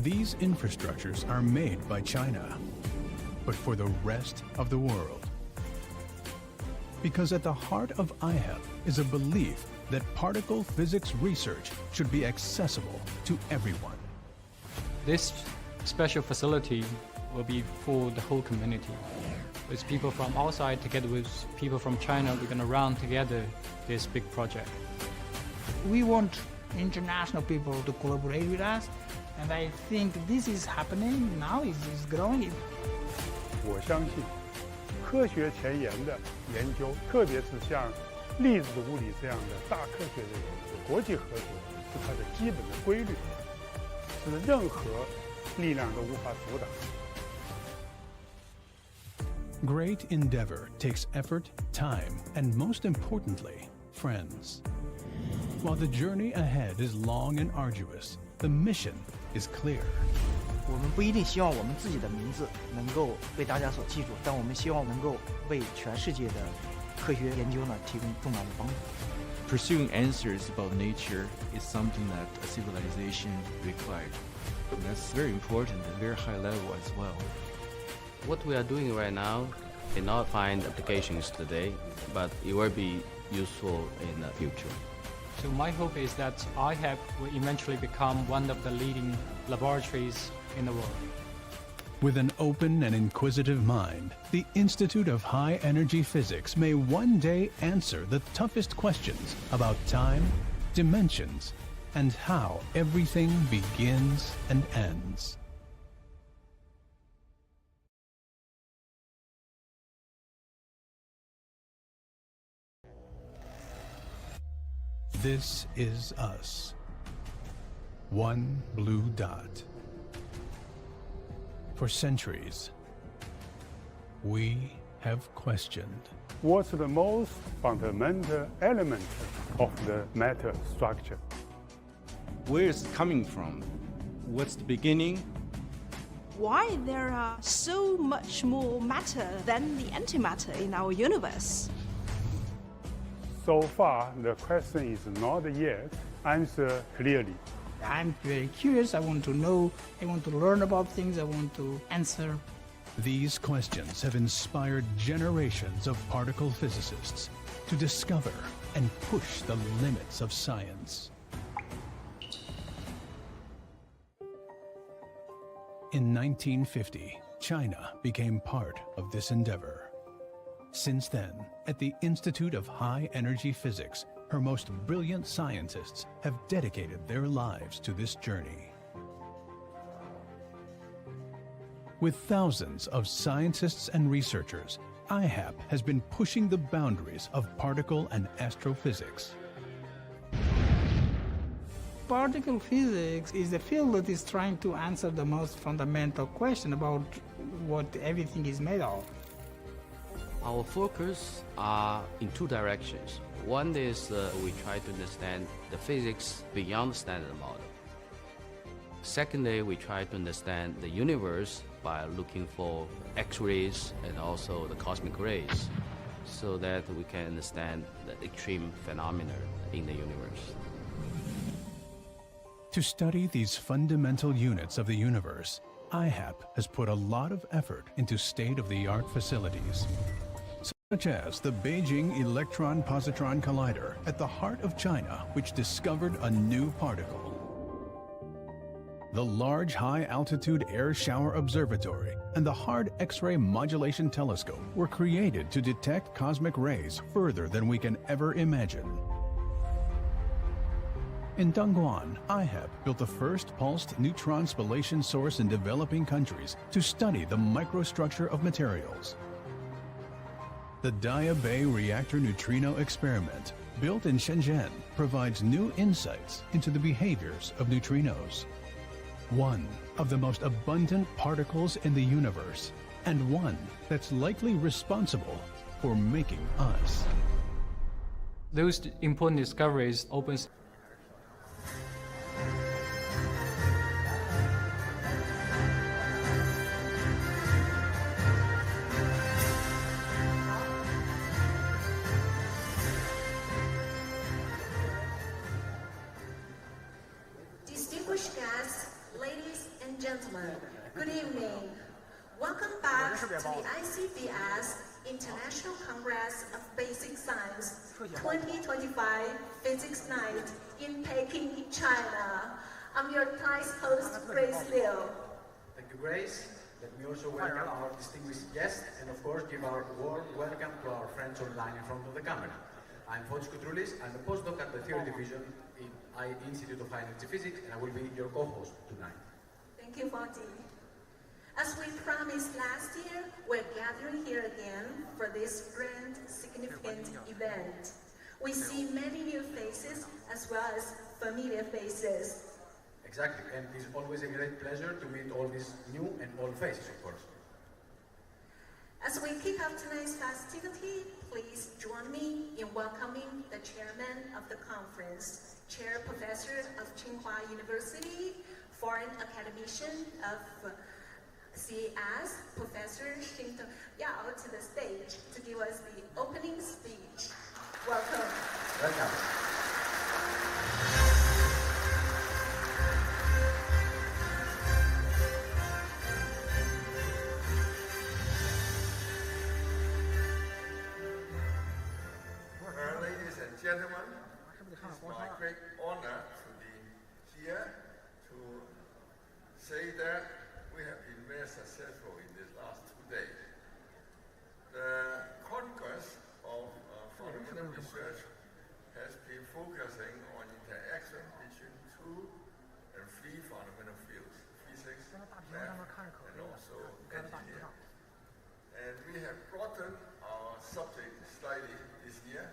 These infrastructures are made by China, but for the rest of the world. Because at the heart of IHEP is a belief that particle physics research should be accessible to everyone. This special facility will be for the whole community. With people from outside together with people from China, we're going to run together this big project. We want international people to collaborate with us, and I think this is happening now, is growing. 我相信科学前沿的研究，特别是像粒子物理这样的大科学的研究，国际合作是它的基本的规律，是任何力量都无法阻挡。Great endeavor takes effort, time, and most importantly, friends. While the journey ahead is long and arduous, the mission is clear. 我们不一定希望我们自己的名字能够被大家所记住，但我们希望能够为全世界的科学研究呢提供重要的帮助。Pursuing answers about nature is something that a civilization required. And that's very important and very high level as well. What we are doing right now may not find applications today, but it will be useful in the future. So my hope is that IHEP will eventually become one of the leading laboratories in the world. With an open and inquisitive mind, the Institute of High Energy Physics may one day answer the toughest questions about time, dimensions, and how everything begins and ends. This is us. One blue dot. For centuries, we have questioned. What's the most fundamental element of the matter structure? Where is it coming from? What's the beginning? Why there are so much more matter than the antimatter in our universe? So far, the question is not yet answered clearly. I'm very curious, I want to know, I want to learn about things, I want to answer. These questions have inspired generations of particle physicists to discover and push the limits of science. In 1950, China became part of this endeavor. Since then, at the Institute of High Energy Physics, her most brilliant scientists have dedicated their lives to this journey. With thousands of scientists and researchers, IHEP has been pushing the boundaries of particle and astrophysics. Particle physics is a field that is trying to answer the most fundamental question about what everything is made of. Our focus are in two directions. One is we try to understand the physics beyond the standard model. Secondly, we try to understand the universe by looking for X-rays and also the cosmic rays, so that we can understand the extreme phenomena in the universe. To study these fundamental units of the universe, IHEP has put a lot of effort into state-of-the-art facilities, such as the Beijing Electron-Positron Collider at the heart of China, which discovered a new particle. The Large High-Altitude Air Shower Observatory and the Hard X-ray Modulation Telescope were created to detect cosmic rays further than we can ever imagine. In Dongguan, IHEP built the first pulsed neutron spallation source in developing countries to study the microstructure of materials. The Daya Bay Reactor Neutrino Experiment, built in Shenzhen, provides new insights into the behaviors of neutrinos. One of the most abundant particles in the universe, and one that's likely responsible for making us. Those important discoveries opens Distinguished guests, ladies and gentlemen, good evening. Welcome back to the ICBS International Congress of Basic Science 2025 Physics Night in Peking, China. I'm your tonight's host, Grace Liu. Thank you, Grace. Let me also welcome our distinguished guests and, of course, give our warm welcome to our friends online in front of the camera. I'm Fotis Koutroulis. I'm a postdoc at the Theory Division in the Institute of High Energy Physics, and I will be your co-host tonight. Thank you, Fotis. As we promised last year, we're gathering here again for this grand, significant event. We see many new faces as well as familiar faces. Exactly, and it's always a great pleasure to meet all these new and old faces, of course. As we kick off tonight's festivity, please join me in welcoming the chairman of the conference, Chair Professor of Tsinghua University, Foreign Academician of CCAST, Professor Xingtong Yao, to the stage to give us the opening speech. Welcome. Welcome. Ladies and gentlemen, it's my great honor to be here to say that we have been very successful in these last 2 days. The Congress of Fundamental Research has been focusing on interaction between 2 and 3 fundamental fields, physics, math, and also engineering. And we have broadened our subject slightly this year.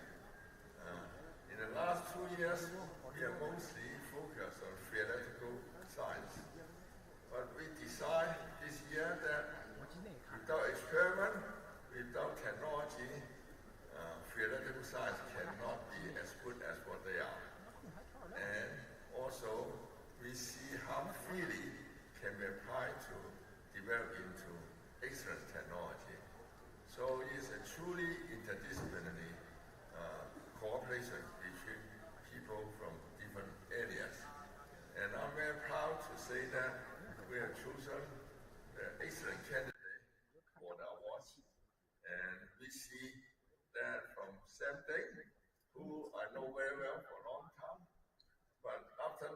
In the last 2 years, we have mostly focused on theoretical science. But we decided this year that without experiment, without technology, theoretical science cannot be as good as what they are. And also, we see how freely can be applied to develop into excellent technology. So it is a truly interdisciplinary cooperation between people from different areas. And I'm very proud to say that we have chosen the excellent candidate for the awards. And we see that from Sam Ting, who I know very well for a long time, but after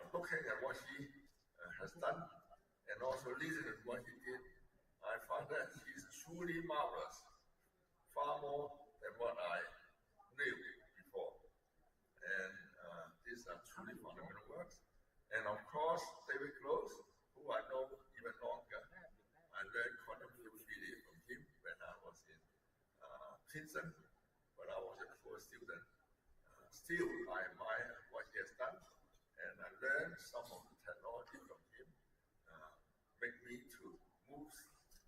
looking at what he has done and also listening to what he did, I found that he's truly marvelous, far more than what I knew before. And these are truly fundamental works. And of course, David Close, who I know even longer. I learned quantum field theory from him when I was in Princeton, but I was a poor student. Still, I admire what he has done, and I learned some of the technology from him, make me to move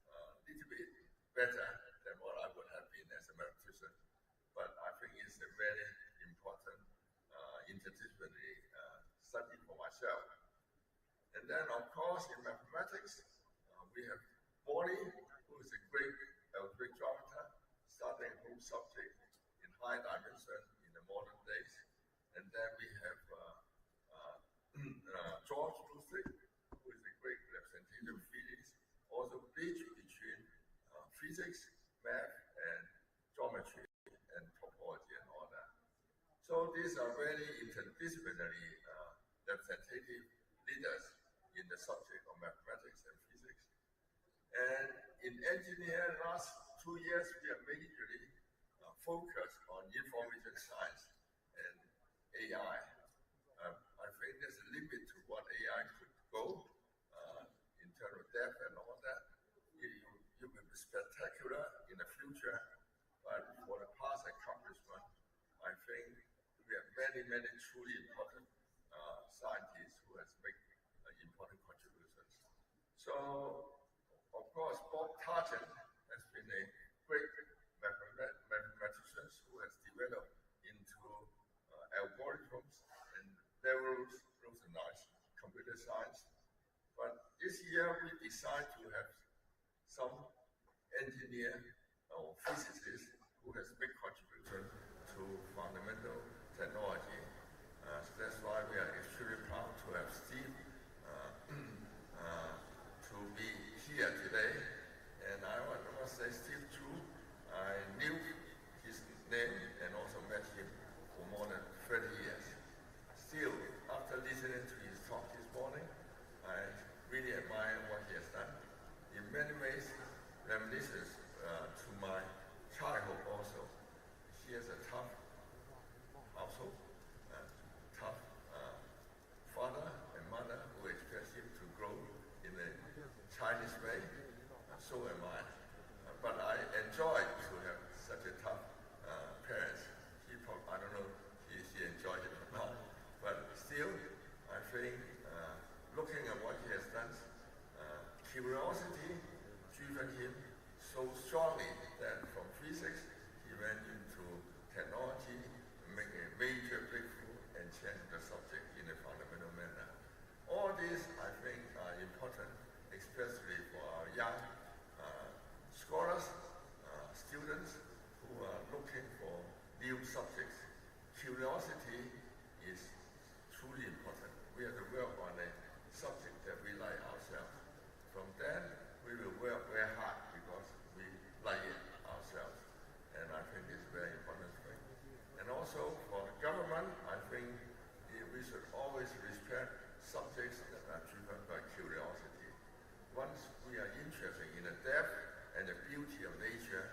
a little bit better than what I would have been as a mathematician. But I think it's a very important interdisciplinary study for myself. And then, of course, in mathematics, we have Morley, who is a great algebraic geometer, studying whole subject in high dimension in the modern days. And then we have George Lucic, who is a great representative of physics, also bridge between physics, math, and geometry, and topology, and all that. So these are very interdisciplinary representative leaders in the subject of mathematics and physics. And in engineering, last 2 years, we are majorly focused on information science and AI. I think there's a limit to what AI could go in terms of depth and all that. You will be spectacular in the future, but for the past accomplishment, I think we have many, many truly important scientists who has made important contributions. So, of course, Bob Targent has been a great mathematician who has developed into algorithms and revolutionized computer science. But this year we decided to have some engineer or physicist who has made contribution to fundamental technology. So that's why we are extremely proud to have Steve many ways reminiscent to my childhood also. She has a tough household, tough father and mother who expect him to grow in a Chinese way. So am I. But I enjoy to have such a tough parents. I don't know if she enjoyed it or not. But still, I think looking at what he has done, curiosity driven him so strongly that from physics he went into technology, make a major breakthrough and change the subject in a fundamental manner. All these, I think, are important, especially for our young scholars, students who are looking for new subjects. Curiosity is truly important. We have to work on a subject that we like ourselves. From then, we will work very hard because we like it ourselves. And I think it's a very important thing. And also for the government, I think we should always respect subjects that are driven by curiosity. Once we are interested in the depth and the beauty of nature,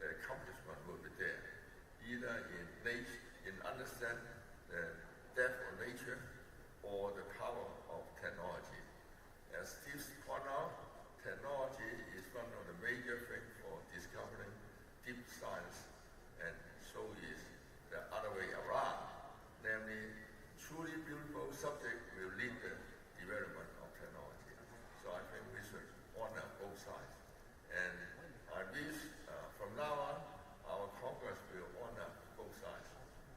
the accomplishment will be there, either in understand the depth of nature or the power of technology. As Steve pointed out, technology is one of the major things for discovering deep science, and so is the other way around. Namely, truly beautiful subject will lead the development of technology. So I think we should honor both sides. And I wish from now on, our Congress will honor both sides.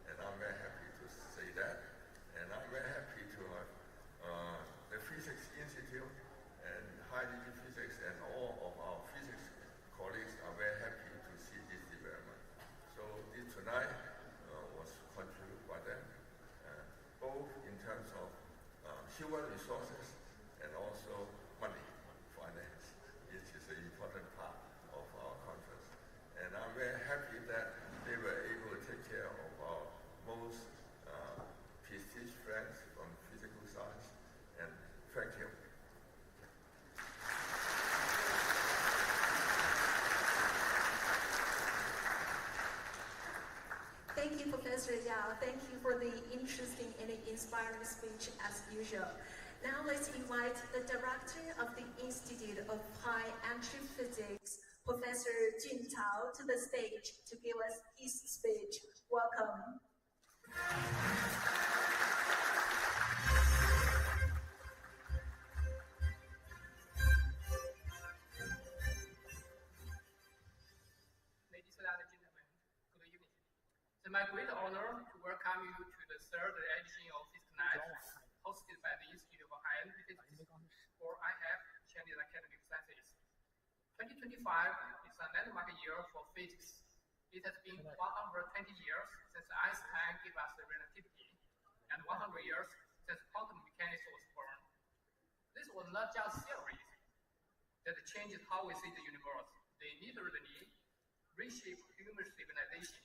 And I'm very happy to say that. And I'm very happy to have the Physics Institute and high energy physics and all of our physics colleagues are very happy to see this development. So this tonight was contributed by them, both in terms of human resources and also money, finance, which is an important part of our conference. And I'm very happy that they were able to take care of our most prestigious friends from physical science. And thank you. Thank you, Professor Yao. Thank you for the interesting and inspiring speech as usual. Now let's invite the Director of the Institute of High Entry Physics, Professor Jun Tao, to the stage to give us his speech. Welcome. Ladies and gentlemen, good evening. It's my great honor to welcome you to the third edition of Physics Night, hosted by the Institute of High Entry Physics, or IHEP, Chinese Academy of Sciences. 2025 is a landmark year for physics. It has been 120 years since Einstein gave us the relativity, and 100 years since quantum mechanics was born. This was not just theories that changed how we see the universe. They literally reshaped human civilization.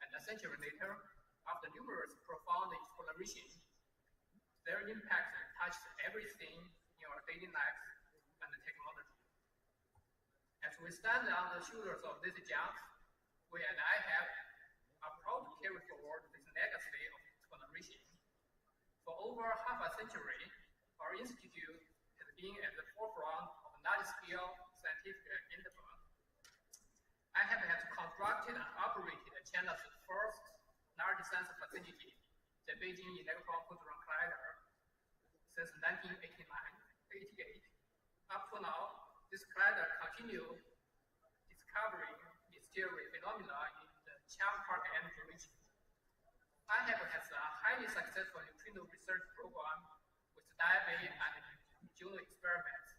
And a century later, after numerous profound explorations, their impact touched everything in our daily lives and technology. As we stand on the shoulders of these giants, we at IHEP are proud to carry forward this legacy of exploration. For over half a century, our institute has been at the forefront of large-scale scientific endeavor. IHEP has constructed and operated China's first large science facility, the Beijing Electron Positron Collider, since 1988. Up to now, this collider continues discovering mysterious phenomena in the Chang-Park energy region. IHEP has a highly successful neutrino research program with diabase and Juno experiments.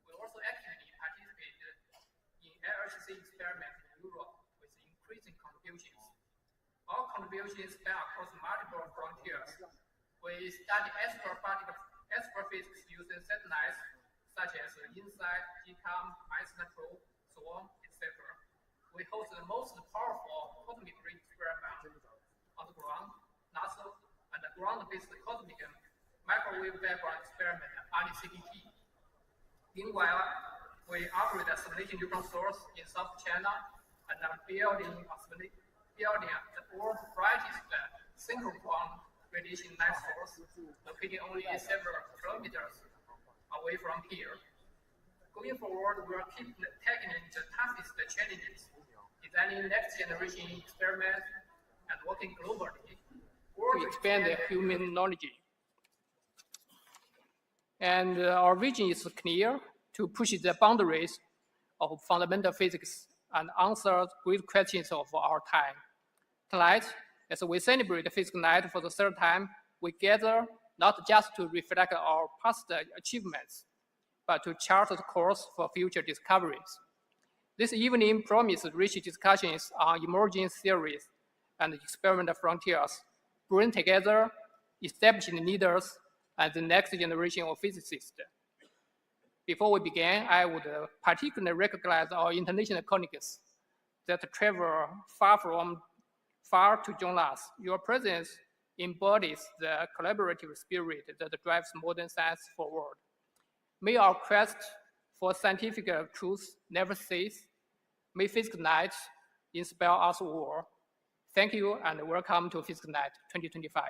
We also actively participate in LHC experiments in Europe with increasing contributions. Our contributions span across multiple frontiers. We study astrophysics using satellites such as InSight, GCOM, IceNetro, SWARM, etc. We host the most powerful cosmic ray experiment on the ground, NASA, and the ground-based cosmic microwave background experiment, ICBS. Meanwhile, we operate a simulation neutron source in South China and are building all varieties of synchrotron radiation light source located only several kilometers away from here. Going forward, we will keep tackling the toughest challenges, designing next generation experiments, and working globally to expand the human knowledge. And our vision is clear: to push the boundaries of fundamental physics and answer great questions of our time. Tonight, as we celebrate the Physics Night for the third time, we gather not just to reflect our past achievements, but to chart the course for future discoveries. This evening promises rich discussions on emerging theories and experimental frontiers, bring together established leaders and the next generation of physicists. Before we begin, I would particularly recognize our international colleagues that travel far to join us. Your presence embodies the collaborative spirit that drives modern science forward. May our quest for scientific truth never cease. May Physics Night inspire us all. Thank you and welcome to Physics Night 2025.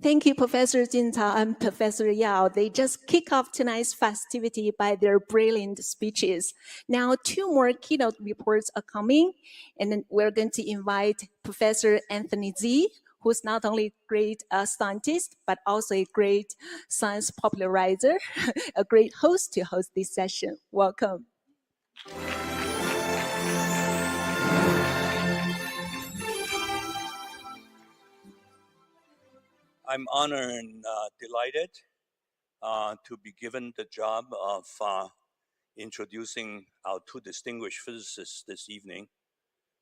Thank you, Professor Jintao and Professor Yao. They just kick off tonight's festivity by their brilliant speeches. Now, 2 more keynote reports are coming, and then we're going to invite Professor Anthony Zi, who's not only a great scientist, but also a great science popularizer, a great host to host this session. Welcome. I'm honored and delighted to be given the job of introducing our 2 distinguished physicists this evening,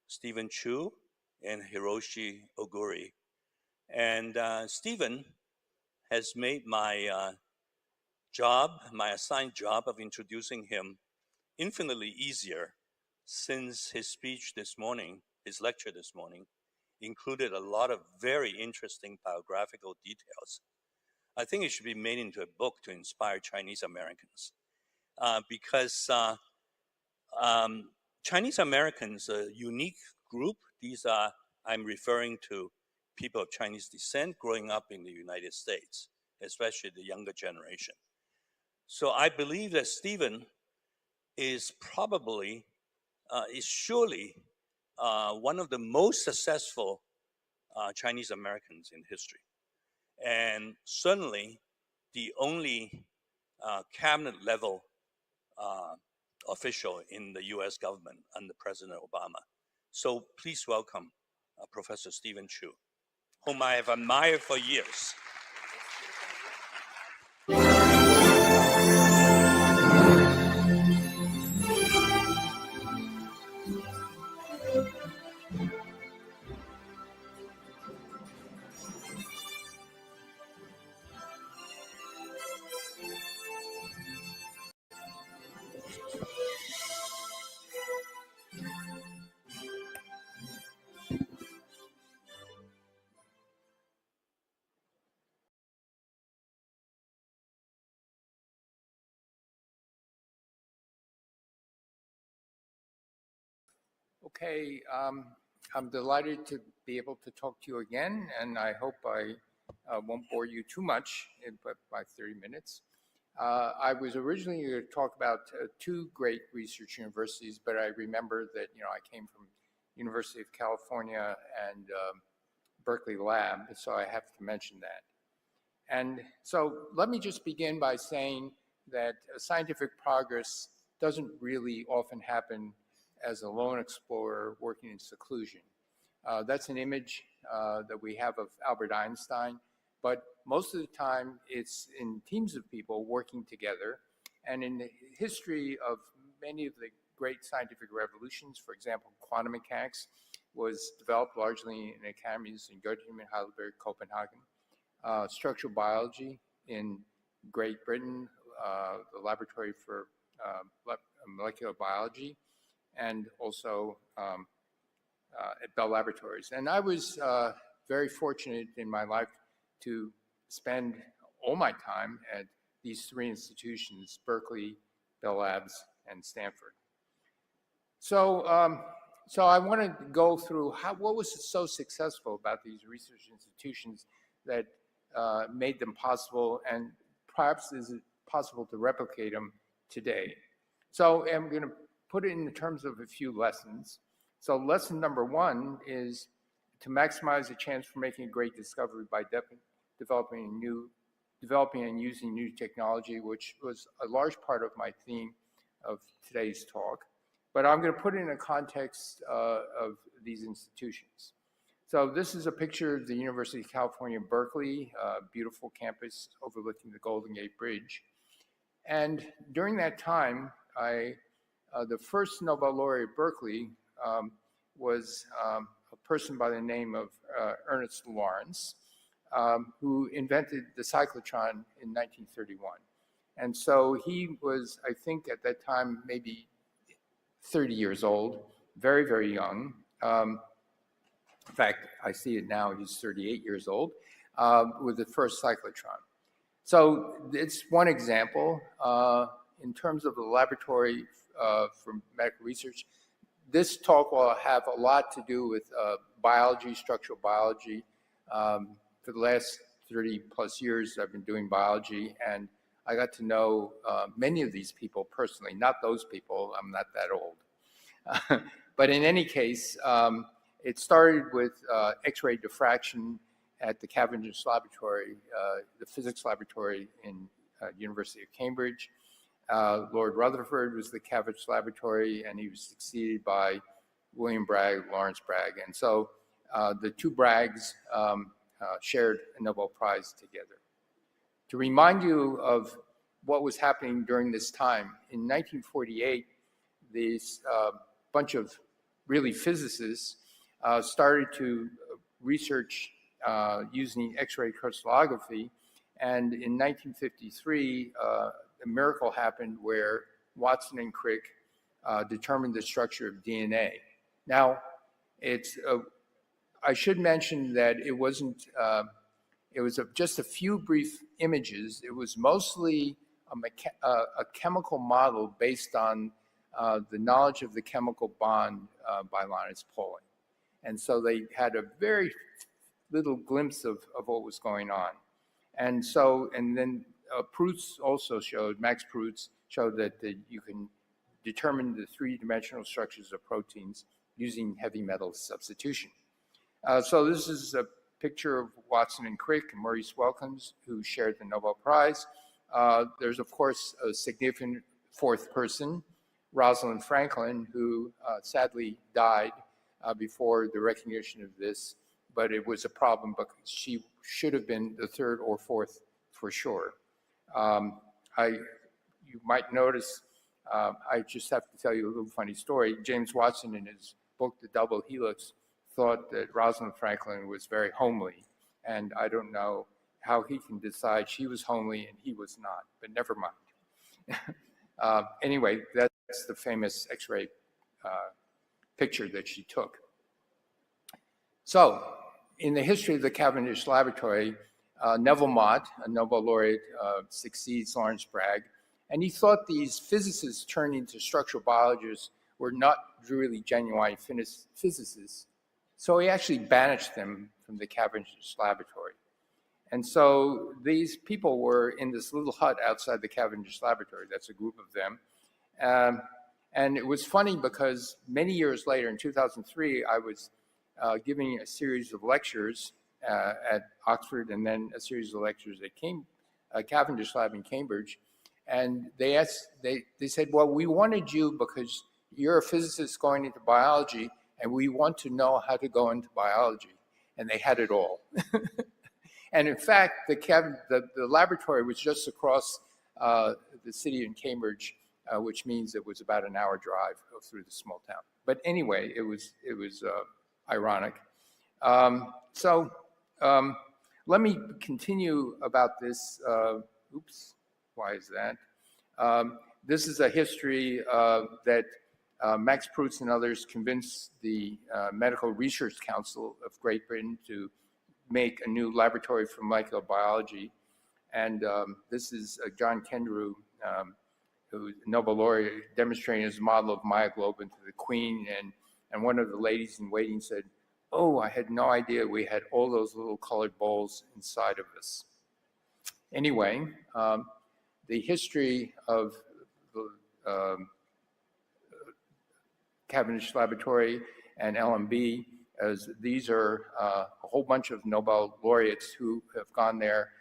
Steven Chu and Hiroshi Ooguri. And Steven has made my my assigned job of introducing him infinitely easier since his speech this morning, his lecture this morning, included a lot of very interesting biographical details. I think it should be made into a book to inspire Chinese Americans because Chinese Americans are a unique group. These are, I'm referring to people of Chinese descent growing up in the United States, especially the younger generation. So I believe that Steven is probably, is surely one of the most successful Chinese Americans in history, and certainly the only cabinet level official in the US government under President Obama. So please welcome Professor Steven Chu, whom I have admired for years. Okay, I'm delighted to be able to talk to you again, and I hope I won't bore you too much by 30 minutes. I was originally going to talk about 2 great research universities, but I remember that I came from University of California and Berkeley Lab, so I have to mention that. And so let me just begin by saying that scientific progress doesn't really often happen as a lone explorer working in seclusion. That's an image that we have of Albert Einstein, but most of the time it's in teams of people working together. And in the history of many of the great scientific revolutions, for example, quantum mechanics was developed largely in academies in Göttingen, Heidelberg, Copenhagen. Structural biology in Great Britain, the Laboratory for Molecular Biology, and also at Bell Laboratories. And I was very fortunate in my life to spend all my time at these three institutions, Berkeley, Bell Labs, and Stanford. So I want to go through what was so successful about these research institutions that made them possible, and perhaps is it possible to replicate them today. So I'm going to put it in terms of a few lessons. So lesson number one is to maximize the chance for making a great discovery by developing and using new technology, which was a large part of my theme of today's talk. But I'm going to put it in a context of these institutions. So this is a picture of the University of California, Berkeley, a beautiful campus overlooking the Golden Gate Bridge. And during that time, the first Nobel laureate at Berkeley was a person by the name of Ernest Lawrence, who invented the cyclotron in 1931. And so he was, I think at that time, maybe 30 years old, very, very young. In fact, I see it now, he's 38 years old, with the first cyclotron. So it's one example. In terms of the laboratory for medical research, this talk will have a lot to do with biology, structural biology. For the last 30 plus years, I've been doing biology, and I got to know many of these people personally, not those people, I'm not that old. But in any case, it started with X-ray diffraction at the Cavendish Laboratory, the physics laboratory in University of Cambridge. Lord Rutherford was the Cavendish Laboratory, and he was succeeded by William Bragg, Lawrence Bragg. And so the two Braggs shared a Nobel Prize together. To remind you of what was happening during this time, in 1948, this bunch of really physicists started to research using X-ray crystallography. And in 1953, a miracle happened where Watson and Crick determined the structure of DNA. Now, I should mention that it wasn't, it was just a few brief images. It was mostly a chemical model based on the knowledge of the chemical bond by Linus Pauling. And so they had a very little glimpse of what was going on. And so, and then Prutz also showed, Max Prutz showed that you can determine the three-dimensional structures of proteins using heavy metal substitution. So this is a picture of Watson and Crick and Maurice Wilkins, who shared the Nobel Prize. There's, of course, a significant fourth person, Rosalind Franklin, who sadly died before the recognition of this, but it was a problem because she should have been the third or fourth for sure. You might notice, I just have to tell you a little funny story. James Watson, in his book, The Double Helix, thought that Rosalind Franklin was very homely, and I don't know how he can decide she was homely and he was not, but never mind. Anyway, that's the famous X-ray picture that she took. So, in the history of the Cavendish Laboratory, Neville Mott, a Nobel laureate, succeeds Lawrence Bragg, and he thought these physicists turned into structural biologists were not really genuine physicists, so he actually banished them from the Cavendish Laboratory. And so these people were in this little hut outside the Cavendish Laboratory. That's a group of them. And it was funny because many years later, in 2003, I was giving a series of lectures at Oxford and then a series of lectures at Cavendish Lab in Cambridge. And they said, well, we wanted you because you're a physicist going into biology and we want to know how to go into biology. And they had it all. And in fact, the laboratory was just across the city in Cambridge, which means it was about an hour drive through the small town. But anyway, it was ironic. So let me continue about this. Oops, why is that? This is a history that Max Proust and others convinced the Medical Research Council of Great Britain to make a new laboratory for molecular biology. And this is John Kendrew, who Nobel laureate, demonstrating his model of myoglobin to the Queen. And one of the ladies in waiting said, "Oh, I had no idea we had all those little colored balls inside of us." Anyway, the history of the Cavendish Laboratory and LMB, as these are a whole bunch of Nobel laureates who have gone there,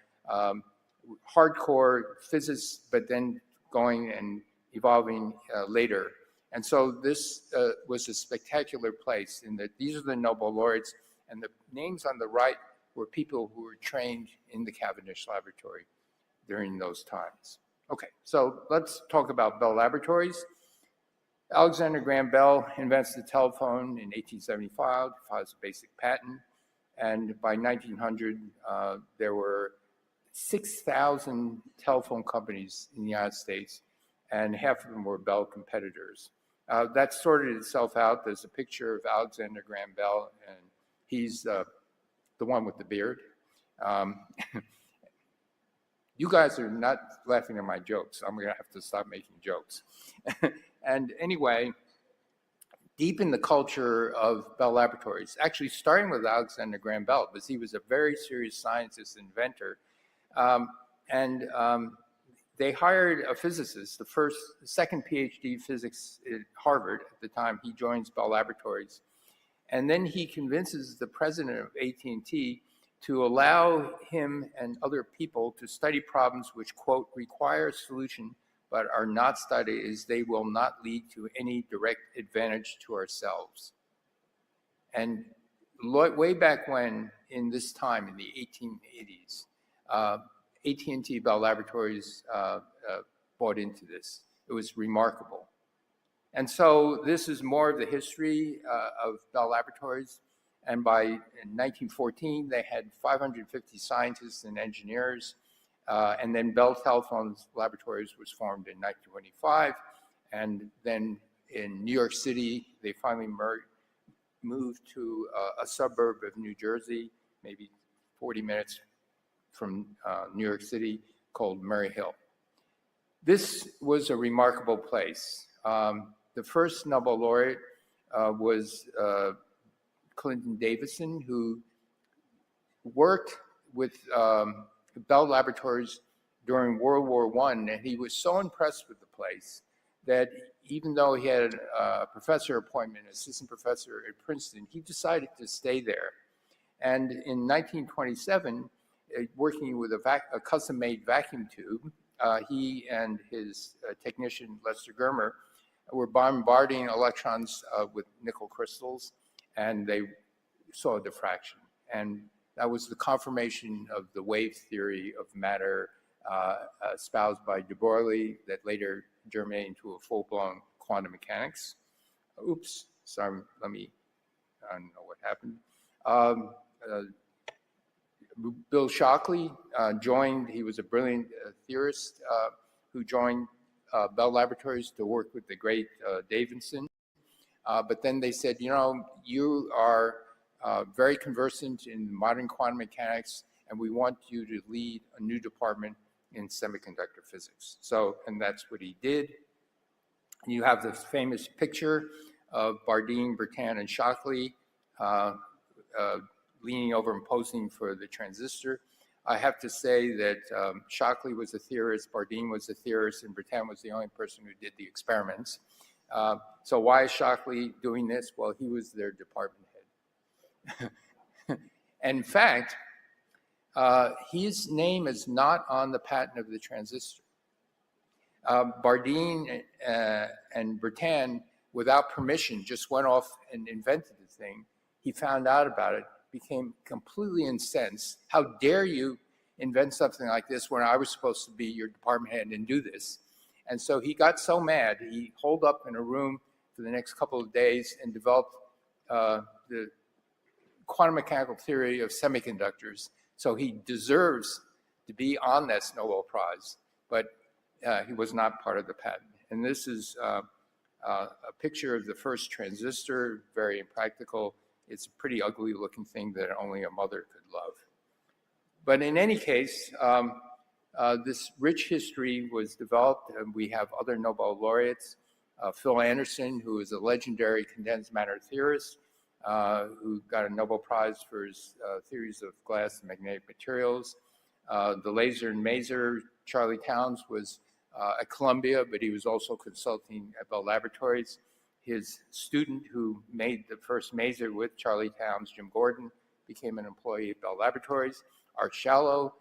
hardcore physicists, but then going and evolving later. And so this was a spectacular place in that these are the Nobel laureates, and the names on the right were people who were trained in the Cavendish Laboratory during those times. Okay, so let's talk about Bell Laboratories. Alexander Graham Bell invents the telephone in 1875, files a basic patent, and by 1900, there were 6,000 telephone companies in the United States, and half of them were Bell competitors. That sorted itself out. There's a picture of Alexander Graham Bell, and he's the one with the beard. You guys are not laughing at my jokes. I'm gonna have to stop making jokes. And anyway, deep in the culture of Bell Laboratories, actually starting with Alexander Graham Bell, because he was a very serious scientist, inventor, they hired a physicist, the second PhD physics at Harvard at the time. He joins Bell Laboratories. And then he convinces the president of AT&T to allow him and other people to study problems which, quote, require a solution but are not studied as they will not lead to any direct advantage to ourselves. And way back when, in this time, in the 1880s, AT&T Bell Laboratories bought into this. It was remarkable. And so this is more of the history of Bell Laboratories. And by 1914, they had 550 scientists and engineers. And then Bell Telephones Laboratories was formed in 1925. And then in New York City, they finally moved to a suburb of New Jersey, maybe 40 minutes from New York City, called Murray Hill. This was a remarkable place. The first Nobel laureate was Clinton Davidson, who worked with Bell Laboratories during World War I, and he was so impressed with the place that even though he had a professor appointment, assistant professor at Princeton, he decided to stay there. And in 1927, working with a custom-made vacuum tube, he and his technician, Lester Germer, were bombarding electrons with nickel crystals, and they saw diffraction. And that was the confirmation of the wave theory of matter espoused by de Broglie that later germinated into a full-blown quantum mechanics. Oops, sorry, I don't know what happened. Bill Shockley joined, he was a brilliant theorist who joined Bell Laboratories to work with the great Davidson. But then they said, you know, you are very conversant in modern quantum mechanics, and we want you to lead a new department in semiconductor physics. So, and that's what he did. You have this famous picture of Bardeen, Bertin, and Shockley leaning over and posing for the transistor. I have to say that Shockley was a theorist, Bardeen was a theorist, and Bertin was the only person who did the experiments. So why is Shockley doing this? Well, he was their department head. In fact, his name is not on the patent of the transistor. Bardeen and Bertin, without permission, just went off and invented the thing. He found out about it, became completely incensed. How dare you invent something like this when I was supposed to be your department head and do this? And so he got so mad, he holed up in a room for the next couple of days and developed the quantum mechanical theory of semiconductors. So he deserves to be on this Nobel Prize, but he was not part of the patent. And this is a picture of the first transistor, very impractical. It's a pretty ugly looking thing that only a mother could love. But in any case, this rich history was developed, and we have other Nobel laureates. Phil Anderson, who is a legendary condensed matter theorist, who got a Nobel Prize for his theories of glass and magnetic materials. The laser and maser, Charlie Towns was at Columbia, but he was also consulting at Bell Laboratories. His student who made the first maser with Charlie Towns, Jim Gordon, became an employee at Bell Laboratories. Art Shallow,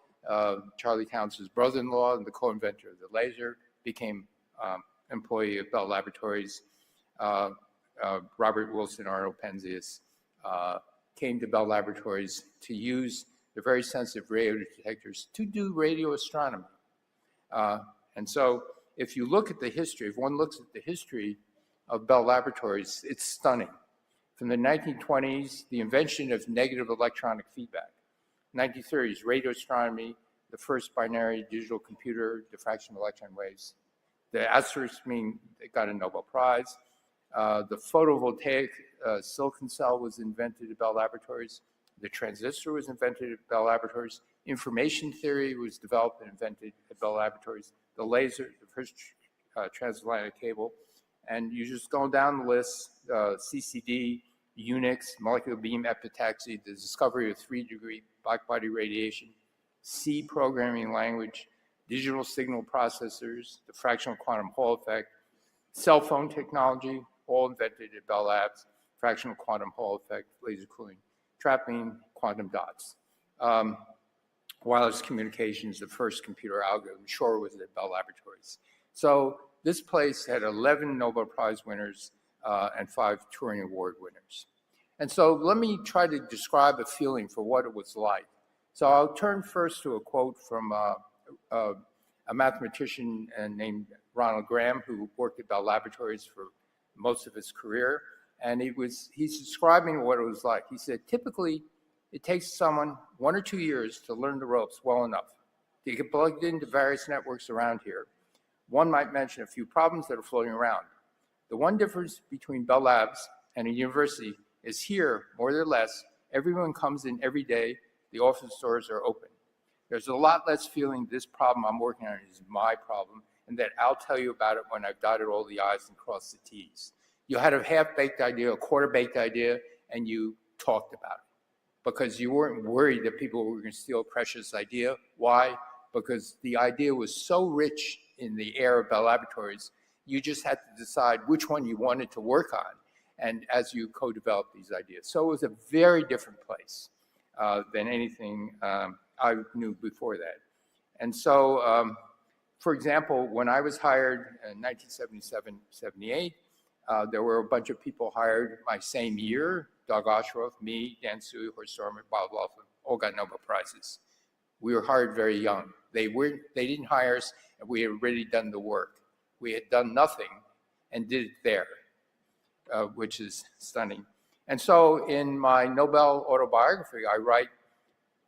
Charlie Towns' brother-in-law and the co-inventor of the laser, became employee of Bell Laboratories. Robert Wilson, Arnold Penzias came to Bell Laboratories to use the very sensitive radio detectors to do radio astronomy. And so if you look at the history, if one looks at the history of Bell Laboratories, it's stunning. From the 1920s, the invention of negative electronic feedback. 1930s, radio astronomy, the first binary digital computer, diffraction of electron waves. The asterisk mean it got a Nobel Prize. The photovoltaic silicon cell was invented at Bell Laboratories. The transistor was invented at Bell Laboratories. Information theory was developed and invented at Bell Laboratories. The laser, the first transatlantic cable. And you just go down the list, CCD, Unix, molecular beam epitaxy, the discovery of 3-degree blackbody radiation, C programming language, digital signal processors, the fractional quantum Hall effect, cell phone technology, all invented at Bell Labs, fractional quantum Hall effect, laser cooling, trapping, quantum dots. Wireless communications, the first computer algorithm, Shor was at Bell Laboratories. So this place had 11 Nobel Prize winners and 5 Turing Award winners. And so let me try to describe a feeling for what it was like. So I'll turn first to a quote from a mathematician named Ronald Graham, who worked at Bell Laboratories for most of his career. And he's describing what it was like. He said, typically, it takes someone 1 or 2 years to learn the ropes well enough to get plugged into various networks around here. One might mention a few problems that are floating around. The one difference between Bell Labs and a university is here, more or less, everyone comes in every day, the office doors are open. There's a lot less feeling this problem I'm working on is my problem, and that I'll tell you about it when I've dotted all the I's and crossed the T's. You had a half-baked idea, a quarter-baked idea, and you talked about it because you weren't worried that people were going to steal a precious idea. Why? Because the idea was so rich in the air of Bell Laboratories, you just had to decide which one you wanted to work on, and as you co-developed these ideas. So it was a very different place than anything I knew before that. And so, for example, when I was hired in 1977-78, there were a bunch of people hired my same year. Doug Osheroff, me, Dan Sui, Horst Stormer, Bob Laughlin, all got Nobel Prizes. We were hired very young. They didn't hire us, and we had already done the work. We had done nothing and did it there, which is stunning. And so in my Nobel autobiography, I write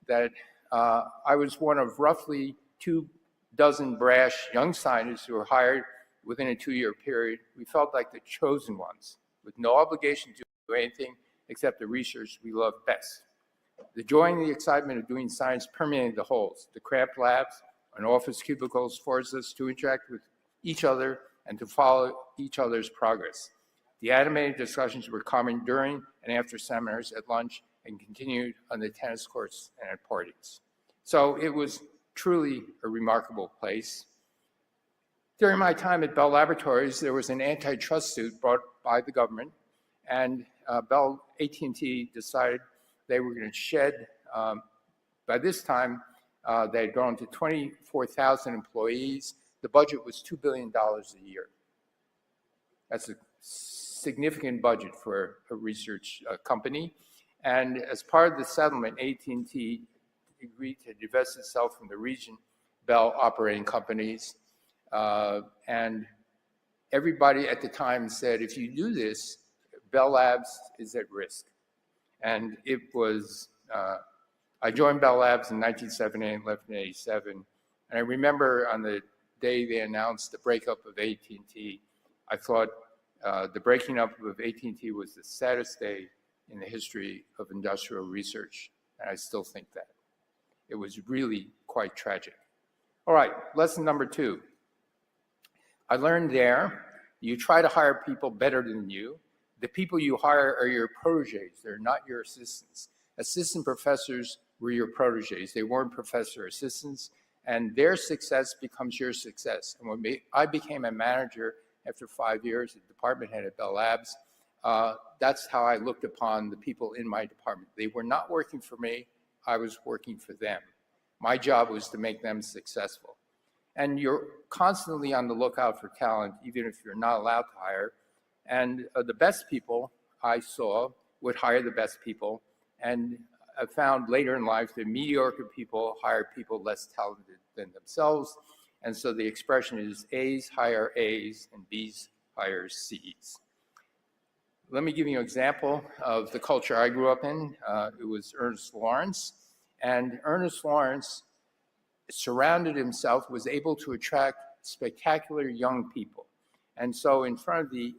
that I was one of roughly 24 brash young scientists who were hired within a 2-year period. We felt like the chosen ones, with no obligation to do anything except the research we loved best. The joy and the excitement of doing science permeated the halls. The cramped labs and office cubicles forced us to interact with each other and to follow each other's progress. The animated discussions were common during and after seminars, at lunch, and continued on the tennis courts and at parties. So it was truly a remarkable place. During my time at Bell Laboratories, there was an antitrust suit brought by the government, and AT&T decided they were going to shed, by this time, they had grown to 24,000 employees. The budget was $2 billion a year. That's a significant budget for a research company. And as part of the settlement, AT&T agreed to divest itself from the region Bell operating companies. And everybody at the time said, if you do this, Bell Labs is at risk. And it was, I joined Bell Labs in 1978 and left in 87. And I remember on the day they announced the breakup of AT&T, I thought The breaking up of AT&T was the saddest day in the history of industrial research, and I still think that. It was really quite tragic. All right, lesson number 2. I learned there, you try to hire people better than you. The people you hire are your proteges. They're not your assistants. Assistant professors were your proteges. They weren't professor assistants, and their success becomes your success. And when I became a manager after 5 years, a department head at Bell Labs, that's how I looked upon the people in my department. They were not working for me, I was working for them. My job was to make them successful. And you're constantly on the lookout for talent, even if you're not allowed to hire. And the best people I saw would hire the best people. And I found later in life that mediocre people hire people less talented than themselves. And so the expression is A's hire A's and B's hire C's. Let me give you an example of the culture I grew up in. It was Ernest Lawrence. And Ernest Lawrence surrounded himself, was able to attract spectacular young people. And so in front of the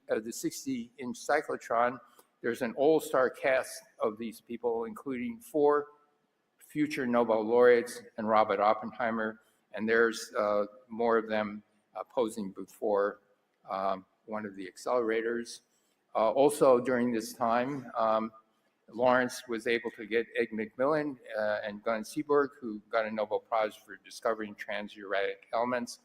60-inch cyclotron, there's an all-star cast of these people, including 4 future Nobel laureates and Robert Oppenheimer. And there's more of them posing before one of the accelerators. Also during this time, Lawrence was able to get Ed McMillan and Glenn Seaborg, who got a Nobel Prize for discovering transuranic elements.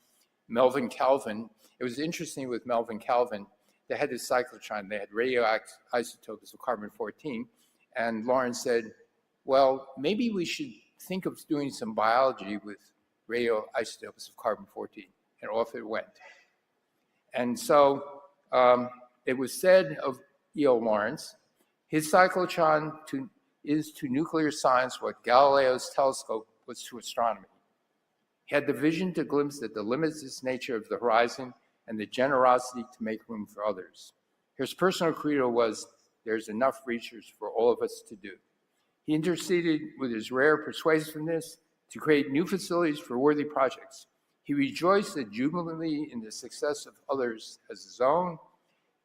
Melvin Calvin, it was interesting with Melvin Calvin, they had this cyclotron, they had radioactive isotopes of carbon-14, and Lawrence said, well, maybe we should think of doing some biology with radioisotopes of carbon-14, and off it went. And so it was said of E.O. Lawrence, his cyclotron is to nuclear science what Galileo's telescope was to astronomy. He had the vision to glimpse at the limitless nature of the horizon and the generosity to make room for others. His personal credo was, there's enough research for all of us to do. He interceded with his rare persuasiveness to create new facilities for worthy projects. He rejoiced jubilantly in the success of others as his own.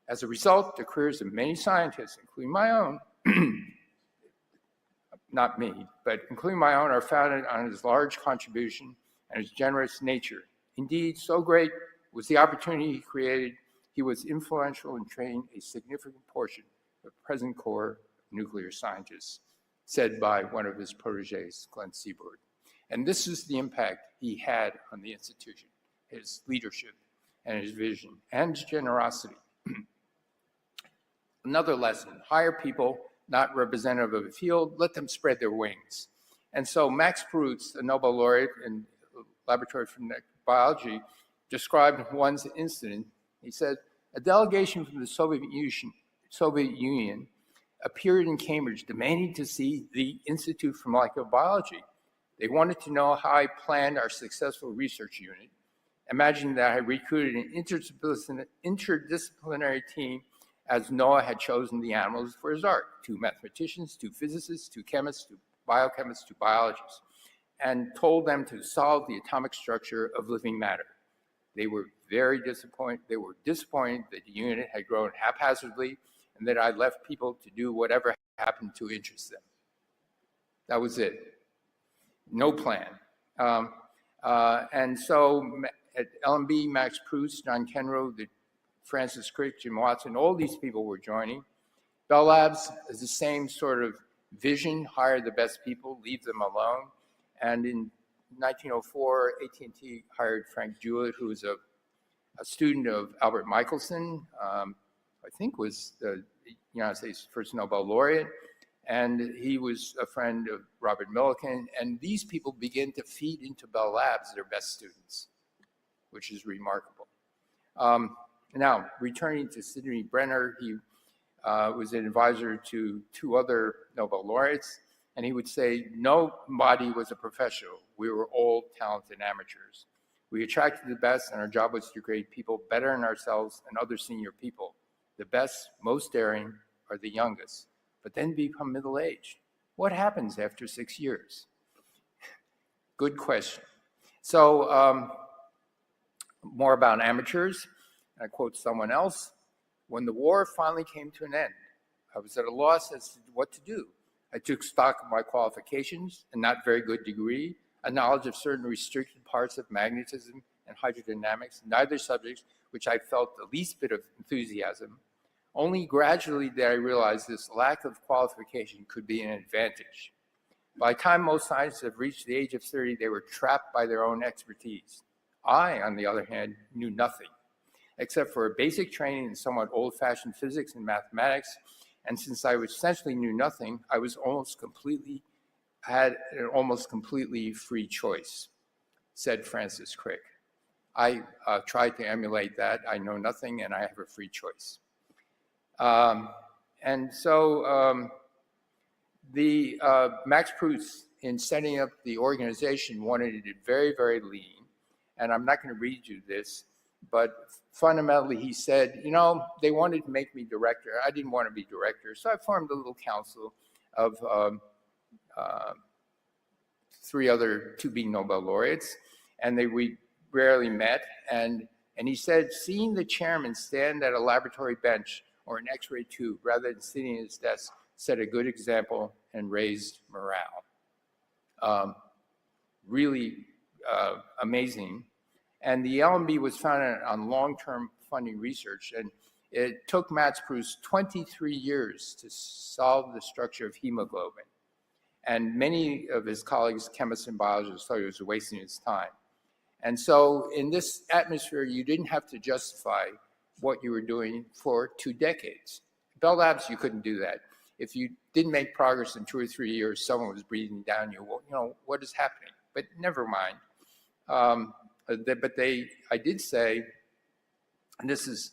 As a result, the careers of many scientists, including my own, not me, but including my own, are founded on his large contribution and his generous nature. Indeed, so great was the opportunity he created, he was influential in training a significant portion of the present core of nuclear scientists, said by one of his proteges, Glenn Seaborg. And this is the impact he had on the institution, his leadership and his vision and his generosity. Another lesson, hire people not representative of a field, let them spread their wings. And so Max Perutz, a Nobel laureate in Laboratory for Biology, described one incident. He said, a delegation from the Soviet Union appeared in Cambridge demanding to see the Institute for Molecular Biology. They wanted to know how I planned our successful research unit. Imagine that I recruited an interdisciplinary team as Noah had chosen the animals for his art, 2 mathematicians, 2 physicists, 2 chemists, 2 biochemists, 2 biologists, and told them to solve the atomic structure of living matter. They were very disappointed. They were disappointed that the unit had grown haphazardly and that I left people to do whatever happened to interest them. That was it. No plan. And so at LMB, Max Proust, John Kenro, Francis Crick, Jim Watson, all these people were joining. Bell Labs is the same sort of vision, hire the best people, leave them alone. And in 1904, AT&T hired Frank Jewett, who was a student of Albert Michelson, I think was the United States' first Nobel laureate. And he was a friend of Robert Millikan. And these people began to feed into Bell Labs their best students, which is remarkable. Now, returning to Sidney Brenner, he was an advisor to 2 other Nobel laureates, and he would say, nobody was a professional. We were all talented amateurs. We attracted the best, and our job was to create people better than ourselves and other senior people. The best, most daring, are the youngest, but then become middle-aged. What happens after 6 years? Good question. So more about amateurs. I quote someone else. When the war finally came to an end, I was at a loss as to what to do. I took stock of my qualifications, a not very good degree, a knowledge of certain restricted parts of magnetism and hydrodynamics, neither subjects which I felt the least bit of enthusiasm. Only gradually did I realize this lack of qualification could be an advantage. By the time most scientists have reached the age of 30, they were trapped by their own expertise. I, on the other hand, knew nothing, except for a basic training in somewhat old-fashioned physics and mathematics, and since I essentially knew nothing, I was had an almost completely free choice, said Francis Crick. I tried to emulate that. I know nothing, and I have a free choice. Max Pruss, in setting up the organization, wanted it very, very lean. And I'm not going to read you this, but fundamentally he said, you know, they wanted to make me director. I didn't want to be director. So I formed a little council of 3 other to-be Nobel laureates, and we rarely met. And he said, seeing the chairman stand at a laboratory bench or an X-ray tube rather than sitting at his desk set a good example and raised morale. Really amazing. And the LMB was founded on long-term funding research, and it took Max Pruss 23 years to solve the structure of hemoglobin. And many of his colleagues, chemists and biologists, thought he was wasting his time. And so in this atmosphere, you didn't have to justify what you were doing for 2 decades. Bell Labs, you couldn't do that. If you didn't make progress in 2 or 3 years, someone was breathing down you. Well, you know, what is happening? But never mind. I did say, and this is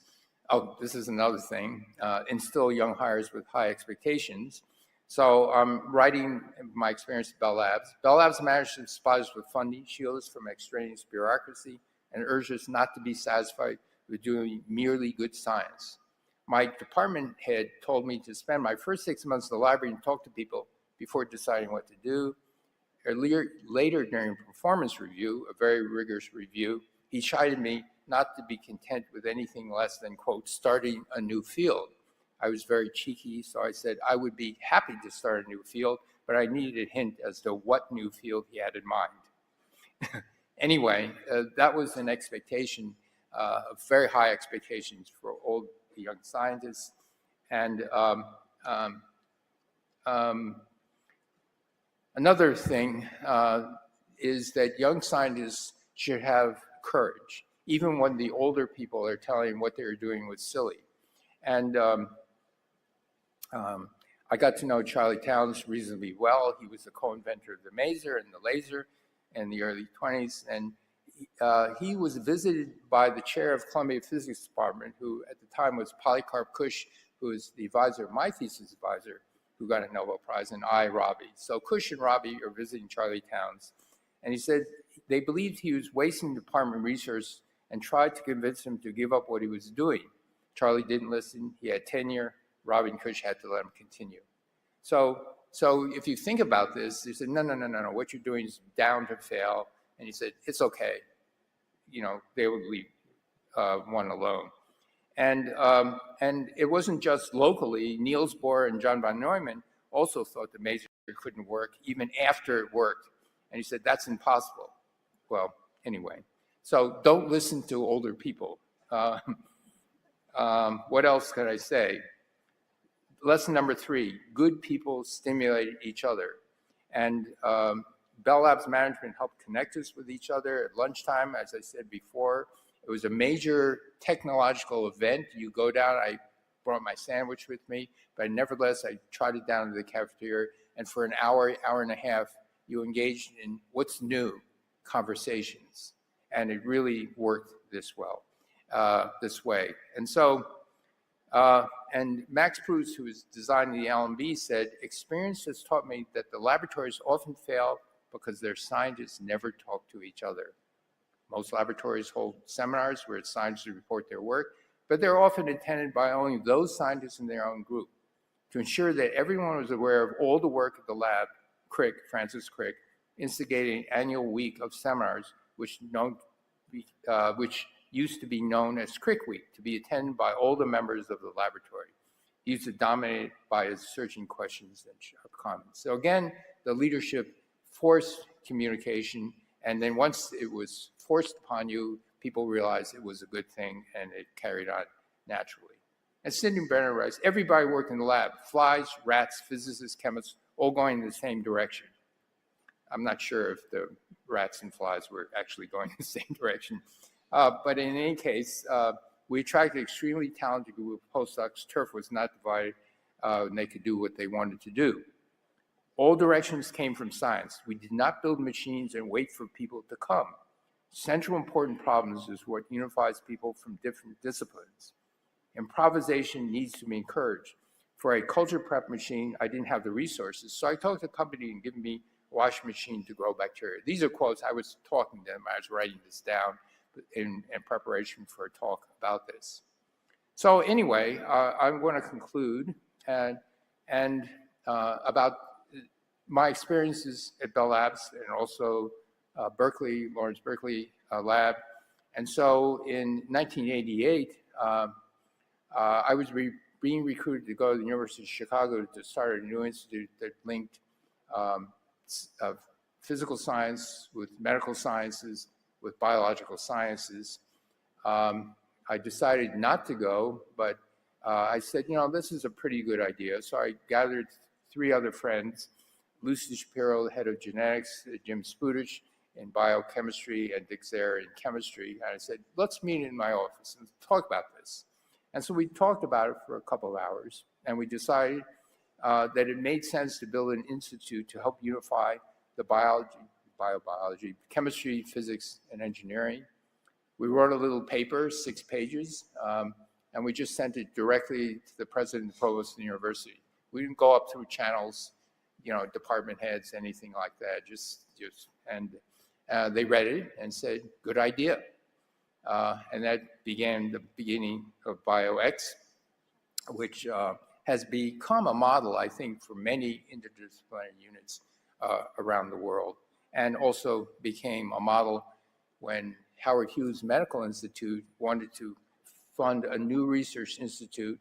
another thing, instill young hires with high expectations. So I'm writing my experience at Bell Labs. Bell Labs managed to supply us with funding, shield us from extraneous bureaucracy, and urge us not to be satisfied with doing merely good science. My department head told me to spend my first 6 months in the library and talk to people before deciding what to do. Later during performance review, a very rigorous review, he chided me not to be content with anything less than, quote, starting a new field. I was very cheeky, so I said I would be happy to start a new field, but I needed a hint as to what new field he had in mind. Anyway, that was an expectation, very high expectations for all the young scientists. And another thing is that young scientists should have courage, even when the older people are telling what they're doing was silly. And I got to know Charlie Towns reasonably well. He was the co-inventor of the maser and the laser in the early 20s. And he was visited by the chair of Columbia Physics Department, who at the time was Polycarp Cush, who was the advisor of my thesis advisor, who got a Nobel Prize, and Robbie. So Cush and Robbie are visiting Charlie Towns. And he said they believed he was wasting department research and tried to convince him to give up what he was doing. Charlie didn't listen. He had tenure. Robbie and Cush had to let him continue. So if you think about this, they said, no, what you're doing is bound to fail. And he said, it's okay. You know, they would leave one alone. And it wasn't just locally. Niels Bohr and John von Neumann also thought the maser couldn't work even after it worked. And he said, that's impossible. Well, anyway, so don't listen to older people. What else could I say? Lesson number 3, good people stimulate each other. And Bell Labs management helped connect us with each other at lunchtime, as I said before. It was a major technological event. You go down, I brought my sandwich with me, but nevertheless, I trotted down to the cafeteria, and for an hour, hour and a half, you engaged in what's new conversations. And it really worked this way. And so, and Max Pruss, who was designing the LMB, said, experience has taught me that the laboratories often fail because their scientists never talk to each other. Most laboratories hold seminars where scientists report their work, but they're often attended by only those scientists in their own group. To ensure that everyone was aware of all the work of the lab, Francis Crick, instigated an annual week of seminars which used to be known as Crick Week, to be attended by all the members of the laboratory. He used to dominate by his searching questions and sharp comments. So again, the leadership forced communication, and then once it was forced upon you, people realized it was a good thing, and it carried on naturally. And Sidney Brenner writes, everybody worked in the lab, flies, rats, physicists, chemists, all going in the same direction. I'm not sure if the rats and flies were actually going in the same direction. But in any case, we attracted an extremely talented group of postdocs. Turf was not divided, and they could do what they wanted to do. All directions came from science. We did not build machines and wait for people to come. Central important problems is what unifies people from different disciplines. Improvisation needs to be encouraged. For a culture prep machine, I didn't have the resources, so I talked to the company and given me a washing machine to grow bacteria. These are quotes. I was talking to them. I was writing this down in preparation for a talk about this. So anyway, I'm going to conclude and about my experiences at Bell Labs and also Lawrence Berkeley lab. And so in 1988, I was being recruited to go to the University of Chicago to start a new institute that linked physical science with medical sciences, with biological sciences. I decided not to go, but I said, you know, this is a pretty good idea. So I gathered 3 other friends, Lucy Shapiro, the head of genetics, Jim Spudich in biochemistry, and Dick Zare in chemistry. And I said, let's meet in my office and talk about this. And so we talked about it for a couple of hours, and we decided that it made sense to build an institute to help unify the biobiology, chemistry, physics, and engineering. We wrote a little paper, 6 pages, and we just sent it directly to the president and provost of the university. We didn't go up through channels, you know, department heads, anything like that. And they read it and said, good idea. And that began the beginning of BioX, which has become a model, I think, for many interdisciplinary units around the world, and also became a model when Howard Hughes Medical Institute wanted to fund a new research institute.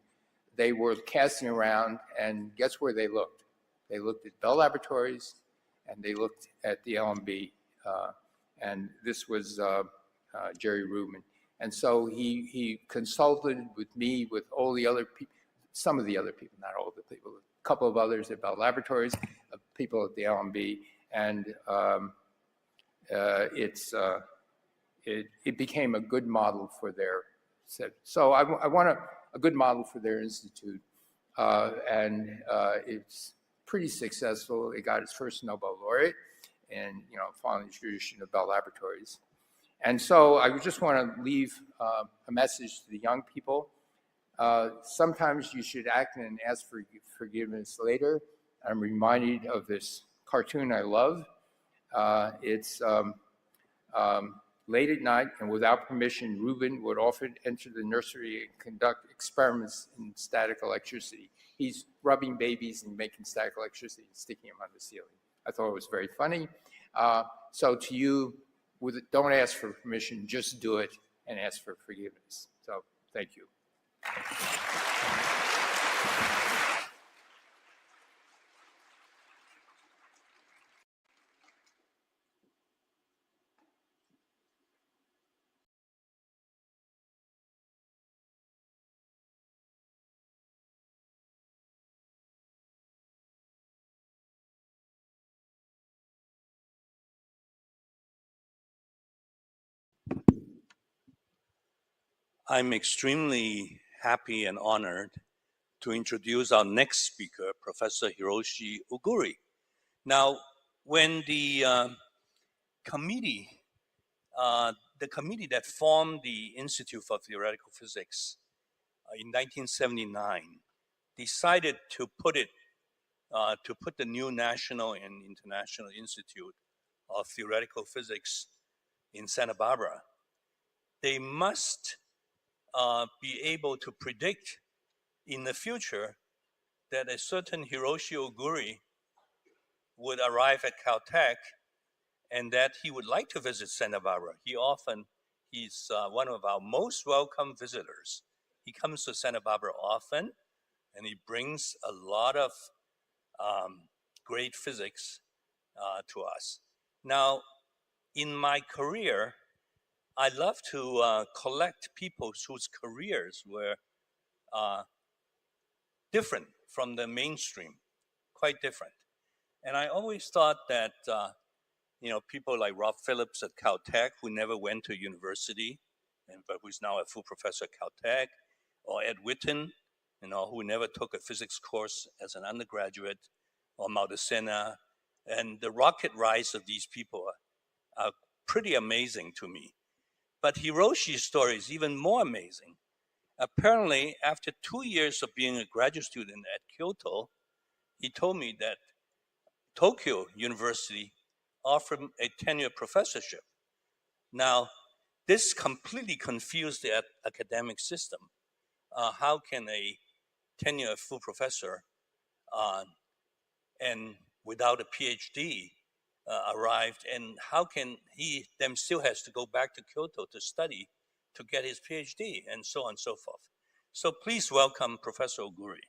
They were casting around, and guess where they looked? They looked at Bell Laboratories, and they looked at the LMB, and this was Jerry Rubin. And so he consulted with me, with all the other people, some of the other people, not all the people, a couple of others at Bell Laboratories, people at the LMB, and it became a good model for their, so I want a good model for their institute, and it's pretty successful. It got its first Nobel laureate, and following the tradition of Bell Laboratories. And so I just want to leave a message to the young people. Sometimes you should act and ask for forgiveness later. I'm reminded of this cartoon I love. It's late at night, and without permission, Rubin would often enter the nursery and conduct experiments in static electricity. He's rubbing babies and making static electricity and sticking them on the ceiling. I thought it was very funny. So to you, don't ask for permission, just do it and ask for forgiveness. So thank you. I'm extremely happy and honored to introduce our next speaker, Professor Hirosi Ooguri. Now, when the committee that formed the Institute for Theoretical Physics in 1979 decided to put the new National and International Institute of Theoretical Physics in Santa Barbara, they must be able to predict in the future that a certain Hirosi Ooguri would arrive at Caltech and that he would like to visit Santa Barbara. He's one of our most welcome visitors. He comes to Santa Barbara often, and he brings a lot of great physics to us. Now, in my career, I love to collect people whose careers were different from the mainstream, quite different. And I always thought that, people like Rob Phillips at Caltech, who never went to university, but who's now a full professor at Caltech, or Ed Witten, who never took a physics course as an undergraduate, or Maldacena, and the rocket rise of these people are pretty amazing to me. But Hiroshi's story is even more amazing. Apparently, after 2 years of being a graduate student at Kyoto, he told me that Tokyo University offered him a tenured professorship. Now, this completely confused the academic system. How can a tenured full professor and without a PhD arrived, and how can he then still has to go back to Kyoto to study to get his PhD, and so on and so forth. So please welcome Professor Ooguri.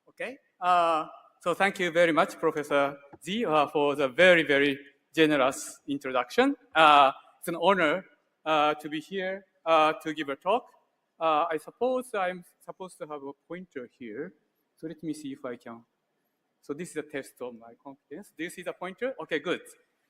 Okay, so thank you very much, Professor Z, for the very, very generous introduction. It's an honor to be here to give a talk. I suppose I'm supposed to have a pointer here. So let me see if I can. So this is a test of my confidence. Do you see the pointer? Okay, good.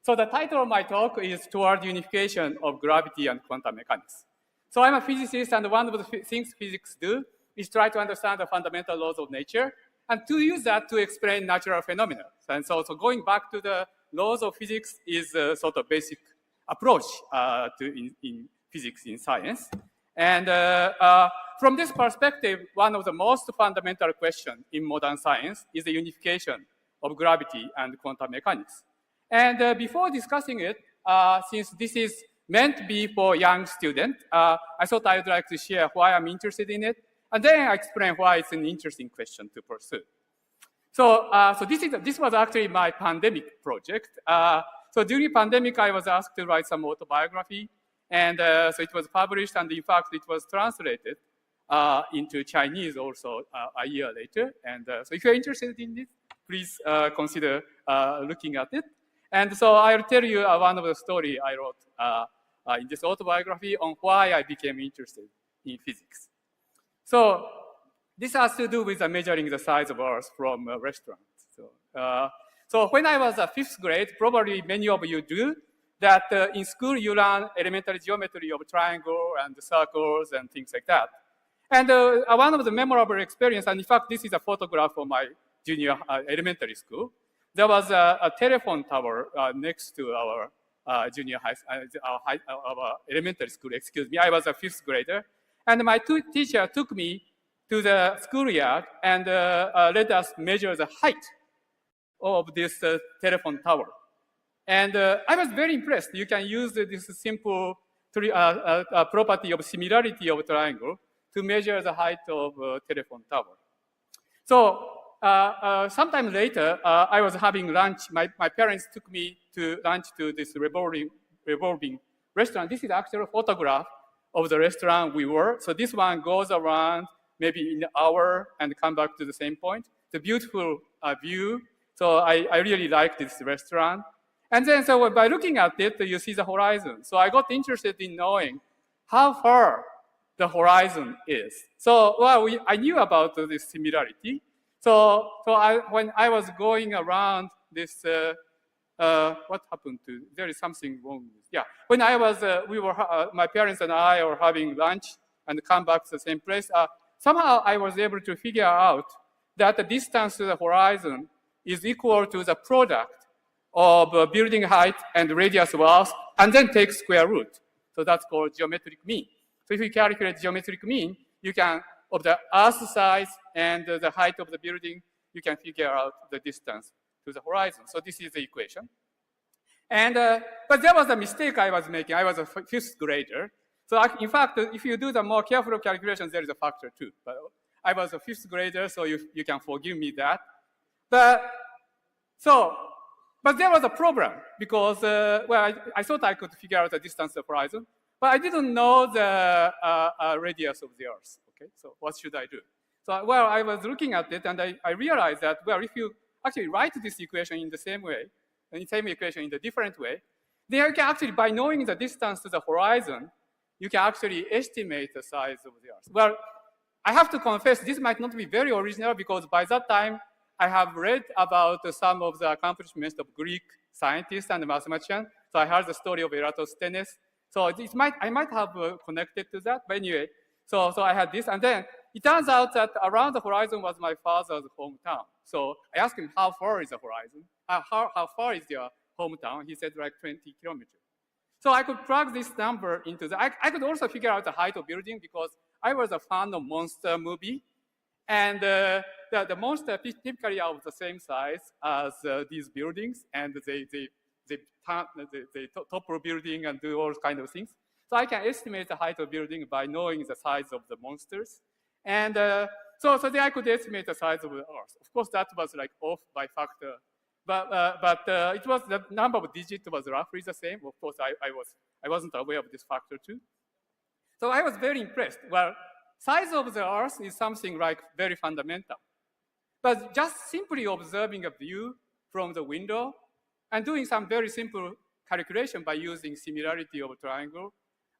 So the title of my talk is Toward Unification of Gravity and Quantum Mechanics. So I'm a physicist, and one of the things physics do is try to understand the fundamental laws of nature, and to use that to explain natural phenomena. And so going back to the laws of physics is a sort of basic approach in physics, in science. And from this perspective, one of the most fundamental questions in modern science is the unification of gravity and quantum mechanics. And before discussing it, since this is meant to be for young students, I thought I would like to share why I'm interested in it, and then I explain why it's an interesting question to pursue. So, this was actually my pandemic project. So during pandemic, I was asked to write some autobiography, and so it was published, and in fact, it was translated into Chinese also a year later. And so if you're interested in this, please consider looking at it. And so I'll tell you one of the stories I wrote in this autobiography on why I became interested in physics. So this has to do with measuring the size of Earth from a restaurant. So when I was a 5th grade, probably many of you do, that in school you learn elementary geometry of triangle and circles and things like that. And one of the memorable experience, and in fact this is a photograph of my junior elementary school, there was a telephone tower next to our junior high, our elementary school, excuse me. I was a 5th grader. And my teacher took me to the schoolyard and let us measure the height of this telephone tower. And I was very impressed. You can use this simple property of similarity of triangle to measure the height of telephone tower. So sometime later, I was having lunch. My parents took me to lunch to this revolving restaurant. This is actually a photograph of the restaurant we were. So this one goes around maybe in an hour and come back to the same point. It's a beautiful view. So I really like this restaurant. And then so by looking at it, you see the horizon. So I got interested in knowing how far the horizon is. So I knew about this similarity. So when I was going around this, what happened to, there is something wrong. Yeah, when I was, my parents and I were having lunch and come back to the same place, somehow I was able to figure out that the distance to the horizon is equal to the product of building height and radius of Earth, and then take square root. So that's called geometric mean. So if you calculate geometric mean, you can, of the Earth size and the height of the building, you can figure out the distance to the horizon. So this is the equation. And, but there was a mistake I was making. I was a fifth grader. So in fact, if you do the more careful calculations, there is a factor too. But I was a fifth grader, so you can forgive me that. But there was a problem because, well, I thought I could figure out the distance to the horizon, but I didn't know the radius of the Earth. Okay, so what should I do? So, well, I was looking at it, and I realized that, well, if you actually write this equation in the same way, the same equation in the different way, then you can actually, by knowing the distance to the horizon, you can actually estimate the size of the Earth. Well, I have to confess, this might not be very original because by that time, I have read about some of the accomplishments of Greek scientists and mathematicians. So I heard the story of Eratosthenes. So I might have connected to that. But anyway, so I had this. And then it turns out that around the horizon was my father's hometown. So I asked him, how far is the horizon? How far is your hometown? He said like 20 kilometers. So I could plug this number into the, I could also figure out the height of building because I was a fan of monster movie. And the monster typically are of the same size as these buildings, and they topple building and do all kinds of things. So I can estimate the height of building by knowing the size of the monsters. And so then I could estimate the size of the Earth. Of course, that was like off by factor, but it was the number of digits was roughly the same. Of course, I wasn't aware of this factor too. So I was very impressed. Well, size of the Earth is something like very fundamental. But just simply observing a view from the window and doing some very simple calculation by using similarity of a triangle,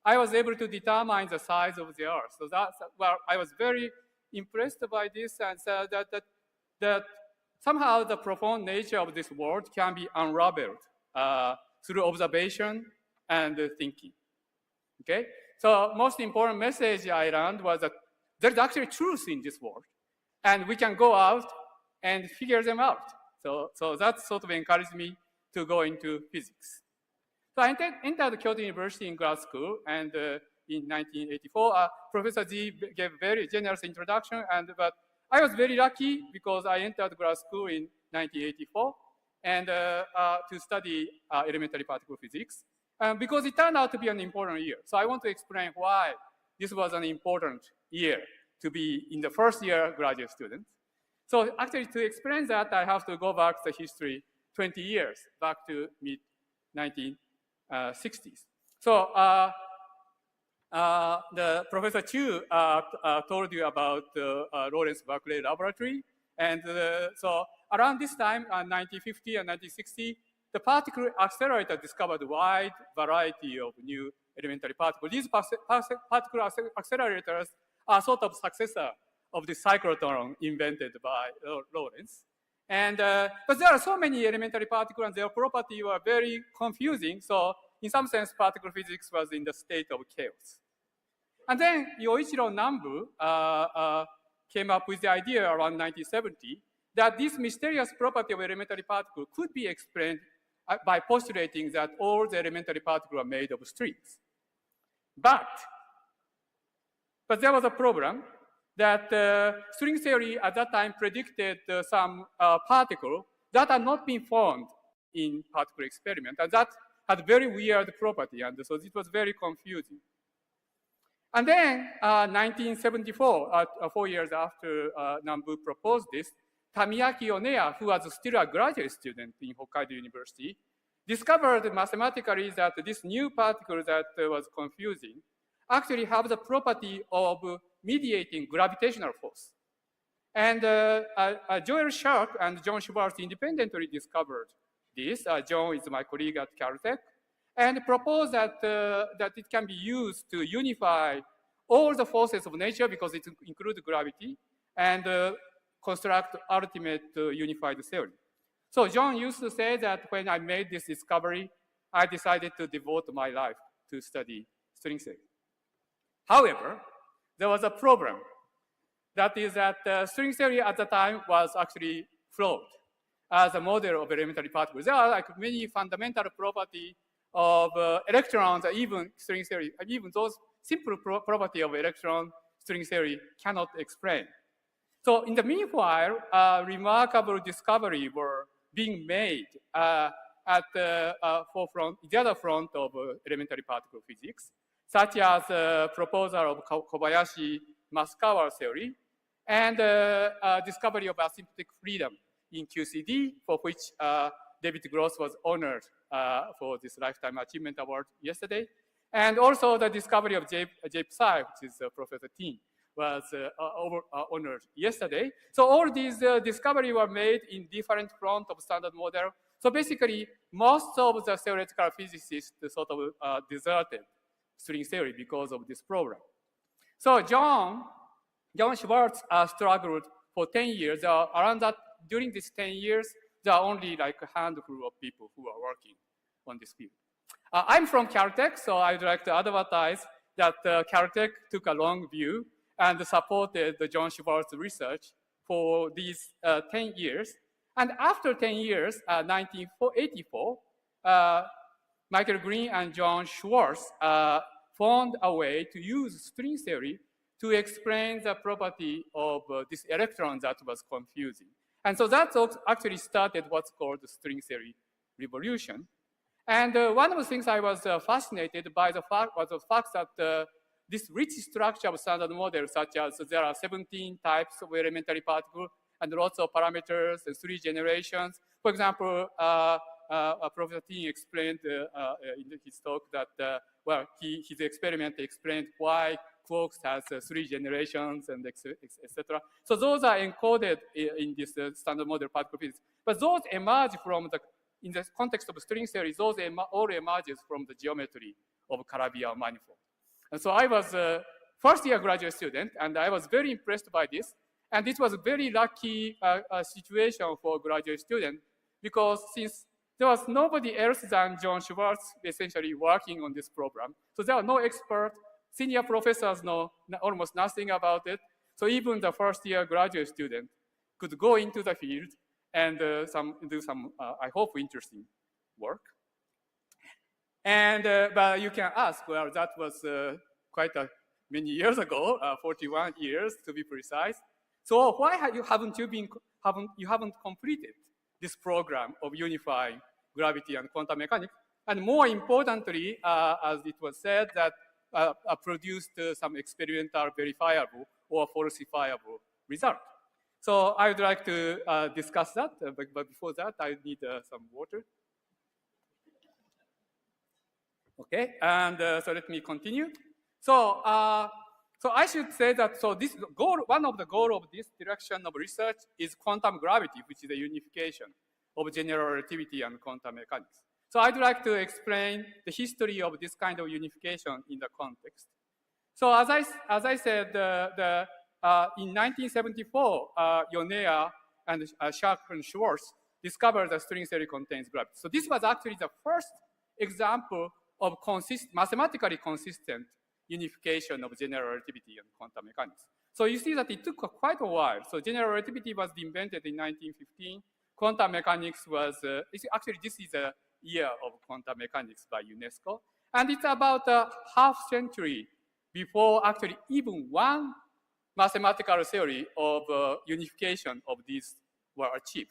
I was able to determine the size of the Earth. So that's, well, I was very impressed by this and said that somehow the profound nature of this world can be unraveled through observation and thinking, okay? So most important message I learned was that there's actually truth in this world, and we can go out and figure them out. So that sort of encouraged me to go into physics. So I entered Kyoto University in grad school, and in 1984, Professor Z gave a very generous introduction, but I was very lucky because I entered grad school in 1984 and to study elementary particle physics. Because it turned out to be an important year. So I want to explain why this was an important year to be in the first year graduate student. So actually to explain that, I have to go back to history 20 years, back to mid-1960s. So the Professor Chu told you about the Lawrence Berkeley Laboratory. And so around this time, 1950 and 1960, the particle accelerator discovered a wide variety of new elementary particles. These particle accelerators are sort of successor of the cyclotron invented by Lawrence. And, but there are so many elementary particles and their properties were very confusing. So in some sense, particle physics was in the state of chaos. And then Yoichiro Nambu came up with the idea around 1970 that this mysterious property of elementary particles could be explained by postulating that all the elementary particles are made of strings. But there was a problem that string theory at that time predicted some particles that had not been formed in particle experiment, and that had very weird property, and so it was very confusing. And then 1974, 4 years after Nambu proposed this, Tamiaki Oneya, who was still a graduate student in Hokkaido University, discovered mathematically that this new particle that was confusing actually have the property of mediating gravitational force. And Joel Shark and John Schwartz independently discovered this. John is my colleague at Caltech, and proposed that, that it can be used to unify all the forces of nature because it includes gravity, and construct ultimate unified theory. So John used to say that when I made this discovery, I decided to devote my life to study string theory. However, there was a problem. That is that string theory at the time was actually flawed. as a model of elementary particles. There are like many fundamental properties of electrons, even string theory, even those simple property of electron string theory cannot explain. So in the meanwhile, remarkable discovery were being made at the forefront, the other front of elementary particle physics, such as proposal of Kobayashi Masukawa theory, and discovery of asymptotic freedom in QCD, for which David Gross was honored for this Lifetime Achievement Award yesterday. And also the discovery of J-psi, which is Professor Ting, was honored yesterday. So all these discoveries were made in different fronts of standard model. So basically, most of the theoretical physicists sort of deserted string theory because of this problem. So John Schwartz struggled for 10 years. Around that, during these 10 years, there are only like a handful of people who are working on this field. I'm from Caltech, so I'd like to advertise that Caltech took a long view and supported the John Schwartz research for these 10 years. And after 10 years, 1984, Michael Green and John Schwartz found a way to use string theory to explain the property of this electron that was confusing. And so that actually started what's called the string theory revolution. And one of the things I was fascinated by was the fact that this rich structure of standard models, such as there are 17 types of elementary particles and lots of parameters and 3 generations. For example, Professor Ting explained in his talk that, well, his experiment explained why quarks has 3 generations and etc. So those are encoded in this standard model particle physics. But those emerge from in the context of string theory, those all emerges from the geometry of Calabi-Yau manifold. And so I was a first-year graduate student, and I was very impressed by this. And it was a very lucky situation for a graduate student, because since there was nobody else than John Schwartz essentially working on this program, so there are no experts, senior professors know almost nothing about it. So even the first-year graduate student could go into the field and do some, I hope, interesting work. And but you can ask, well, that was quite many years ago, 41 years to be precise. So why haven't you completed this program of unifying gravity and quantum mechanics? And more importantly, as it was said, that produced some experimental verifiable or falsifiable result. So I would like to discuss that, but before that, I need some water. Okay, and so let me continue. So, so I should say that this goal, one of the goals of this direction of research is quantum gravity, which is the unification of general relativity and quantum mechanics. So I'd like to explain the history of this kind of unification in the context. So as I said, in 1974, Yonea and Sharp and Schwartz discovered that string theory contains gravity. So this was actually the first example of mathematically consistent unification of general relativity and quantum mechanics. So you see that it took quite a while. So general relativity was invented in 1915. Quantum mechanics was, actually this is a year of quantum mechanics by UNESCO. And it's about a half century before actually even one mathematical theory of unification of these were achieved.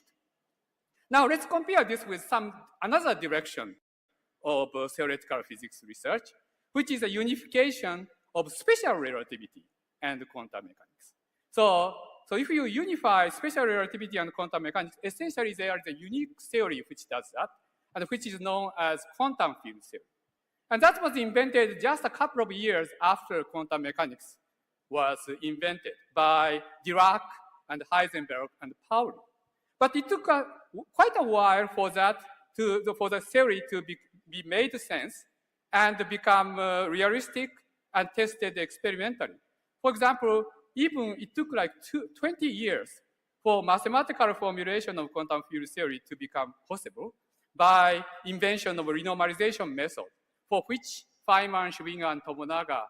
Now let's compare this with another direction of theoretical physics research, which is a unification of special relativity and quantum mechanics. So if you unify special relativity and quantum mechanics, essentially there is a unique theory which does that, and which is known as quantum field theory. And that was invented just a couple of years after quantum mechanics was invented by Dirac and Heisenberg and Pauli. But it took quite a while for the theory to be made sense and become realistic and tested experimentally. For example, even it took like 20 years for mathematical formulation of quantum field theory to become possible by invention of a renormalization method, for which Feynman, Schwinger, and Tomonaga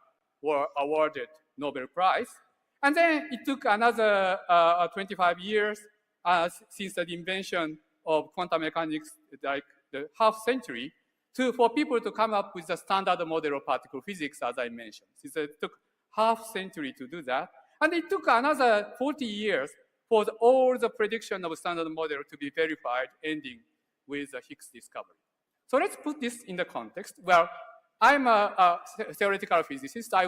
were awarded Nobel Prize. And then it took another 25 years since the invention of quantum mechanics, like the half century, for people to come up with the standard model of particle physics, as I mentioned. It took half century to do that. And it took another 40 years for all the prediction of standard model to be verified, ending with the Higgs discovery. So let's put this in the context. Well, I'm a theoretical physicist. I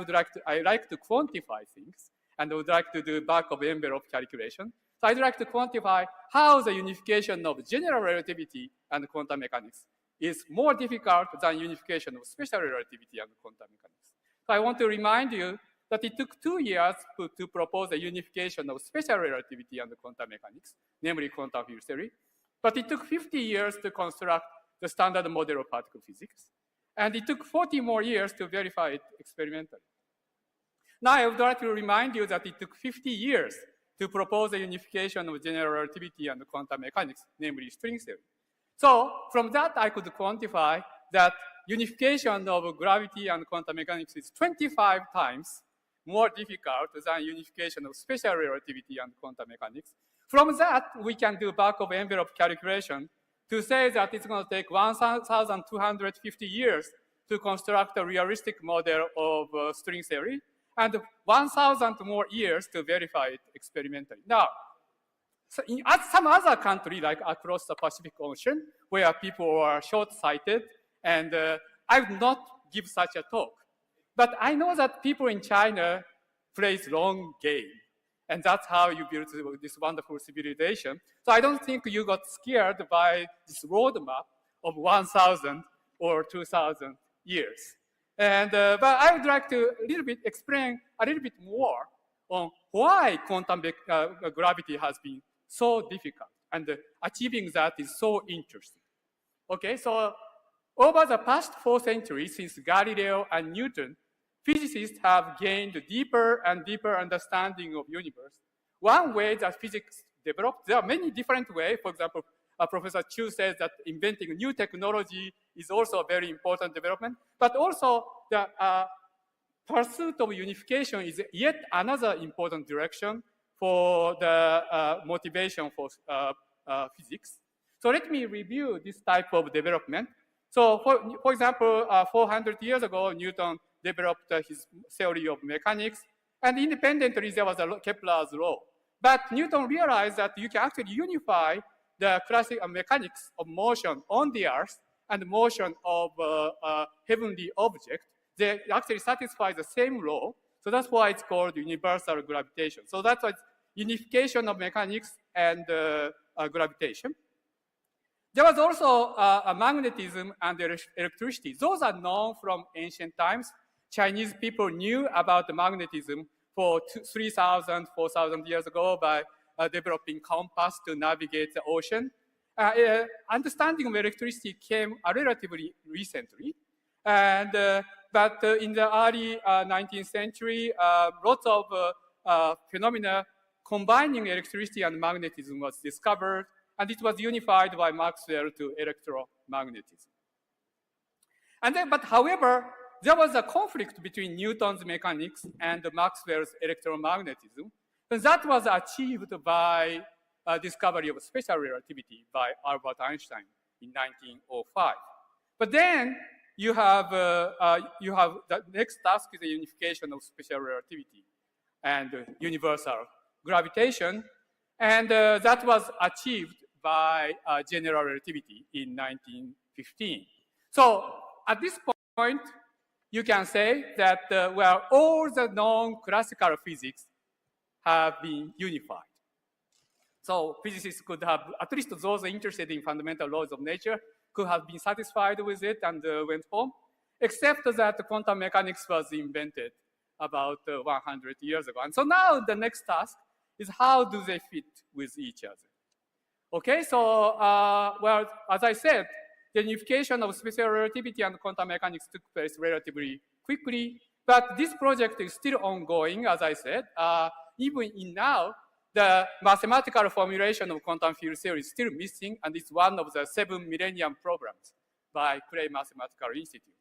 like to quantify things, and I would like to do back of envelope calculation. So I'd like to quantify how the unification of general relativity and quantum mechanics is more difficult than unification of special relativity and quantum mechanics. So I want to remind you that it took 2 years to propose a unification of special relativity and quantum mechanics, namely quantum field theory. But it took 50 years to construct the standard model of particle physics. And it took 40 more years to verify it experimentally. Now I would like to remind you that it took 50 years to propose a unification of general relativity and quantum mechanics, namely string theory. So from that, I could quantify that unification of gravity and quantum mechanics is 25 times more difficult than unification of special relativity and quantum mechanics. From that, we can do back of envelope calculation to say that it's going to take 1,250 years to construct a realistic model of string theory, and 1,000 more years to verify it experimentally. Now, so in some other country, like across the Pacific Ocean, where people are short-sighted, and I would not give such a talk. But I know that people in China plays long game, and that's how you build this wonderful civilization. So I don't think you got scared by this roadmap of 1,000 or 2,000 years. And but I would like to explain a little bit more on why quantum gravity has been so difficult, and achieving that is so interesting. Okay, so over the past 4 centuries, since Galileo and Newton, physicists have gained deeper and deeper understanding of universe. One way that physics developed, there are many different ways. For example, Professor Chu says that inventing new technology is also a very important development, but also the pursuit of unification is yet another important direction for the motivation for physics. So let me review this type of development. So for example, 400 years ago, Newton developed his theory of mechanics, and independently there was a Kepler's law. But Newton realized that you can actually unify the classical mechanics of motion on the Earth and motion of heavenly object. They actually satisfy the same law, so that's why it's called universal gravitation. So that's why it's unification of mechanics and gravitation. There was also magnetism and electricity. Those are known from ancient times. Chinese people knew about the magnetism for 3,000, 4,000 years ago by developing compass to navigate the ocean. Understanding of electricity came relatively recently. And, but in the early 19th century, lots of phenomena combining electricity and magnetism was discovered, and it was unified by Maxwell to electromagnetism. And then, but however, there was a conflict between Newton's mechanics and Maxwell's electromagnetism, and that was achieved by discovery of special relativity by Albert Einstein in 1905. But then you have the next task is the unification of special relativity and universal gravitation, and that was achieved by general relativity in 1915. So at this point, you can say that well, all the known classical physics have been unified. So physicists could have, at least those interested in fundamental laws of nature, could have been satisfied with it and went home, except that quantum mechanics was invented about 100 years ago. And so now the next task is how do they fit with each other? Okay, so, well, as I said, the unification of special relativity and quantum mechanics took place relatively quickly, but this project is still ongoing, as I said. Even in now, the mathematical formulation of quantum field theory is still missing, and it's one of the 7 millennium programs by Clay Mathematical Institute.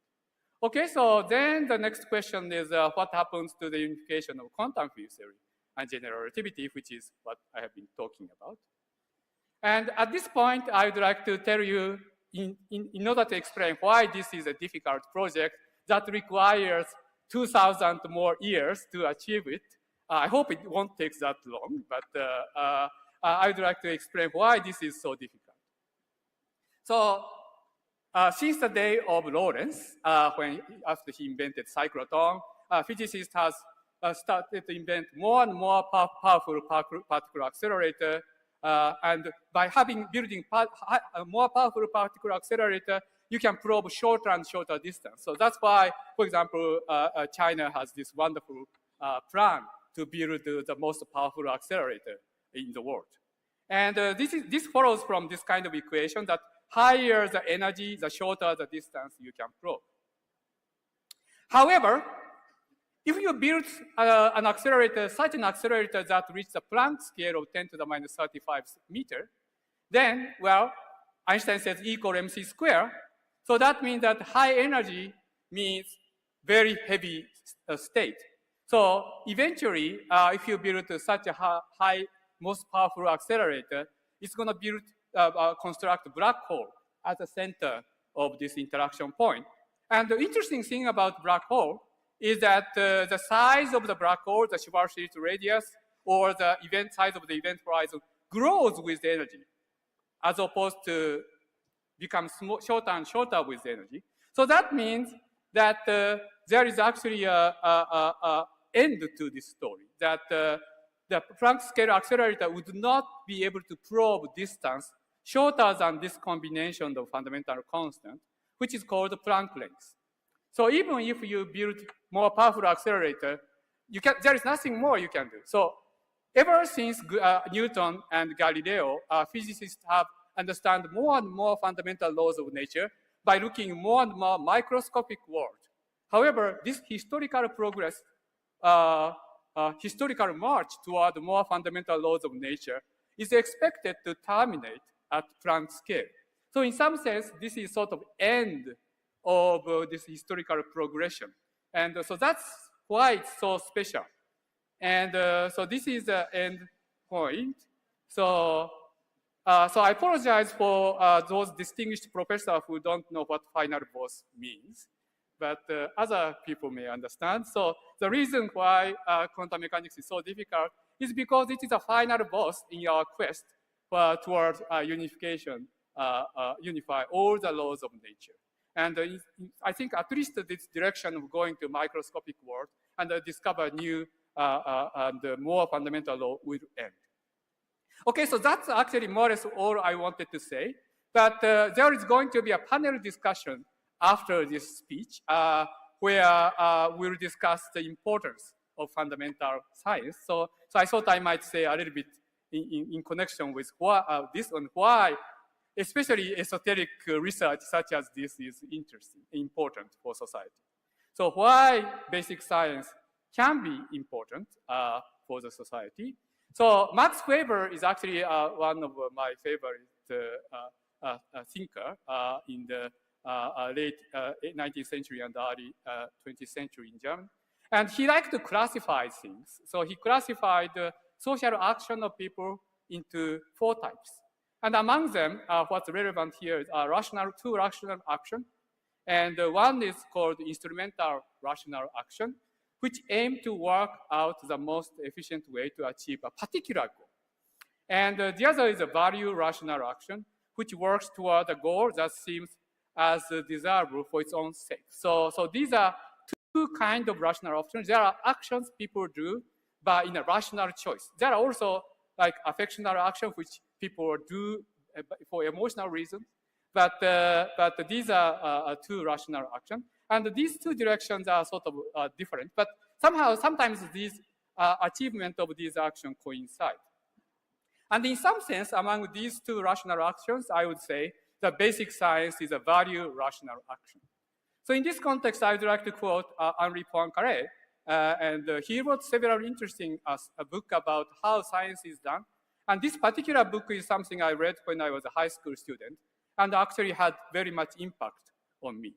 Okay, so then the next question is what happens to the unification of quantum field theory and general relativity, which is what I have been talking about. And at this point, I would like to tell you, in order to explain why this is a difficult project that requires 2,000 more years to achieve it. I hope it won't take that long, but I would like to explain why this is so difficult. So since the day of Lorentz, after he invented cyclotron, physicists has started to invent more and more powerful particle accelerator. And by building more powerful particle accelerator, you can probe shorter and shorter distance. So that's why, for example, China has this wonderful plan to build the most powerful accelerator in the world. And this follows from this kind of equation that higher the energy, the shorter the distance you can probe. However, if you build an accelerator, such an accelerator that reaches the Planck scale of 10 to the minus 35 meter, then, well, Einstein says E equal mc square. So that means that high energy means very heavy state. So eventually, if you build such a high, most powerful accelerator, it's going to construct a black hole at the center of this interaction point. And the interesting thing about black hole is that the size of the black hole, the Schwarzschild radius, or the size of the event horizon grows with the energy, as opposed to become shorter and shorter with energy. So that means that there is actually an end to this story, that the Planck scale accelerator would not be able to probe distance shorter than this combination of fundamental constant, which is called Planck length. So even if you build more powerful accelerator, there is nothing more you can do. So ever since Newton and Galileo, physicists have understand more and more fundamental laws of nature by looking more and more microscopic world. However, this historical progress, historical march toward more fundamental laws of nature is expected to terminate at Planck scale. So in some sense, this is sort of end of this historical progression. And so that's why it's so special. And so this is the end point. So I apologize for those distinguished professors who don't know what final boss means, but other people may understand. So the reason why quantum mechanics is so difficult is because it is a final boss in our quest towards unification, unify all the laws of nature. And I think at least this direction of going to microscopic world and discover new and more fundamental law will end. Okay, so that's actually more or less all I wanted to say. But there is going to be a panel discussion after this speech where we'll discuss the importance of fundamental science. So I thought I might say a little bit in connection with this and why especially esoteric research such as this is interesting, important for society. So why basic science can be important for the society. So Max Weber is actually one of my favorite thinker in the late 19th century and early 20th century in Germany. And he liked to classify things. So he classified the social action of people into 4 types. And among them, what's relevant here is two rational action. And one is called instrumental rational action, which aim to work out the most efficient way to achieve a particular goal. And the other is a value rational action, which works toward a goal that seems as desirable for its own sake. So these are 2 kinds of rational options. There are actions people do, but in a rational choice. There are also like affectional action, which people do for emotional reasons, but these are 2 rational actions. And these 2 directions are sort of different, but sometimes these achievement of these actions coincide. And in some sense, among these 2 rational actions, I would say the basic science is a value rational action. So in this context, I would like to quote Henri Poincaré, and he wrote several interesting book about how science is done. And this particular book is something I read when I was a high school student, and actually had very much impact on me.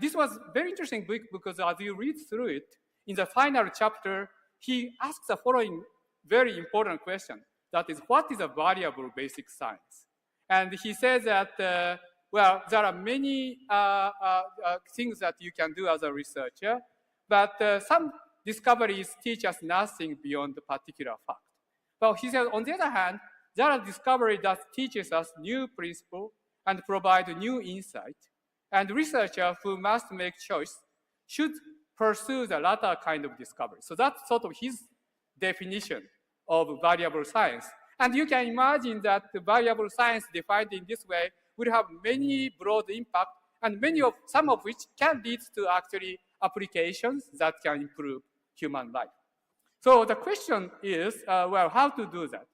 This was a very interesting book because as you read through it, in the final chapter, he asks the following very important question, that is, what is a variable basic science? And he says that, well, there are many things that you can do as a researcher, but some discoveries teach us nothing beyond the particular fact. But he says, on the other hand, there are discoveries that teaches us new principles and provide new insight. And researchers who must make choice should pursue the latter kind of discovery. So that's sort of his definition of variable science. And you can imagine that the variable science defined in this way will have many broad impact, and some of which can lead to actually applications that can improve human life. So the question is, well, how to do that?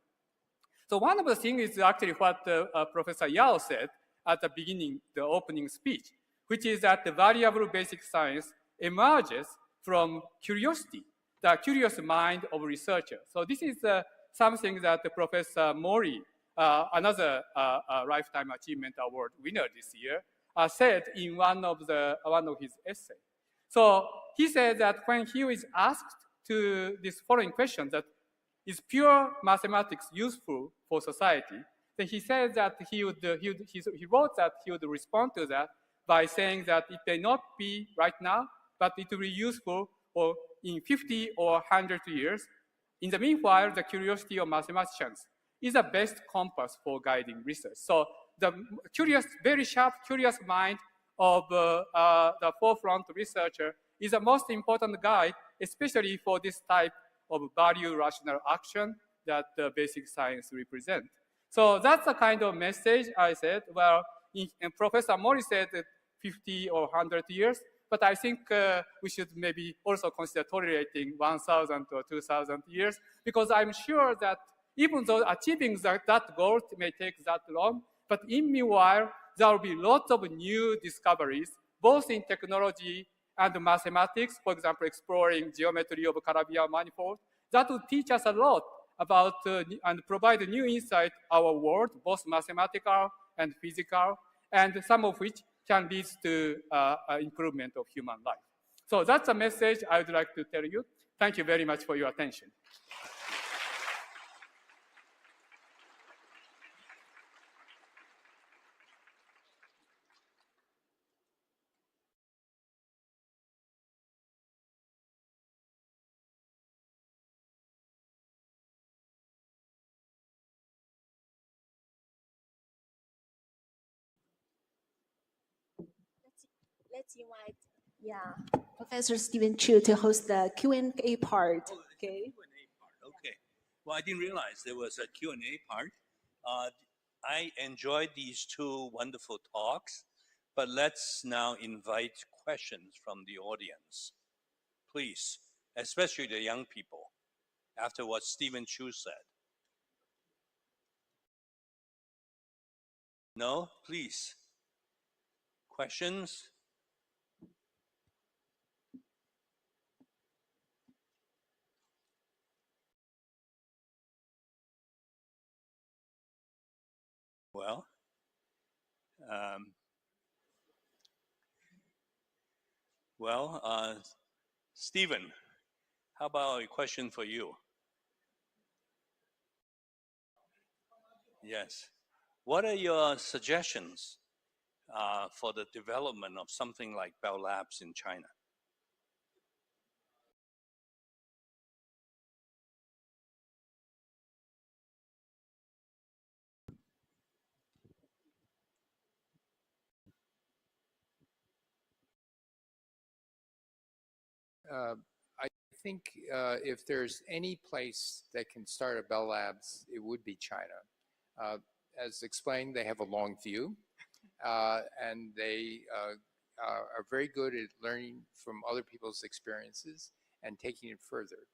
So one of the things is actually what Professor Yao said at the beginning, the opening speech, which is that the variable basic science emerges from curiosity, the curious mind of researchers. So this is something that Professor Mori, another Lifetime Achievement Award winner this year, said in one of his essays. So he said that when he was asked to this following question, that is pure mathematics useful for society, then he said that he wrote that he would respond to that by saying that it may not be right now, but it will be useful or in 50 or 100 years. In the meanwhile, the curiosity of mathematicians is the best compass for guiding research. So the curious, very sharp, curious mind of the forefront researcher is the most important guide, especially for this type of value rational action that basic science represents. So that's the kind of message I said. Well, and Professor Mori said 50 or 100 years, but I think we should maybe also consider tolerating 1,000 or 2,000 years, because I'm sure that even though achieving that goal may take that long, but in meanwhile, there will be lots of new discoveries, both in technology and mathematics, for example, exploring geometry of Calabi-Yau manifold. That will teach us a lot about and provide a new insight our world, both mathematical and physical, and some of which can lead to improvement of human life. So that's a message I would like to tell you. Thank you very much for your attention. Let's invite, Professor Steven Chu to host the Q&A part. Okay. Okay. Well, I didn't realize there was a Q&A part. I enjoyed these two wonderful talks, but let's now invite questions from the audience. Please, especially the young people, after what Steven Chu said. No? Please. Questions? Well, Steven, how about a question for you? Yes. What are your suggestions for the development of something like Bell Labs in China? I think if there's any place that can start a Bell Labs, it would be China. As explained, they have a long view, and they are very good at learning from other people's experiences and taking it further.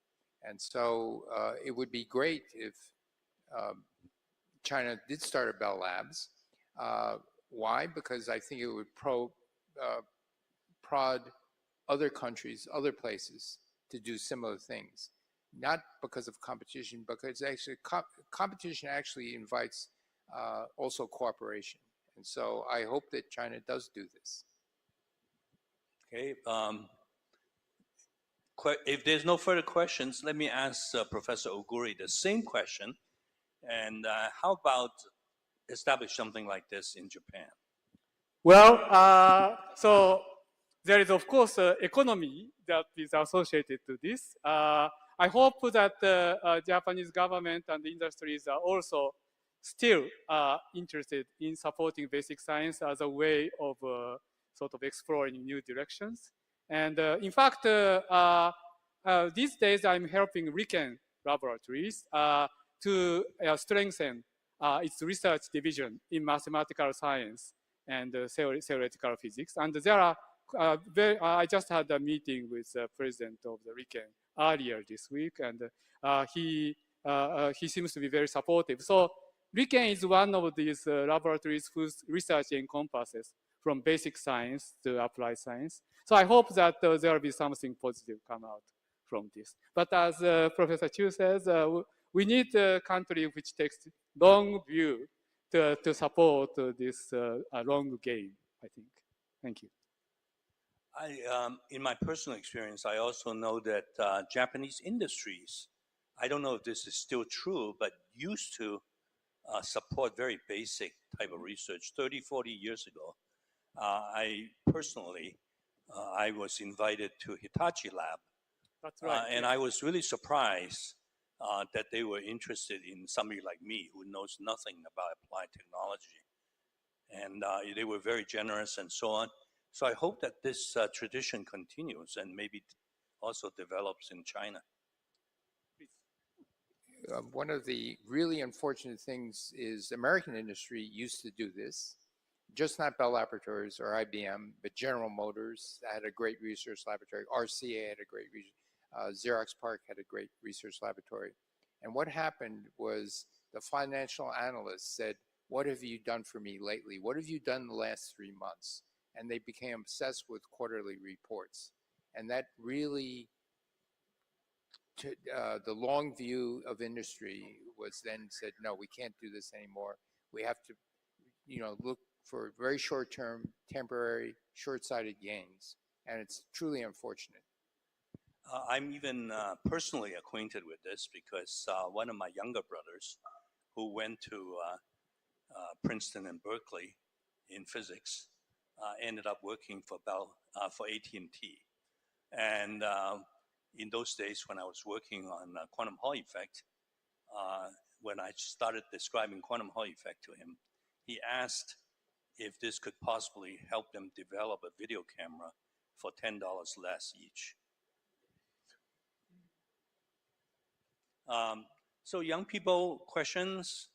And so it would be great if China did start a Bell Labs. Why? Because I think it would prod other countries, other places to do similar things. Not because of competition, because actually competition actually invites also cooperation. And so I hope that China does do this. Okay. If there's no further questions, let me ask Professor Ooguri the same question. And how about establish something like this in Japan? Well, so there is, of course, economy that is associated to this. I hope that the Japanese government and the industries are also still interested in supporting basic science as a way of sort of exploring new directions. And in fact, these days I'm helping RIKEN laboratories to strengthen its research division in mathematical science and theoretical physics. And there are I just had a meeting with the president of the RIKEN earlier this week, and he seems to be very supportive. So RIKEN is one of these laboratories whose research encompasses from basic science to applied science. So I hope that there will be something positive come out from this. But as Professor Chu says, we need a country which takes long view to support this long game, I think. Thank you. In my personal experience, I also know that Japanese industries, I don't know if this is still true, but used to support very basic type of research. 30, 40 years ago, I personally, I was invited to Hitachi Lab. That's right. And I was really surprised that they were interested in somebody like me who knows nothing about applied technology. And they were very generous and so on. So I hope that this tradition continues and maybe also develops in China. One of the really unfortunate things is American industry used to do this, just not Bell Laboratories or IBM, but General Motors had a great research laboratory. RCA had a great Xerox PARC had a great research laboratory. And what happened was the financial analysts said, what have you done for me lately? What have you done the last 3 months? And they became obsessed with quarterly reports. And that really, the long view of industry was then said, no, we can't do this anymore. We have to, look for very short-term, temporary, short-sighted gains. And it's truly unfortunate. I'm even personally acquainted with this because one of my younger brothers who went to Princeton and Berkeley in physics ended up working for for AT&T. And in those days when I was working on quantum Hall effect, when I started describing quantum Hall effect to him, he asked if this could possibly help them develop a video camera for $10 less each. So young people, questions?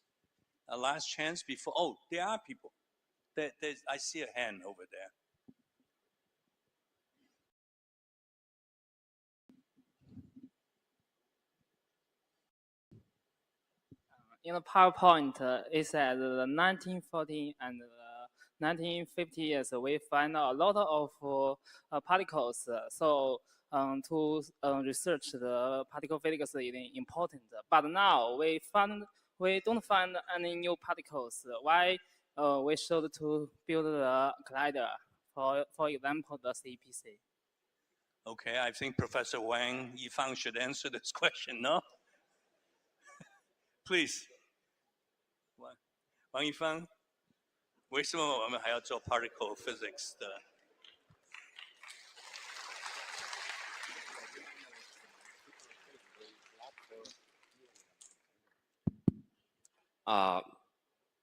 A last chance before, oh, there are people. I see a hand over there. In the PowerPoint, it said the 1940 and 1950 years, we find a lot of particles. So to research the particle physics is important. But now we don't find any new particles. Why we should to build the collider? For example, the CPC. Okay, I think Professor Wang Yifang should answer this question, no? Please. Wang Yifang, 为什么我们还要做 particle physics 的？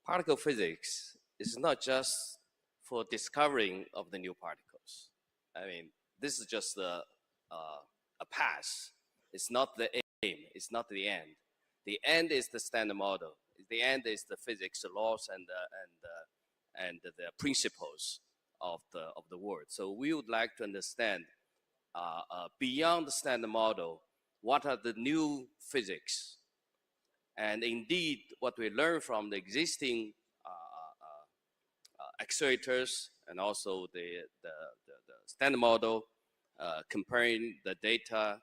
Particle physics is not just for discovering of the new particles. I mean, this is just a path. It's not the aim. It's not the end. The end is the standard model. The end is the physics, the laws, and the principles of the world. So we would like to understand beyond the standard model, what are the new physics? And indeed, what we learn from the existing accelerators and also the standard model, comparing the data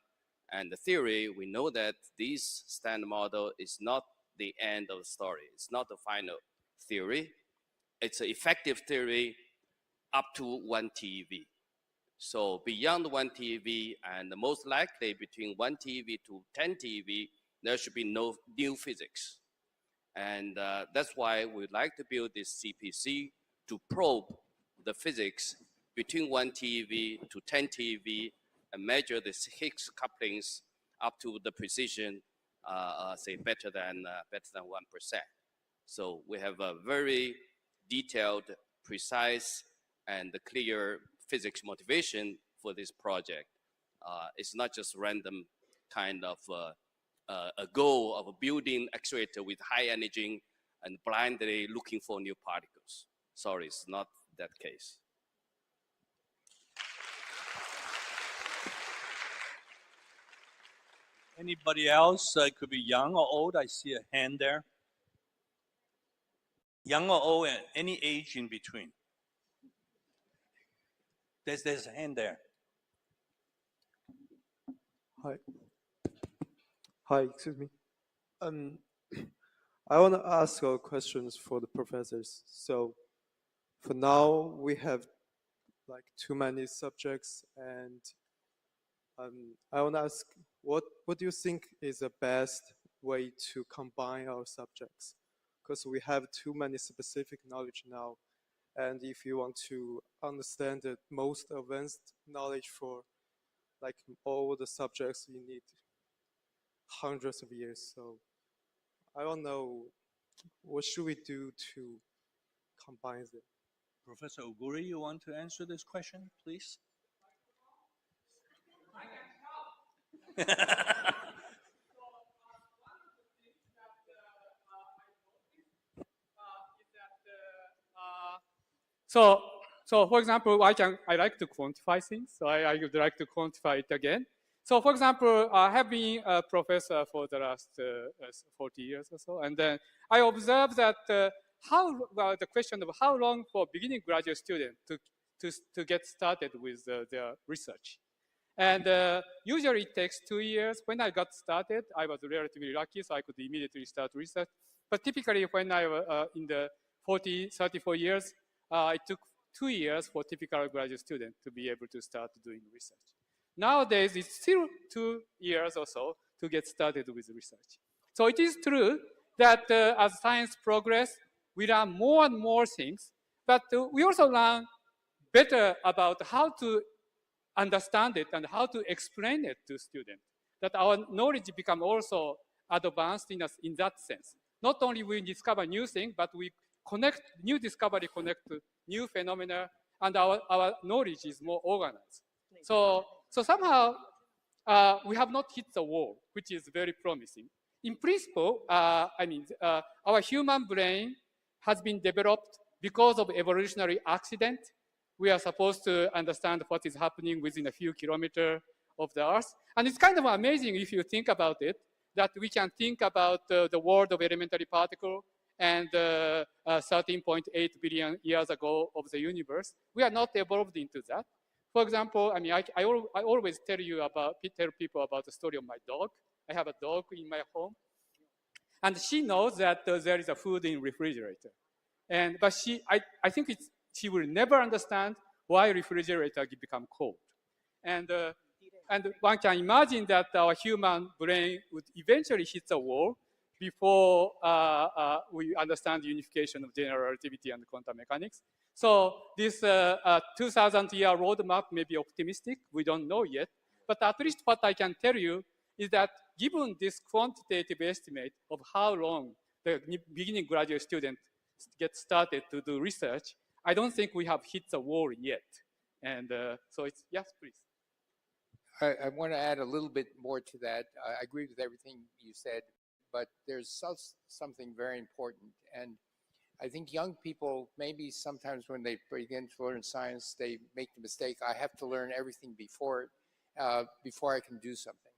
and the theory, we know that this standard model is not the end of the story. It's not the final theory. It's an effective theory up to 1 TeV. So beyond 1 TeV, and most likely between 1 TeV to 10 TeV, there should be no new physics. And that's why we'd like to build this CPC to probe the physics between 1 TeV to 10 TeV and measure the Higgs couplings up to the precision, say better than 1%. So we have a very detailed, precise, and clear physics motivation for this project. It's not just random kind of a goal of building accelerator with high energy and blindly looking for new particles. Sorry, it's not that case. Anybody else? It could be young or old. I see a hand there. Young or old, and any age in between. There's a hand there. Hi, excuse me. I want to ask questions for the professors. So for now, we have like too many subjects, and I want to ask, what do you think is the best way to combine our subjects? Because we have too many specific knowledge now, and if you want to understand the most advanced knowledge for like all the subjects, you need hundreds of years. So I don't know, what should we do to combine them? Professor Ooguri, you want to answer this question, please? So for example, I like to quantify things, so I would like to quantify it again. So for example, I have been a professor for the last 40 years or so, and then I observed that the question of how long for beginning graduate student to get started with their research. And usually it takes 2 years. When I got started, I was relatively lucky, so I could immediately start research. But typically when I was in the 34 years, it took 2 years for typical graduate student to be able to start doing research. Nowadays, it's still 2 years or so to get started with research. So it is true that as science progresses, we learn more and more things, but we also learn better about how to understand it and how to explain it to students, that our knowledge become also advanced in that sense. Not only we discover new things, but we connect, new discovery connect to new phenomena, and our knowledge is more organized. So somehow we have not hit the wall, which is very promising. In principle, our human brain has been developed because of evolutionary accident. We are supposed to understand what is happening within a few kilometers of the Earth. And it's kind of amazing if you think about it, that we can think about the world of elementary particle and 13.8 billion years ago of the universe. We are not evolved into that. For example, I always tell people about the story of my dog. I have a dog in my home. And she knows that there is a food in refrigerator. But I think she will never understand why refrigerator become cold. And one can imagine that our human brain would eventually hit the wall before we understand the unification of general relativity and quantum mechanics. So this 2,000-year roadmap may be optimistic. We don't know yet. But at least what I can tell you is that given this quantitative estimate of how long the beginning graduate student get started to do research, I don't think we have hit the wall yet. And so it's, yes, please. I want to add a little bit more to that. I agree with everything you said, but there's something very important. And I think young people, maybe sometimes when they begin to learn science, they make the mistake, I have to learn everything before I can do something.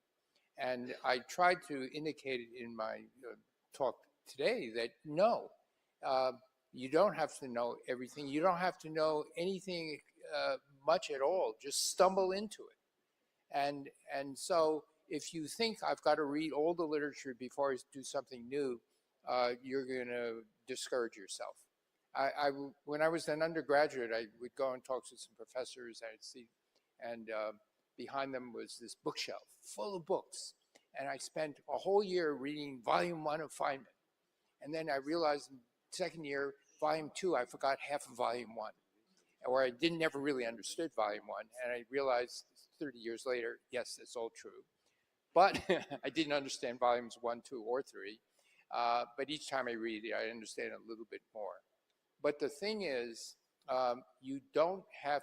And I tried to indicate it in my talk today that no, you don't have to know everything. You don't have to know anything much at all. Just stumble into it. And so if you think I've got to read all the literature before I do something new, you're going to discourage yourself. When I was an undergraduate, I would go and talk to some professors. I'd see, and behind them was this bookshelf full of books. And I spent a whole year reading volume 1 of Feynman, And then I realized in second year, volume 2, I forgot half of volume 1, or I never really understood volume 1. And I realized 30 years later, yes, it's all true. But I didn't understand volumes 1, 2, or 3. But each time I read it, I understand it a little bit more. But the thing is, you don't have,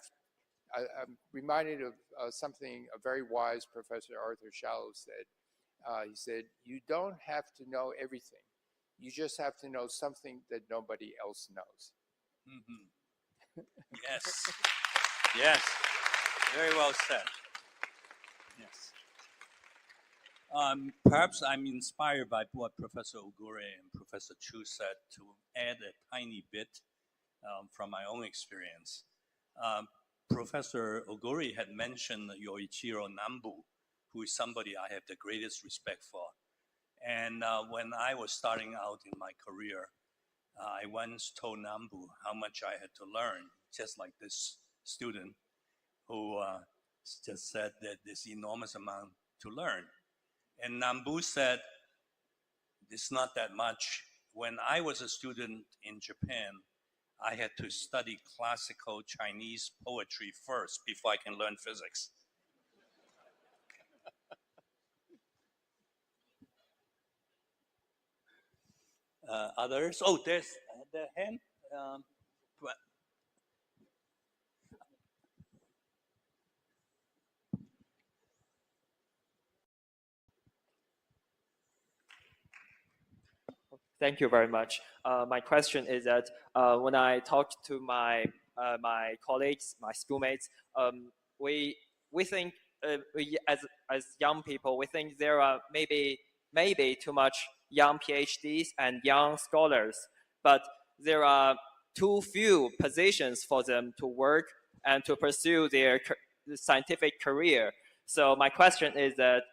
I'm reminded of something a very wise Professor Arthur Shallow said. He said, you don't have to know everything. You just have to know something that nobody else knows. Mm-hmm. Yes. Yes. Very well said. Yes. Perhaps I'm inspired by what Professor Ooguri and Professor Chu said to add a tiny bit from my own experience. Professor Ooguri had mentioned Yoichiro Nambu, who is somebody I have the greatest respect for. And when I was starting out in my career, I once told Nambu how much I had to learn, just like this student who just said that there's enormous amount to learn. And Nambu said, it's not that much. When I was a student in Japan, I had to study classical Chinese poetry first before I can learn physics. Others? Oh, there's the hand. Thank you very much. My question is that when I talked to my my colleagues, my schoolmates, we think as young people, we think there are maybe too much young PhDs and young scholars, but there are too few positions for them to work and to pursue their scientific career. So my question is that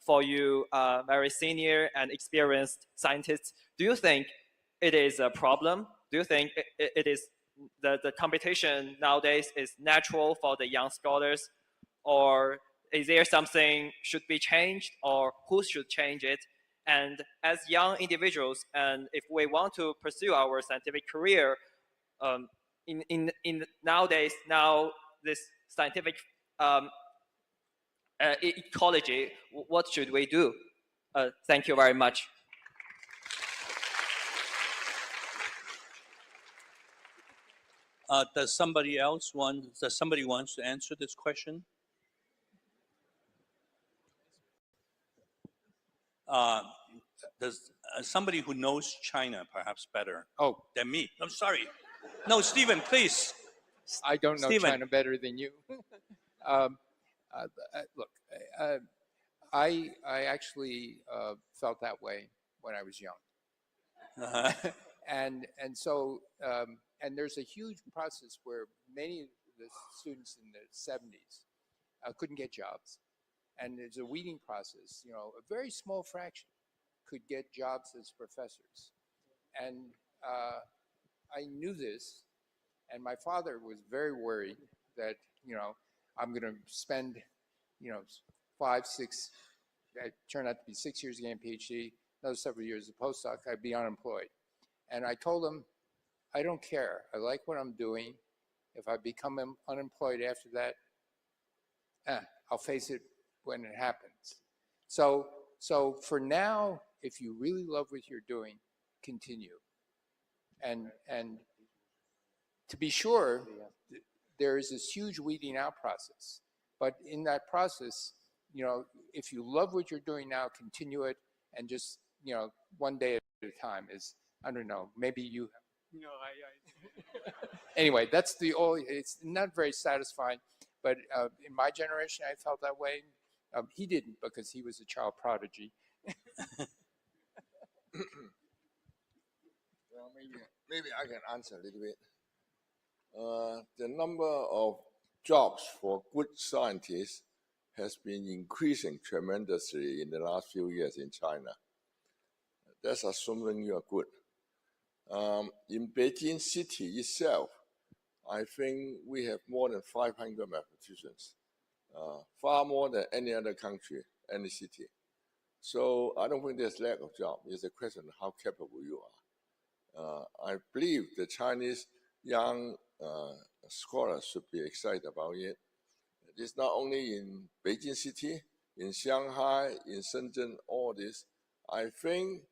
for you very senior and experienced scientists, do you think it is a problem? Do you think it is the competition nowadays is natural for the young scholars? Or is there something should be changed, or who should change it? And as young individuals, and if we want to pursue our scientific career, in nowadays, now this scientific ecology, what should we do? Thank you very much. Does somebody want to answer this question? Does somebody who knows China perhaps better than me? I'm sorry. No, Stephen, please. I don't know Stephen. China better than you. Look, I actually felt that way when I was young. And so there's a huge process where many of the students in the 70s couldn't get jobs. And there's a weeding process, you know, a very small fraction could get jobs as professors. And I knew this, and my father was very worried that, you know, I'm going to spend, you know, 5, 6, I turned out to be 6 years getting a PhD, another several years as a postdoc, I'd be unemployed. And I told him, I don't care. I like what I'm doing. If I become unemployed after that, I'll face it when it happens. So for now, if you really love what you're doing, continue. And to be sure, there is this huge weeding out process. But in that process, you know, if you love what you're doing now, continue it, and just, you know, one day at a time is, I don't know, maybe you. No, anyway, that's it's not very satisfying, but in my generation, I felt that way. He didn't, because he was a child prodigy. Well, maybe I can answer a little bit. The number of jobs for good scientists has been increasing tremendously in the last few years in China. That's assuming you are good. In Beijing city itself, I think we have more than 500 mathematicians, far more than any other country, any city. So I don't think there's lack of job. It's a question of how capable you are. I believe the Chinese young scholars should be excited about it. It's not only in Beijing city, in Shanghai, in Shenzhen, all this. I think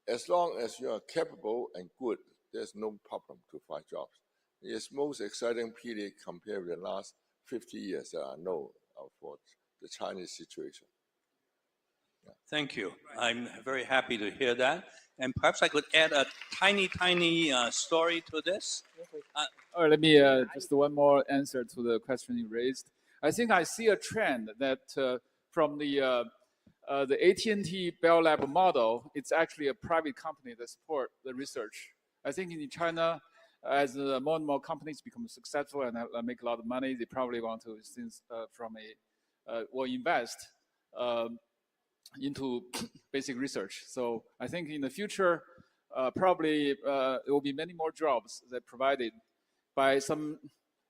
as long as you are capable and good, there's no problem to find jobs. It's most exciting period compared with the last 50 years that I know for the Chinese situation. Thank you. I'm very happy to hear that. And perhaps I could add a tiny story to this. Let me just one more answer to the question you raised. I think I see a trend that from the AT&T Bell Lab model, it's actually a private company that support the research. I think in China, as more and more companies become successful and make a lot of money, they probably want to will invest into basic research. So I think in the future, probably there will be many more jobs that provided by some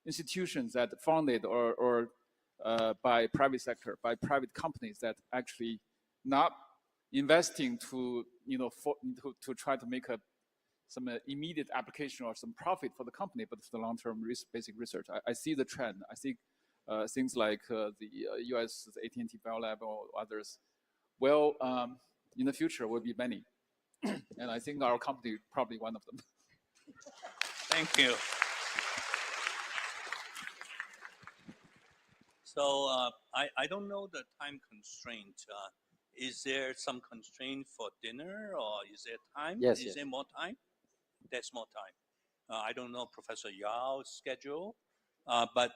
institutions that funded or by private sector, by private companies that actually not investing to to try to make some immediate application or some profit for the company, but for the long-term basic research. I see the trend. I see things like the U.S. AT&T Bell Lab or others. Well, in the future will be many, and I think our company probably one of them. Thank you. So I don't know the time constraint. Is there some constraint for dinner, or is there time? Yes. Is there more time? There's more time. I don't know Professor Yao's schedule, but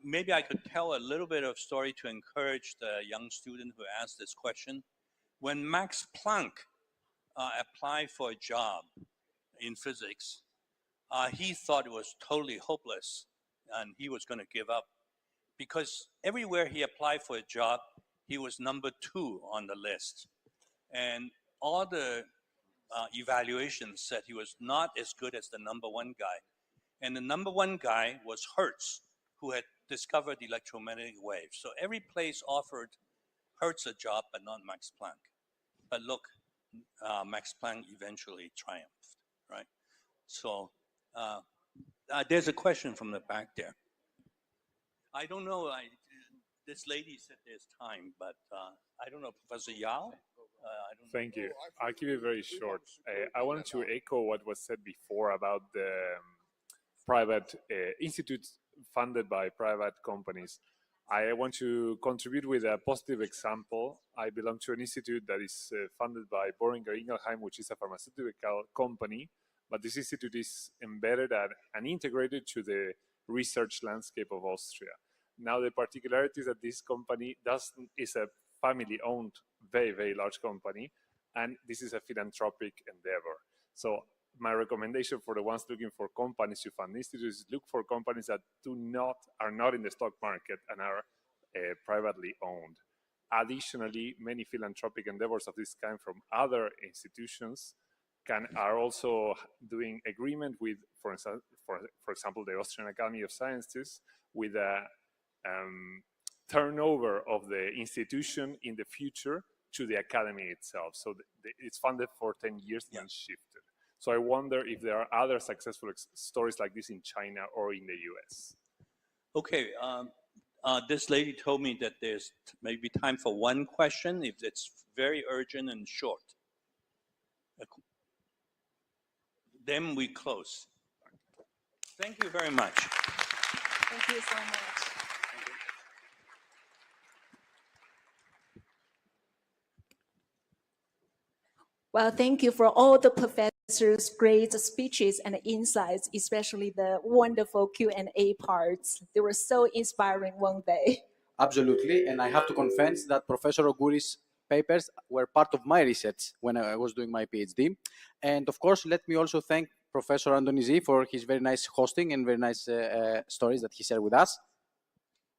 maybe I could tell a little bit of story to encourage the young student who asked this question. When Max Planck applied for a job in physics, he thought it was totally hopeless and he was going to give up, because everywhere he applied for a job, he was number 2 on the list. And all the evaluations said he was not as good as the number 1 guy. And the number 1 guy was Hertz, who had discovered the electromagnetic waves. So every place offered Hertz a job, but not Max Planck. But look, Max Planck eventually triumphed, right? So there's a question from the back there. I don't know, this lady said there's time, but I don't know, Professor Yao? Thank you. I'll keep it very short. I wanted to echo what was said before about the private institutes funded by private companies. I want to contribute with a positive example. I belong to an institute that is funded by Boehringer Ingelheim, which is a pharmaceutical company, but this institute is embedded and integrated to the research landscape of Austria. Now, the particularity is that this company is a family-owned, very, very large company, and this is a philanthropic endeavor. So my recommendation for the ones looking for companies to fund institutes is look for companies that are not in the stock market and are privately owned. Additionally, many philanthropic endeavors of this kind from other institutions are also doing agreement with, for example, the Austrian Academy of Sciences, with a turnover of the institution in the future to the academy itself. So it's funded for 10 years and shifted. So I wonder if there are other successful stories like this in China or in the US. Okay, this lady told me that there's maybe time for one question, if it's very urgent and short. Then we close. Thank you very much. Thank you so much. Well, thank you for all the professors' great speeches and insights, especially the wonderful Q&A parts. They were so inspiring, weren't they? Absolutely, and I have to confess that Professor Ooguri's papers were part of my research when I was doing my PhD. And of course, let me also thank Professor Andonizi for his very nice hosting and very nice stories that he shared with us.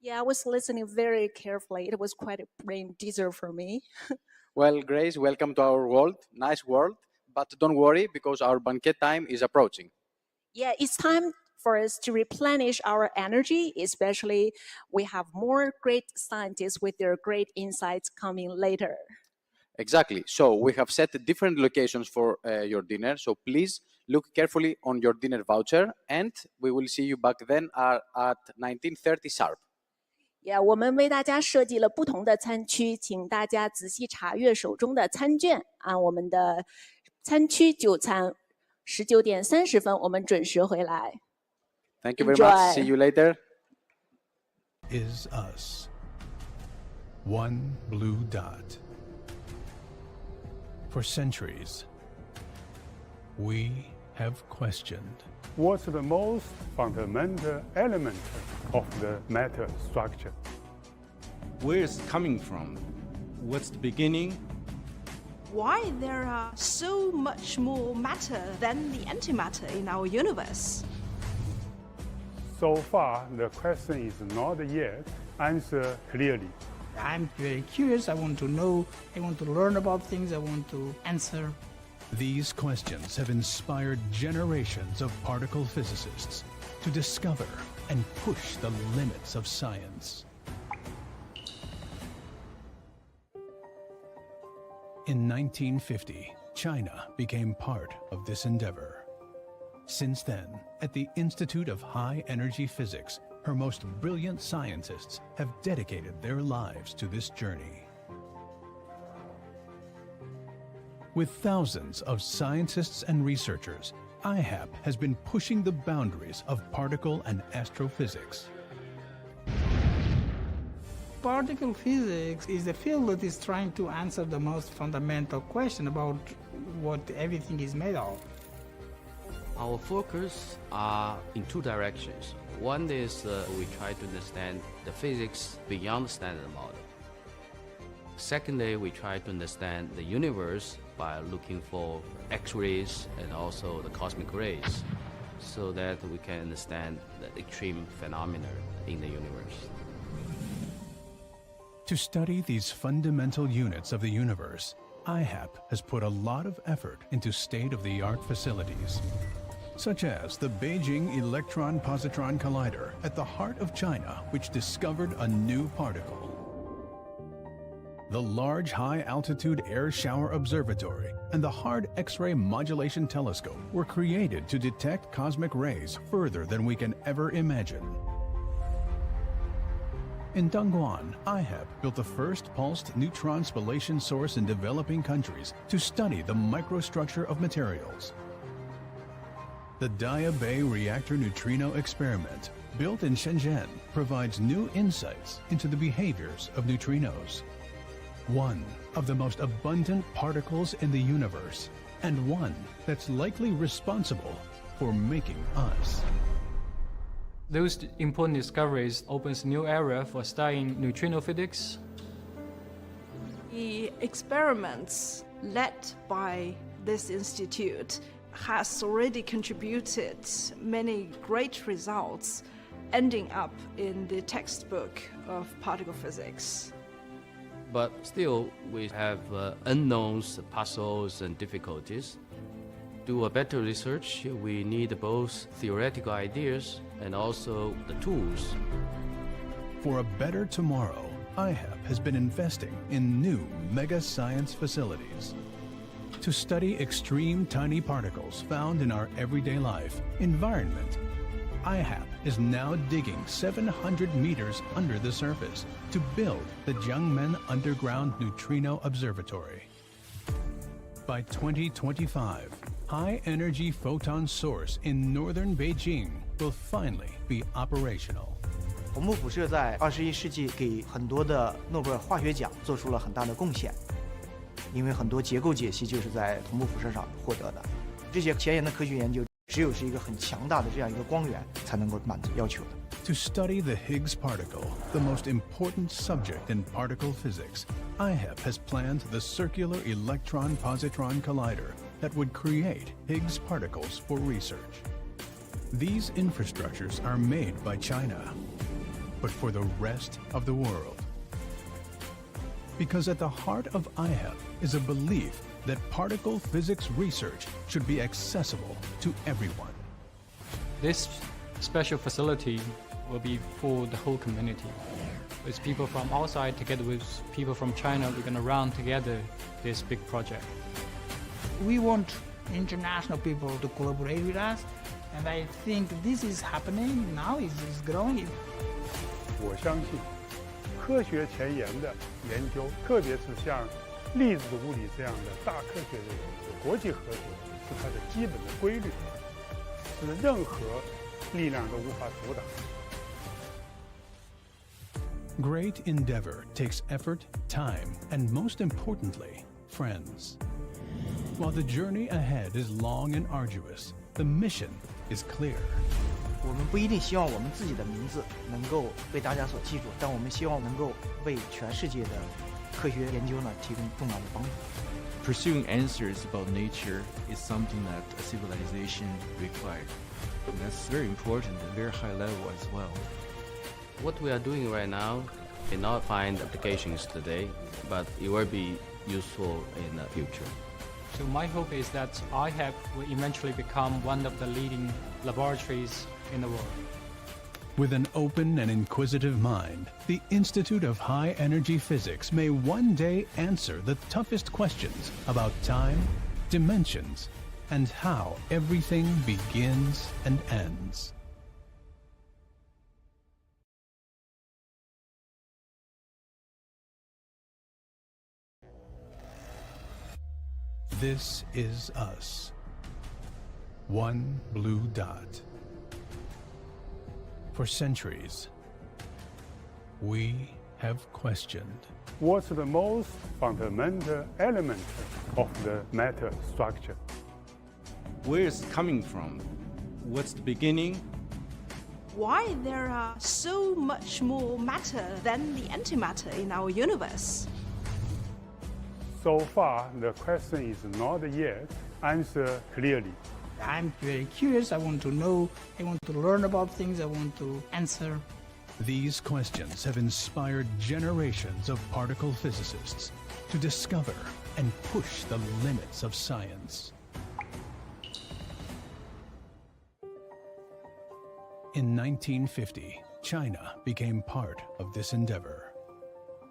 Yeah, I was listening very carefully. It was quite a brain teaser for me. Well, Grace, welcome to our world. Nice world. But don't worry, because our banquet time is approaching. Yeah, it's time for us to replenish our energy, especially we have more great scientists with their great insights coming later. Exactly. So we have set different locations for your dinner. So please look carefully on your dinner voucher, and we will see you back then at 19:30 sharp. Yeah, 我们为大家设计了不同的餐区，请大家仔细查阅手中的餐券。按我们的餐区就餐，19:30我们准时回来。Thank you very much. See you later. Is us. One blue dot. For centuries, we have questioned. What's the most fundamental element of the matter structure? Where it's coming from? What's the beginning? Why there are so much more matter than the antimatter in our universe? So far, the question is not yet answered clearly. I'm very curious. I want to know. I want to learn about things. I want to answer. These questions have inspired generations of particle physicists to discover and push the limits of science. In 1950, China became part of this endeavor. Since then, at the Institute of High Energy Physics, her most brilliant scientists have dedicated their lives to this journey. With thousands of scientists and researchers, IHEP has been pushing the boundaries of particle and astrophysics. Particle physics is a field that is trying to answer the most fundamental question about what everything is made of. Our focus are in two directions. One is we try to understand the physics beyond the standard model. Secondly, we try to understand the universe by looking for X-rays and also the cosmic rays, so that we can understand the extreme phenomena in the universe. To study these fundamental units of the universe, IHEP has put a lot of effort into state-of-the-art facilities, such as the Beijing Electron-Positron Collider at the heart of China, which discovered a new particle. The Large High-Altitude Air Shower Observatory and the Hard X-ray Modulation Telescope were created to detect cosmic rays further than we can ever imagine. In Dongguan, IHEP built the first pulsed neutron spallation source in developing countries to study the microstructure of materials. The Daya Bay Reactor Neutrino Experiment, built in Shenzhen, provides new insights into the behaviors of neutrinos, one of the most abundant particles in the universe, and one that's likely responsible for making us. Those important discoveries opens new area for studying neutrino physics. The experiments led by this institute has already contributed many great results, ending up in the textbook of particle physics. But still, we have unknowns, puzzles, and difficulties. To do a better research, we need both theoretical ideas and also the tools. For a better tomorrow, IHEP has been investing in new mega science facilities to study extreme tiny particles found in our everyday life environment. IHEP is now digging 700 meters under the surface to build the Jiangmen Underground Neutrino Observatory. By 2025, high-energy photon source in northern Beijing will finally be operational. 同步辐射在21世纪给很多的诺贝尔化学奖做出了很大的贡献，因为很多结构解析就是在同步辐射上获得的。这些前沿的科学研究，只有是一个很强大的这样一个光源，才能够满足要求的。To study the Higgs particle, the most important subject in particle physics, IHEP has planned the Circular Electron-Positron Collider that would create Higgs particles for research. These infrastructures are made by China, but for the rest of the world. Because at the heart of IHEP is a belief that particle physics research should be accessible to everyone. This special facility will be for the whole community. With people from outside together with people from China, we're going to run together this big project. We want international people to collaborate with us, and I think this is happening now, it's growing. 我相信，科学前沿的研究，特别是像粒子物理这样的大科学的研究，国际合作是它的基本的规律，是任何力量都无法阻挡。Great endeavor takes effort, time, and most importantly, friends. While the journey ahead is long and arduous, the mission is clear. 我们不一定希望我们自己的名字能够被大家所记住，但我们希望能够为全世界的科学研究呢提供重要的帮助。Pursuing answers about nature is something that a civilization required. And that's very important and very high level as well. What we are doing right now may not find applications today, but it will be useful in the future. So my hope is that IHEP will eventually become one of the leading laboratories in the world. With an open and inquisitive mind, the Institute of High Energy Physics may one day answer the toughest questions about time, dimensions, and how everything begins and ends. This is us. One blue dot. For centuries, we have questioned. What's the most fundamental element of the matter structure? Where is it coming from? What's the beginning? Why there are so much more matter than the antimatter in our universe? So far, the question is not yet answered clearly. I'm very curious, I want to know, I want to learn about things, I want to answer. These questions have inspired generations of particle physicists to discover and push the limits of science. In 1950, China became part of this endeavor.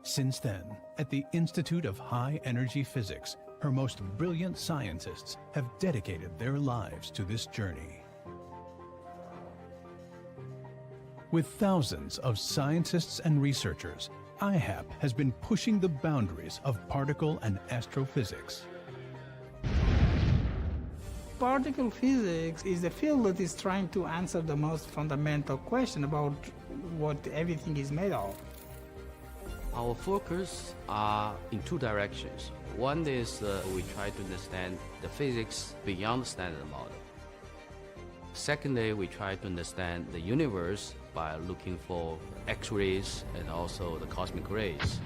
Since then, at the Institute of High Energy Physics, her most brilliant scientists have dedicated their lives to this journey. With thousands of scientists and researchers, IHEP has been pushing the boundaries of particle and astrophysics. Particle physics is a field that is trying to answer the most fundamental question about what everything is made of. Our focus are in two directions. One is we try to understand the physics beyond the standard model. Secondly, we try to understand the universe by looking for X-rays and also the cosmic rays,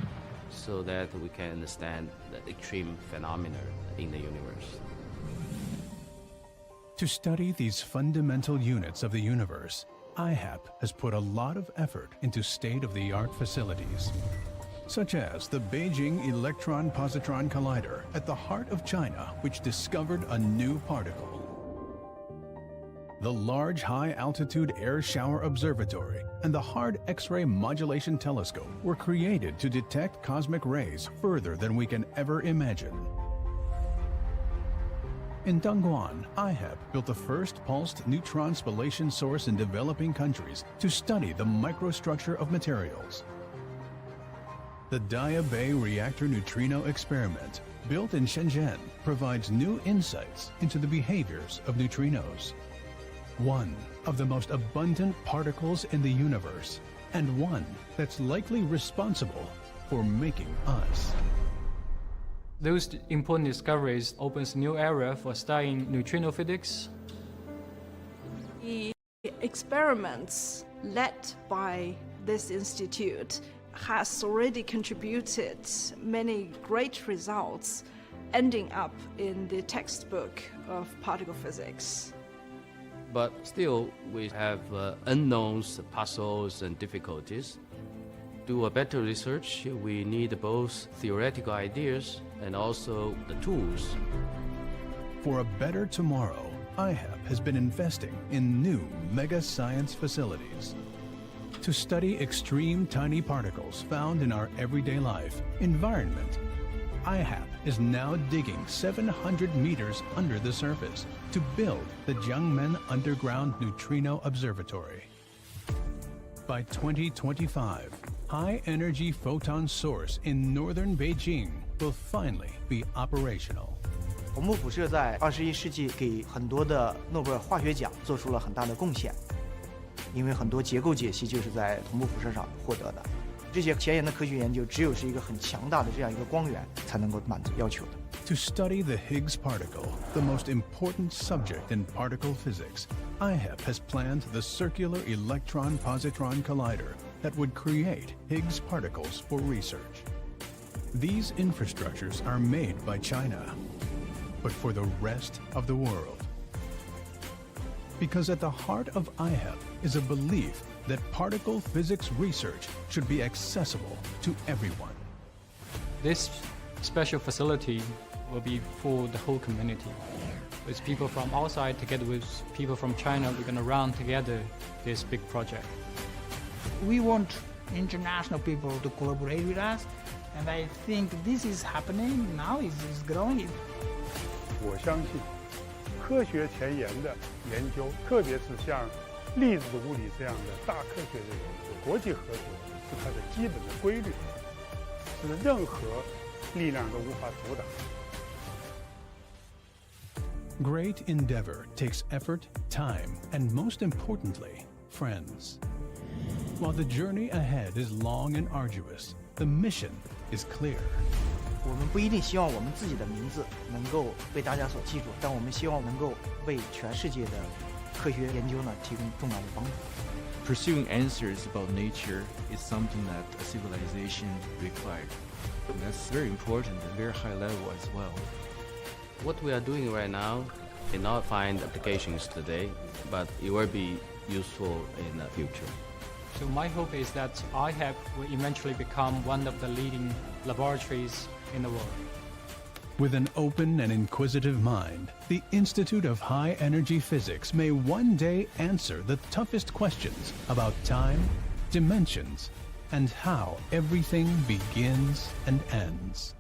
so that we can understand the extreme phenomena in the universe. To study these fundamental units of the universe, IHEP has put a lot of effort into state-of-the-art facilities, such as the Beijing Electron-Positron Collider at the heart of China, which discovered a new particle. The Large High-Altitude Air Shower Observatory and the Hard X-ray Modulation Telescope were created to detect cosmic rays further than we can ever imagine. In Dongguan, IHEP built the first pulsed neutron spallation source in developing countries to study the microstructure of materials. The Daya Bay Reactor Neutrino Experiment, built in Shenzhen, provides new insights into the behaviors of neutrinos, one of the most abundant particles in the universe, and one that's likely responsible for making us. Those important discoveries opens new area for studying neutrino physics. The experiments led by this institute has already contributed many great results, ending up in the textbook of particle physics. But still, we have unknowns, puzzles, and difficulties. To do a better research, we need both theoretical ideas and also the tools. For a better tomorrow, IHEP has been investing in new mega science facilities. To study extreme tiny particles found in our everyday life, environment, IHEP is now digging 700 meters under the surface to build the Jiangmen Underground Neutrino Observatory. By 2025, high-energy photon source in northern Beijing will finally be operational. 同步辐射在21世纪给很多的诺贝尔化学奖做出了很大的贡献，因为很多结构解析就是在同步辐射上获得的。这些前沿的科学研究，只有是一个很强大的这样一个光源，才能够满足要求的。To study the Higgs particle, the most important subject in particle physics, IHEP has planned the circular electron-positron collider that would create Higgs particles for research. These infrastructures are made by China, but for the rest of the world. Because at the heart of IHEP is a belief that particle physics research should be accessible to everyone. This special facility will be for the whole community. With people from outside together with people from China, we're going to run together this big project. We want international people to collaborate with us, and I think this is happening now, it's growing. 我相信科学前沿的研究，特别是像粒子物理这样的大科学的研究，国际合作是它的基本的规律，是任何力量都无法阻挡。Great endeavor takes effort, time, and most importantly, friends. While the journey ahead is long and arduous, the mission is clear. 我们不一定希望我们自己的名字能够被大家所记住，但我们希望能够为全世界的科学研究呢提供重大的帮助。Pursuing answers about nature is something that a civilization required. And that's very important and very high level as well. What we are doing right now may not find applications today, but it will be useful in the future. So my hope is that IHEP will eventually become one of the leading laboratories in the world. With an open and inquisitive mind, the Institute of High Energy Physics may one day answer the toughest questions about time, dimensions, and how everything begins and ends.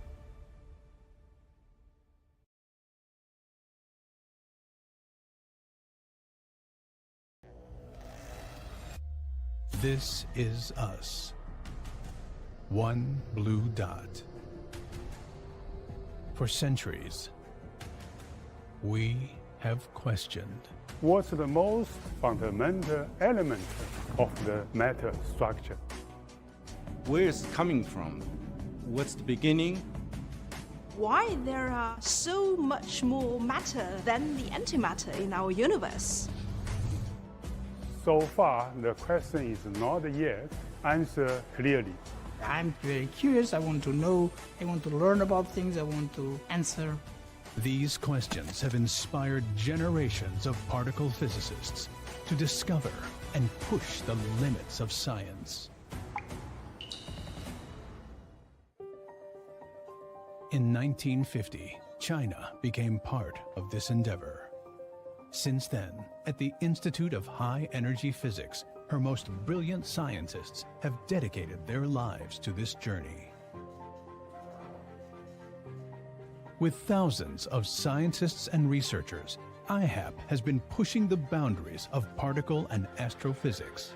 This is us. One blue dot. For centuries, we have questioned. What's the most fundamental element of the matter structure? Where is it coming from? What's the beginning? Why there are so much more matter than the antimatter in our universe? So far, the question is not yet answered clearly. I'm very curious, I want to know, I want to learn about things, I want to answer. These questions have inspired generations of particle physicists to discover and push the limits of science. In 1950, China became part of this endeavor. Since then, at the Institute of High Energy Physics, her most brilliant scientists have dedicated their lives to this journey. With thousands of scientists and researchers, IHEP has been pushing the boundaries of particle and astrophysics.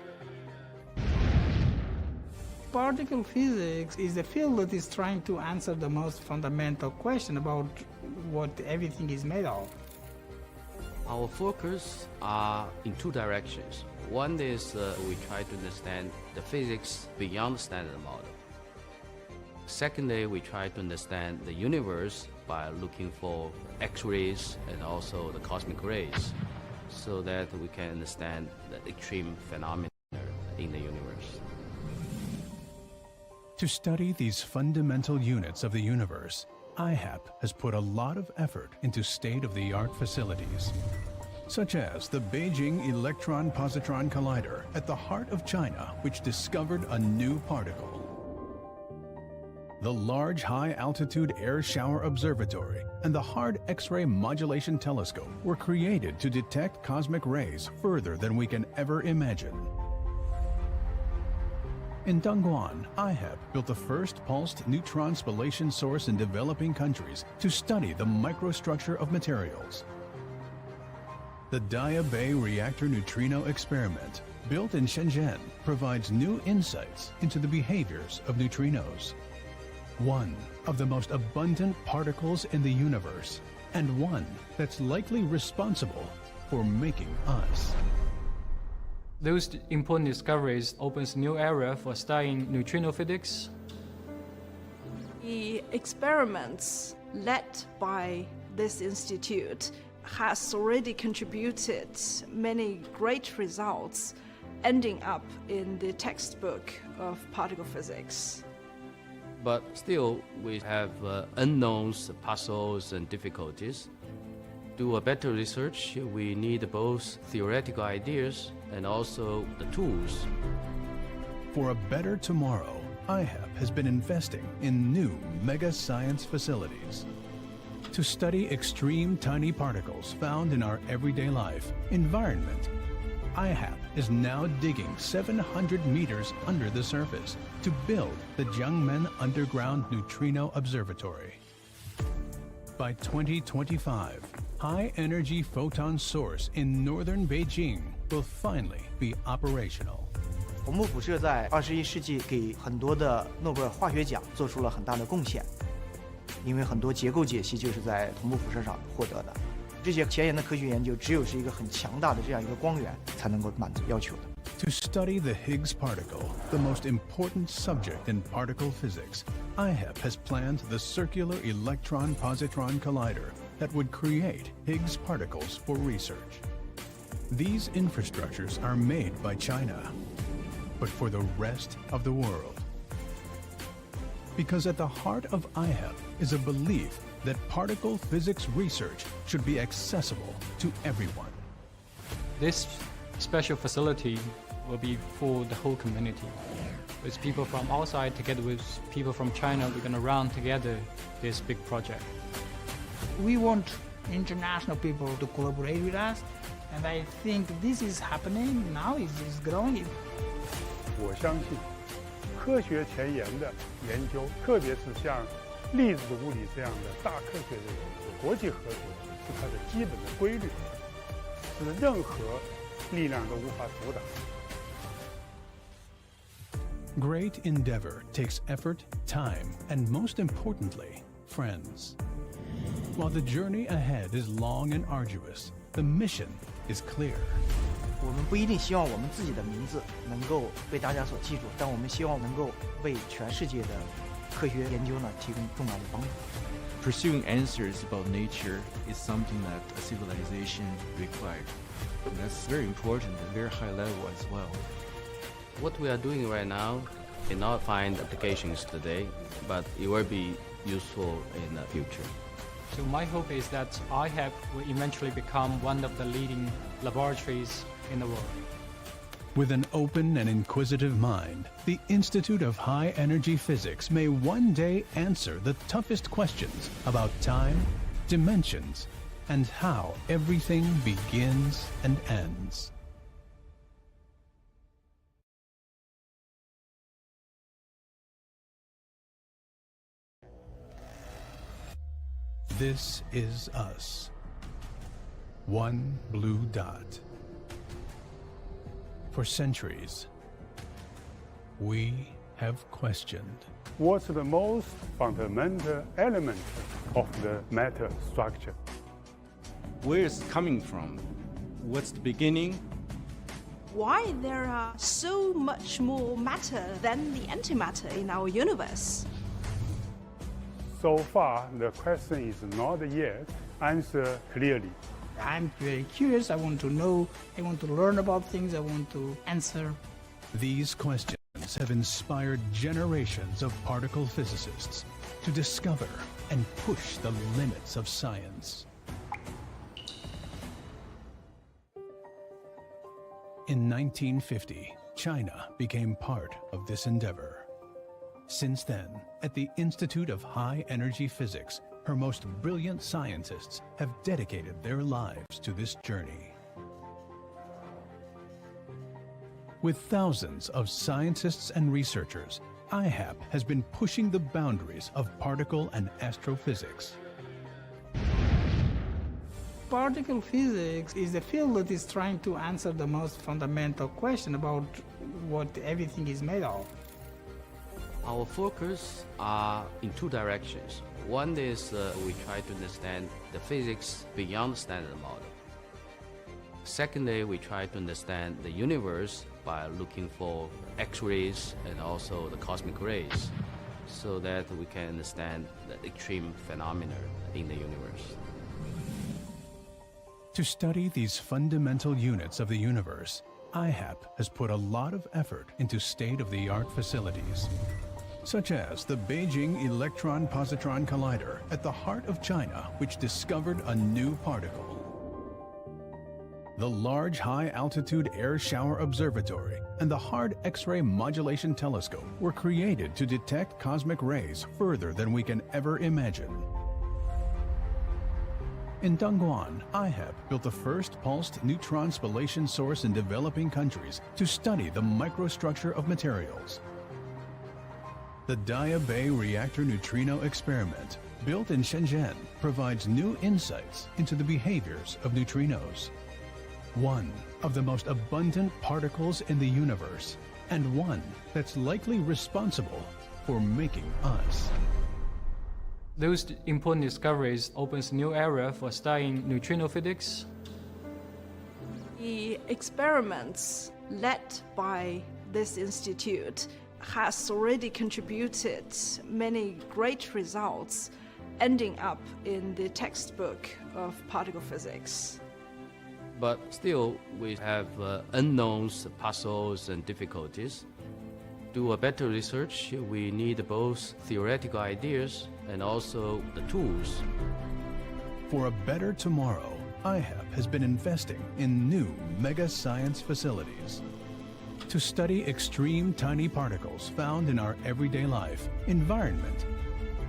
Particle physics is a field that is trying to answer the most fundamental question about what everything is made of. Our focus are in two directions. One is we try to understand the physics beyond the standard model. Secondly, we try to understand the universe by looking for X-rays and also the cosmic rays, so that we can understand the extreme phenomena in the universe. To study these fundamental units of the universe, IHEP has put a lot of effort into state-of-the-art facilities, such as the Beijing Electron-Positron Collider at the heart of China, which discovered a new particle. The Large High-Altitude Air Shower Observatory and the Hard X-ray Modulation Telescope were created to detect cosmic rays further than we can ever imagine. In Dongguan, IHEP built the first pulsed neutron spallation source in developing countries to study the microstructure of materials. The Daya Bay Reactor Neutrino Experiment, built in Shenzhen, provides new insights into the behaviors of neutrinos. One of the most abundant particles in the universe, and one that's likely responsible for making us. Those important discoveries opens new area for studying neutrino physics. The experiments led by this institute has already contributed many great results, ending up in the textbook of particle physics. But still, we have unknowns, puzzles, and difficulties. To do a better research, we need both theoretical ideas and also the tools. For a better tomorrow, IHEP has been investing in new mega science facilities. To study extreme tiny particles found in our everyday life environment, IHEP is now digging 700 meters under the surface to build the Jiangmen Underground Neutrino Observatory. By 2025, high-energy photon source in northern Beijing will finally be operational. 同步辐射在21世纪给很多的诺贝尔化学奖做出了很大的贡献，因为很多结构解析就是在同步辐射上获得的。这些前沿的科学研究，只有是一个很强大的这样一个光源，才能够满足要求的。 To study the Higgs particle, the most important subject in particle physics, IHEP has planned the Circular Electron-Positron Collider that would create Higgs particles for research. These infrastructures are made by China, but for the rest of the world. Because at the heart of IHEP is a belief that particle physics research should be accessible to everyone. This special facility will be for the whole community. With people from outside together with people from China, we're going to run together this big project. We want international people to collaborate with us, and I think this is happening now, it's growing. 我相信，科学前沿的研究，特别是像粒子物理这样的大科学的国际合作，是它的基本的规律，是任何力量都无法阻挡。 Great endeavor takes effort, time, and most importantly, friends. While the journey ahead is long and arduous, the mission is clear. 我们不一定希望我们自己的名字能够被大家所记住，但我们希望能够为全世界的科学研究呢提供重要的帮助。 Pursuing answers about nature is something that a civilization required. And that's very important and very high level as well. What we are doing right now may not find applications today, but it will be useful in the future. So my hope is that IHEP will eventually become one of the leading laboratories in the world. With an open and inquisitive mind, the Institute of High Energy Physics may one day answer the toughest questions about time, dimensions, and how everything begins and ends. This is us. One blue dot. For centuries, we have questioned. What's the most fundamental element of the matter structure? Where is it coming from? What's the beginning? Why there are so much more matter than the antimatter in our universe? So far, the question is not yet answered clearly. I'm very curious, I want to know, I want to learn about things, I want to answer. These questions have inspired generations of particle physicists to discover and push the limits of science. In 1950, China became part of this endeavor. Since then, at the Institute of High Energy Physics, her most brilliant scientists have dedicated their lives to this journey. With thousands of scientists and researchers, IHEP has been pushing the boundaries of particle and astrophysics. Particle physics is the field that is trying to answer the most fundamental question about what everything is made of. Our focus are in two directions. One is we try to understand the physics beyond standard model. Secondly, we try to understand the universe by looking for X-rays and also the cosmic rays, so that we can understand the extreme phenomena in the universe. To study these fundamental units of the universe, IHEP has put a lot of effort into state-of-the-art facilities, such as the Beijing Electron-Positron Collider at the heart of China, which discovered a new particle. The Large High-Altitude Air Shower Observatory and the Hard X-ray Modulation Telescope were created to detect cosmic rays further than we can ever imagine. In Dongguan, IHEP built the first pulsed neutron spallation source in developing countries to study the microstructure of materials. The Daya Bay Reactor Neutrino Experiment, built in Shenzhen, provides new insights into the behaviors of neutrinos, one of the most abundant particles in the universe, and one that's likely responsible for making us. Those important discoveries opens new area for studying neutrino physics. The experiments led by this institute has already contributed many great results, ending up in the textbook of particle physics. But still, we have unknowns, puzzles, and difficulties. To do a better research, we need both theoretical ideas and also the tools. For a better tomorrow, IHEP has been investing in new mega science facilities to study extreme tiny particles found in our everyday life environment.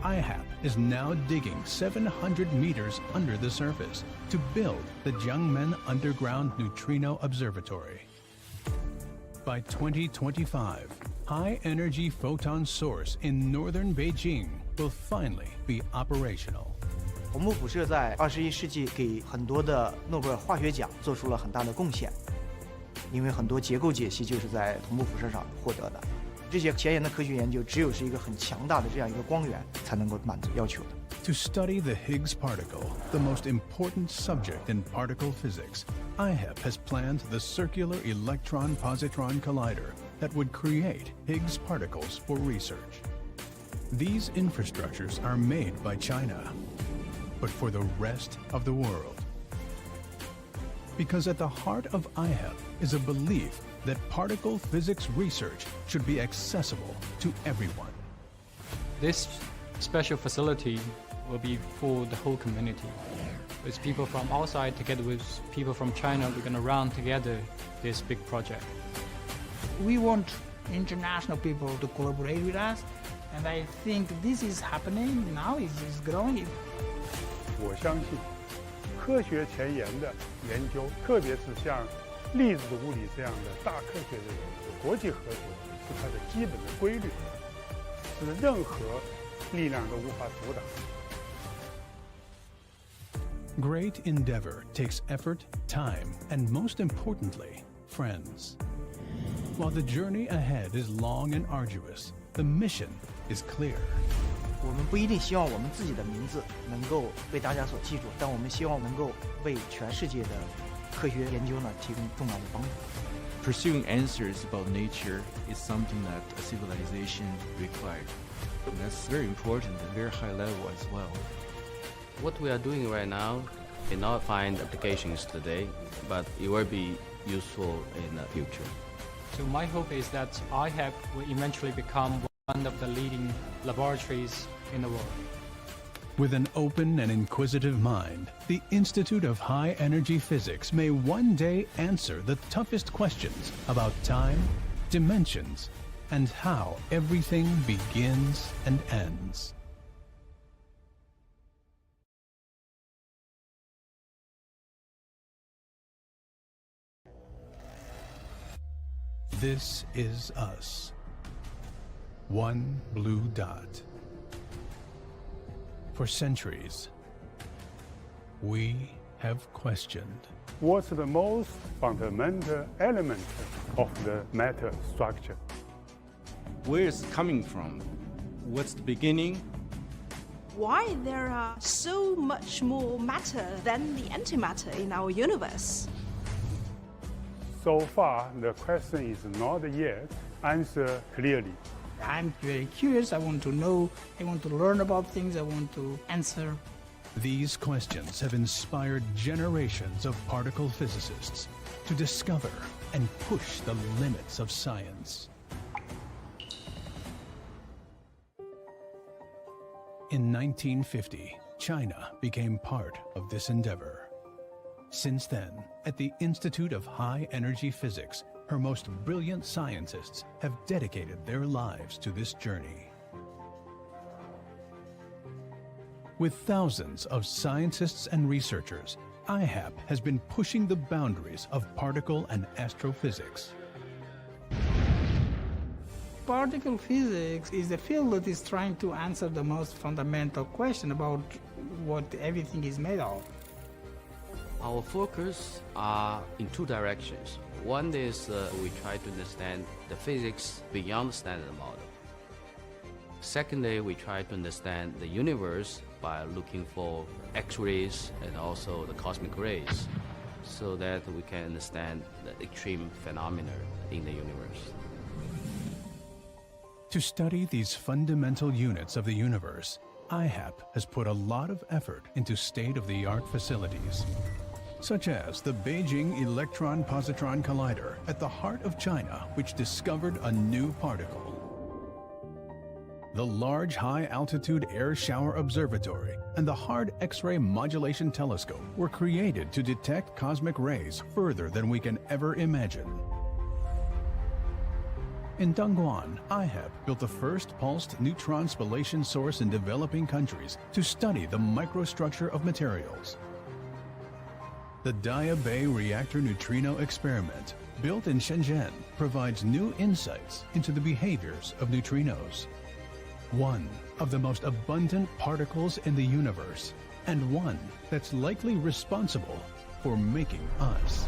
IHEP is now digging 700 meters under the surface to build the Jiangmen Underground Neutrino Observatory. By 2025, high-energy photon source in northern Beijing will finally be operational. 红木辐射在21世纪给很多的诺贝尔化学奖做出了很大的贡献，因为很多结构解析就是在同步辐射上获得的。这些前沿的科学研究只有是一个很强大的这样一个光源才能够满足要求的。To study the Higgs particle, the most important subject in particle physics, IHEP has planned the Circular Electron-Positron Collider that would create Higgs particles for research. These infrastructures are made by China, but for the rest of the world. Because at the heart of IHEP is a belief that particle physics research should be accessible to everyone. This special facility will be for the whole community. With people from outside together with people from China, we're going to run together this big project. We want international people to collaborate with us, and I think this is happening now, it's growing. 我相信科学前沿的研究，特别是像粒子物理这样的大科学的国际合作，是它的基本的规律，是任何力量都无法阻挡。Great endeavor takes effort, time, and most importantly, friends. While the journey ahead is long and arduous, the mission is clear. 我们不一定希望我们自己的名字能够被大家所记住，但我们希望能够为全世界的科学研究呢提供重要的帮助。Pursuing answers about nature is something that a civilization required. And that's very important and very high level as well. What we are doing right now may not find applications today, but it will be useful in the future. So my hope is that IHEP will eventually become one of the leading laboratories in the world. With an open and inquisitive mind, the Institute of High Energy Physics may one day answer the toughest questions about time, dimensions, and how everything begins and ends. This is us. One blue dot. For centuries, we have questioned. What's the most fundamental element of the matter structure? Where is it coming from? What's the beginning? Why there are so much more matter than the antimatter in our universe? So far, the question is not yet answered clearly. I'm very curious. I want to know. I want to learn about things. I want to answer. These questions have inspired generations of particle physicists to discover and push the limits of science. In 1950, China became part of this endeavor. Since then, at the Institute of High Energy Physics, her most brilliant scientists have dedicated their lives to this journey. With thousands of scientists and researchers, IHEP has been pushing the boundaries of particle and astrophysics. Particle physics is a field that is trying to answer the most fundamental question about what everything is made of. Our focus are in two directions. One is we try to understand the physics beyond the standard model. Secondly, we try to understand the universe by looking for X-rays and also the cosmic rays, so that we can understand the extreme phenomena in the universe. To study these fundamental units of the universe, IHEP has put a lot of effort into state-of-the-art facilities, such as the Beijing Electron-Positron Collider at the heart of China, which discovered a new particle. The Large High-Altitude Air Shower Observatory and the Hard X-ray Modulation Telescope were created to detect cosmic rays further than we can ever imagine. In Dongguan, IHEP built the first pulsed neutron spallation source in developing countries to study the microstructure of materials. The Daya Bay Reactor Neutrino Experiment, built in Shenzhen, provides new insights into the behaviors of neutrinos, one of the most abundant particles in the universe, and one that's likely responsible for making us.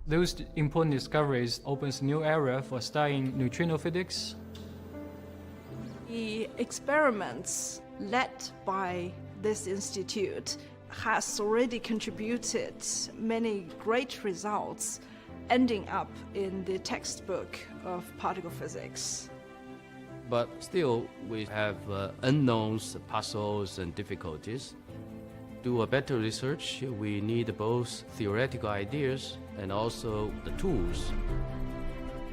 Those important discoveries opens a new area for studying neutrino physics. The experiments led by this institute has already contributed many great results, ending up in the textbook of particle physics. But still, we have unknowns, puzzles, and difficulties. Do a better research, we need both theoretical ideas and also the tools.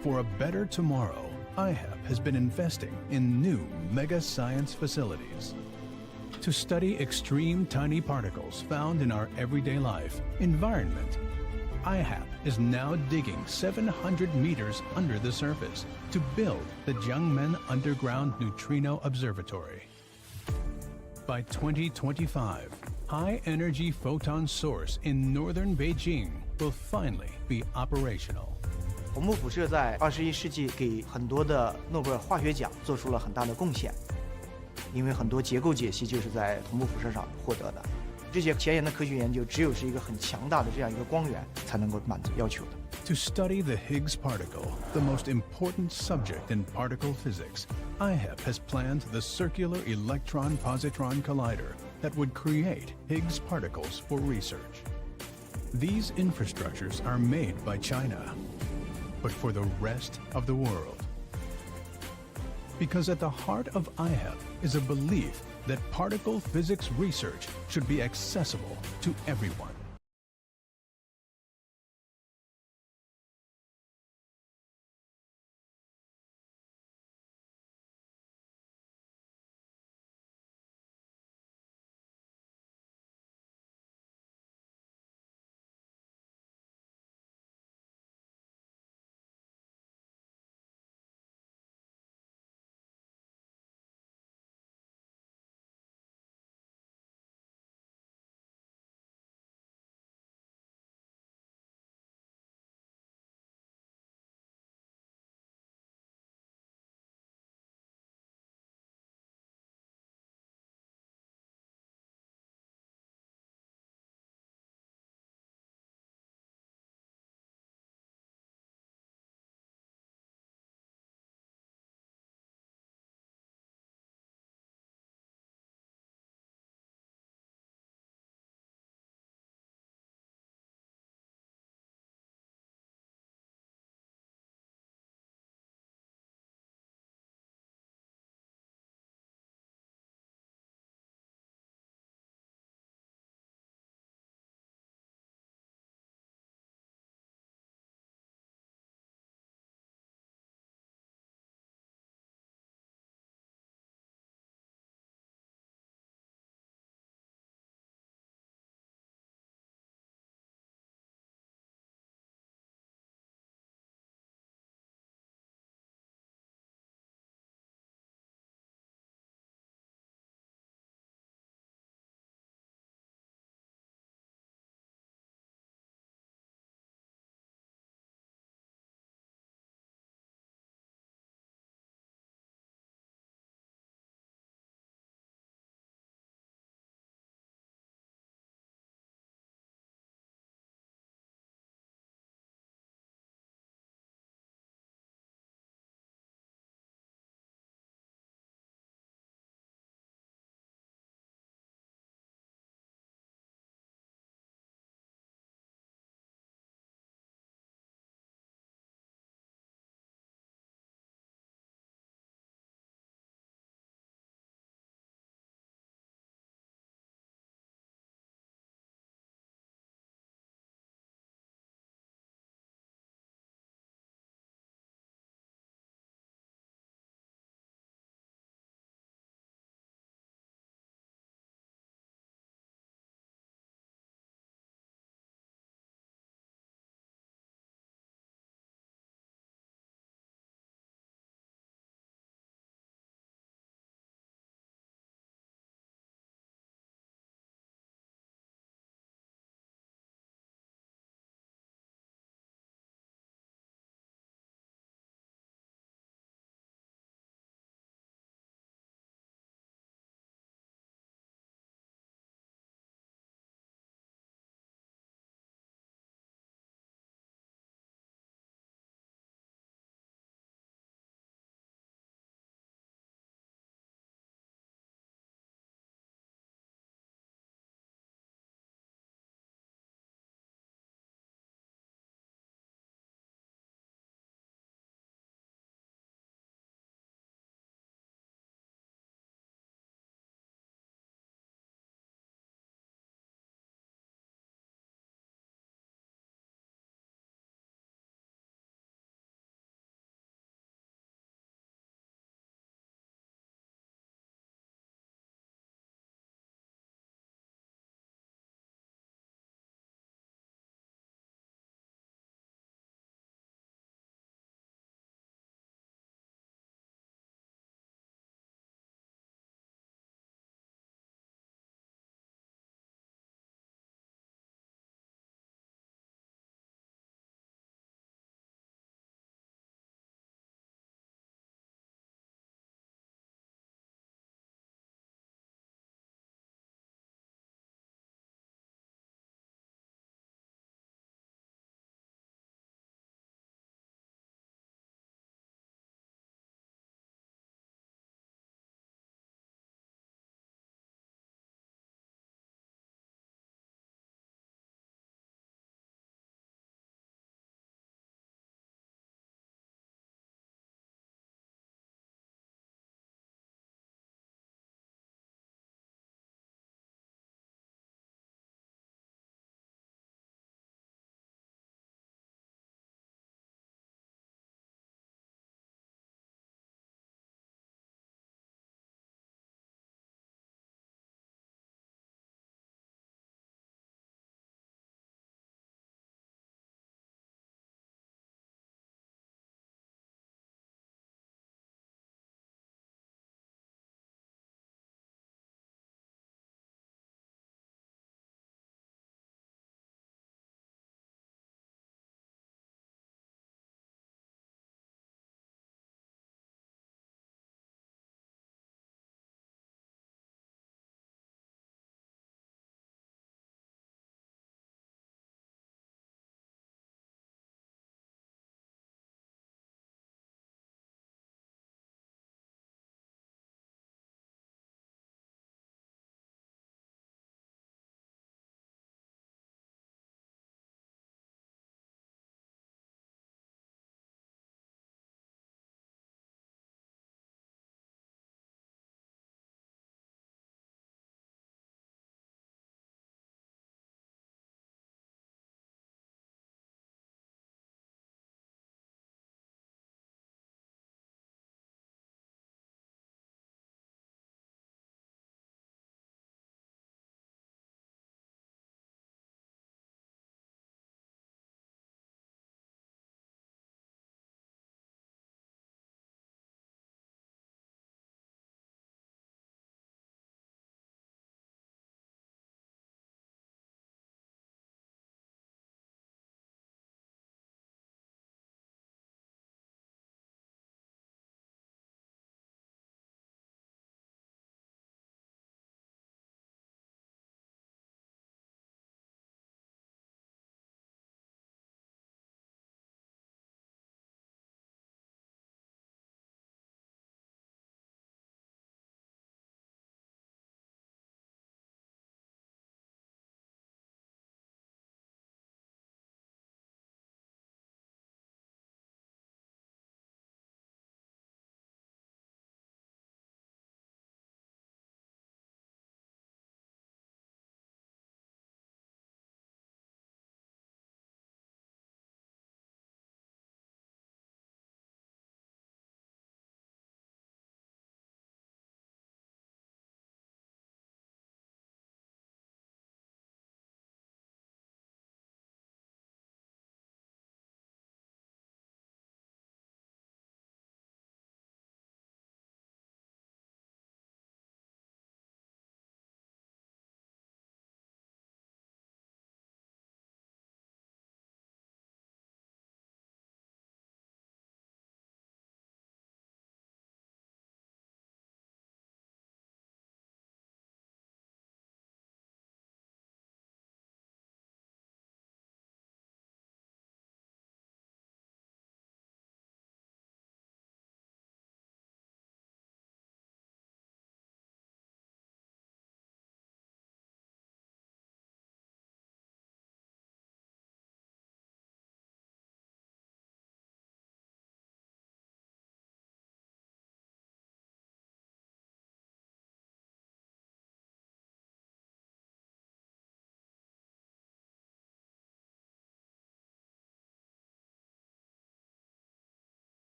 For a better tomorrow, IHEP has been investing in new mega science facilities to study extreme tiny particles found in our everyday life, environment. IHEP is now digging 700 meters under the surface to build the Jiangmen Underground Neutrino Observatory. By 2025, high-energy photon source in northern Beijing will finally be operational. 红木辐射在21世纪给很多的诺贝尔化学奖做出了很大的贡献，因为很多结构解析就是在同步辐射上获得的。这些前沿的科学研究只有是一个很强大的这样一个光源才能够满足要求的。To study the Higgs particle, the most important subject in particle physics, IHEP has planned the Circular Electron-Positron Collider that would create Higgs particles for research. These infrastructures are made by China, but for the rest of the world. Because at the heart of IHEP is a belief that particle physics research should be accessible to everyone.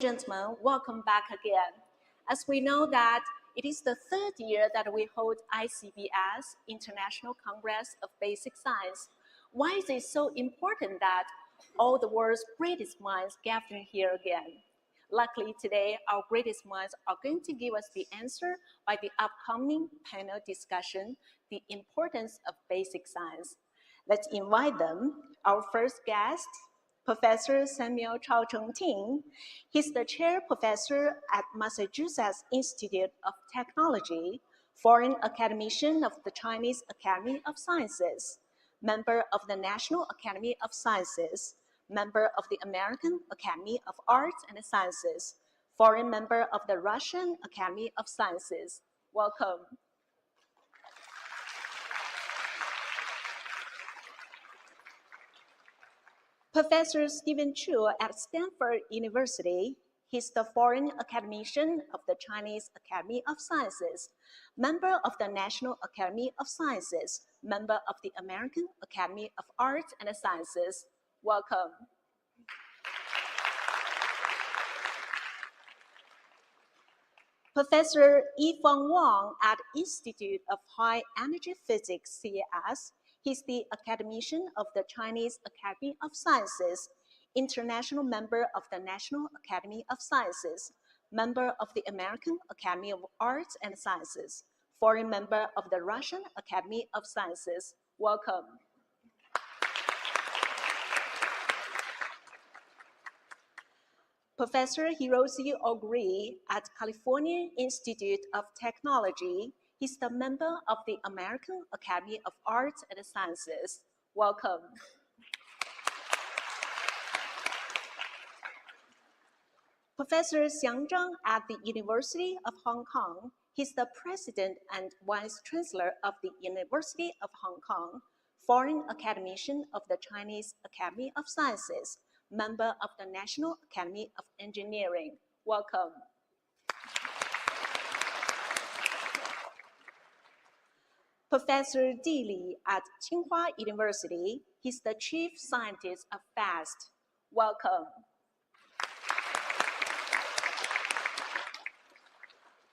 Gentlemen, welcome back again. As we know that it is the third year that we hold ICBS, International Congress of Basic Science. Why is it so important that all the world's greatest minds gather here again? Luckily today, our greatest minds are going to give us the answer by the upcoming panel discussion, the importance of basic science. Let's invite them. Our first guest, Professor Samuel Ting. He's the chair professor at Massachusetts Institute of Technology, foreign academician of the Chinese Academy of Sciences, member of the National Academy of Sciences, member of the American Academy of Arts and Sciences, foreign member of the Russian Academy of Sciences. Welcome. Professor Steven Chu at Stanford University. He's the foreign academician of the Chinese Academy of Sciences, member of the National Academy of Sciences, member of the American Academy of Arts and Sciences. Welcome. Professor Yifeng Wang at Institute of High Energy Physics, CCAST. He's the academician of the Chinese Academy of Sciences, international member of the National Academy of Sciences, member of the American Academy of Arts and Sciences, foreign member of the Russian Academy of Sciences. Welcome. Professor Hirosi Ooguri at California Institute of Technology. He's the member of the American Academy of Arts and Sciences. Welcome. Professor Xiang Zhang at the University of Hong Kong. He's the president and vice chancellor of the University of Hong Kong, foreign academician of the Chinese Academy of Sciences, member of the National Academy of Engineering. Welcome. Professor Di Li at Tsinghua University. He's the chief scientist of FAST. Welcome.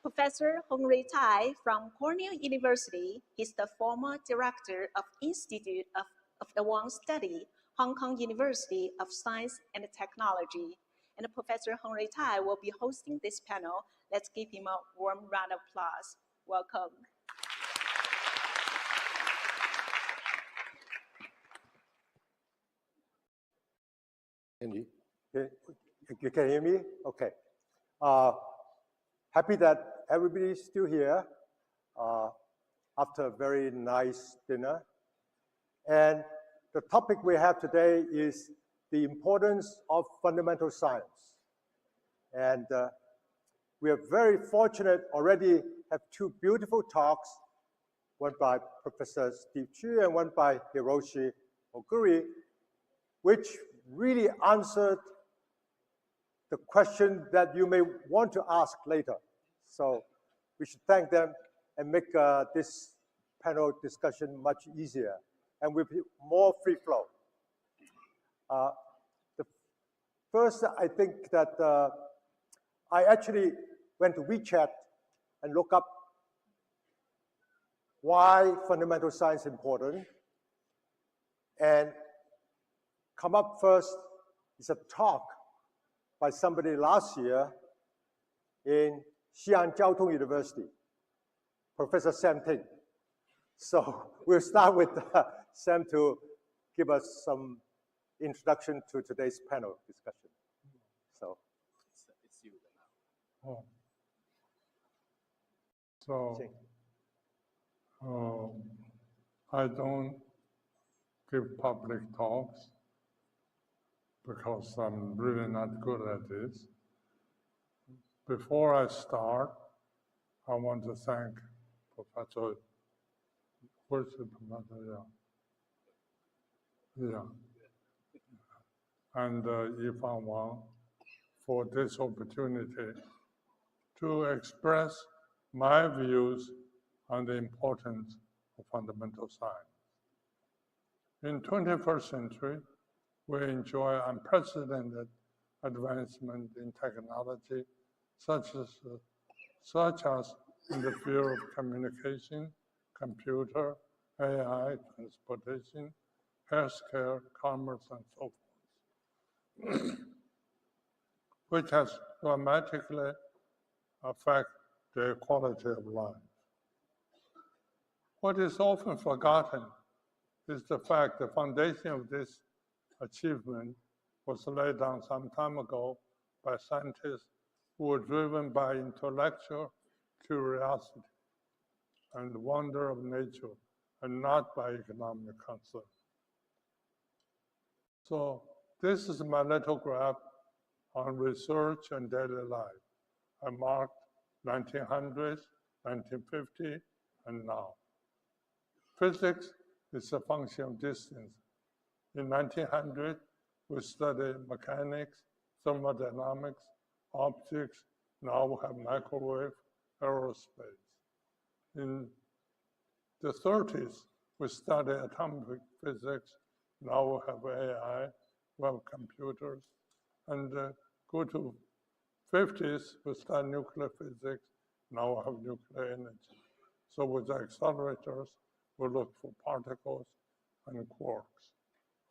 Professor Hong-Rui Tai from Cornell University. He's the former director of Institute of Advanced Study, Hong Kong University of Science and Technology. And Professor Hong-Rui Tai will be hosting this panel. Let's give him a warm round of applause. Welcome. You can hear me? Okay. Happy that everybody's still here after a very nice dinner. And the topic we have today is the importance of fundamental science. And we are very fortunate already have two beautiful talks, one by Professor Steve Chu and one by Hiroshi Ooguri, which really answered the question that you may want to ask later. So we should thank them and make this panel discussion much easier and with more free flow. The first, I think that I actually went to WeChat and look up why fundamental science is important, and come up first is a talk by somebody last year in Xi'an Jiaotong University, Professor Sam Ting. So we'll start with Sam to give us some introduction to today's panel discussion. So it's you now. So I don't give public talks because I'm really not good at this. Before I start, I want to thank Professor, where's the professor? Yeah. And Yifeng Wang for this opportunity to express my views on the importance of fundamental science. In 21st century, we enjoy unprecedented advancement in technology, such as in the field of communication, computer, AI, transportation, healthcare, commerce, and so forth, which has dramatically affected the quality of life. What is often forgotten is the fact the foundation of this achievement was laid down some time ago by scientists who were driven by intellectual curiosity and wonder of nature, and not by economic concern. So this is my little graph on research and daily life. I marked 1900s, 1950, and now. Physics is a function of distance. In 1900, we studied mechanics, thermodynamics, optics. Now we have microwave, aerospace. In the 30s, we studied atomic physics. Now we have AI, we have computers. And go to 50s, we study nuclear physics. Now we have nuclear energy. So with the accelerators, we look for particles and quarks.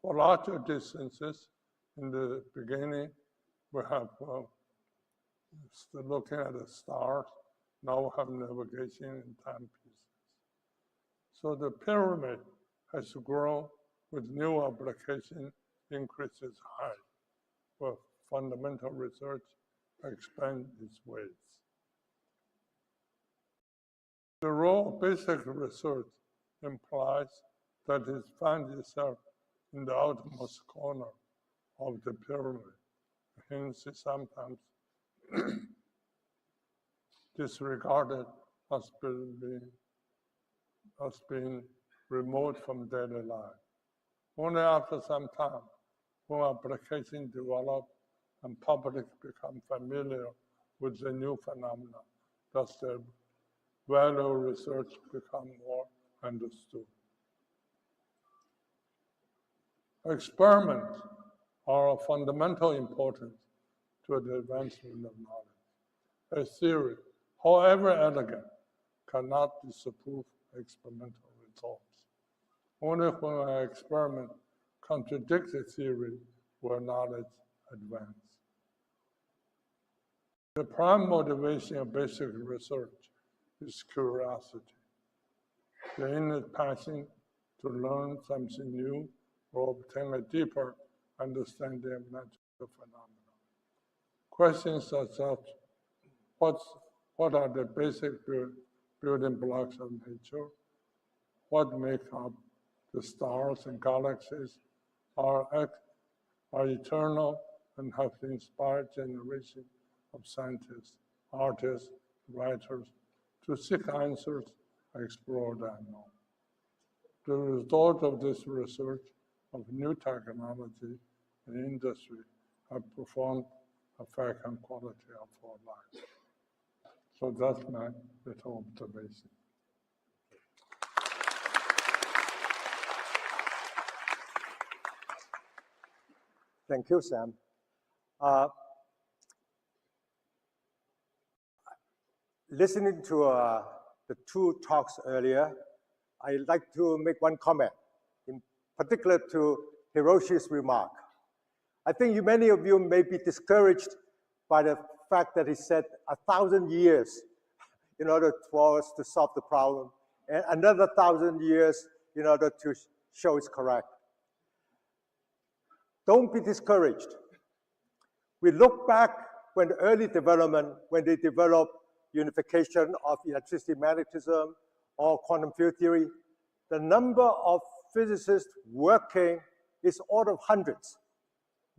For larger distances, in the beginning, we have looking at the stars. Now we have navigation in timepieces. So the pyramid has grown with new application increases high, where fundamental research expands its ways. The role of basic research implies that it finds itself in the outermost corner of the pyramid. Hence, it's sometimes disregarded as being remote from daily life. Only after some time, when applications develop and public become familiar with the new phenomena, does the value of research become more understood. Experiments are of fundamental importance to the advancement of knowledge. A theory, however elegant, cannot disprove experimental results. Only when an experiment contradicts a theory will knowledge advance. The prime motivation of basic research is curiosity, the innate passion to learn something new or obtain a deeper understanding of natural phenomena. Questions such as what are the basic building blocks of nature? What make up the stars and galaxies are eternal and have inspired generations of scientists, artists, writers to seek answers and explore the unknown. The result of this research of new technology and industry have profound effect on quality of our life. So that's my little observation. Thank you, Sam. Listening to the two talks earlier, I'd like to make one comment, in particular to Hiroshi's remark. I think many of you may be discouraged by the fact that he said 1,000 years in order for us to solve the problem, and another 1,000 years in order to show it's correct. Don't be discouraged. We look back when the early development, when they developed unification of electricity magnetism or quantum field theory, the number of physicists working is order of hundreds,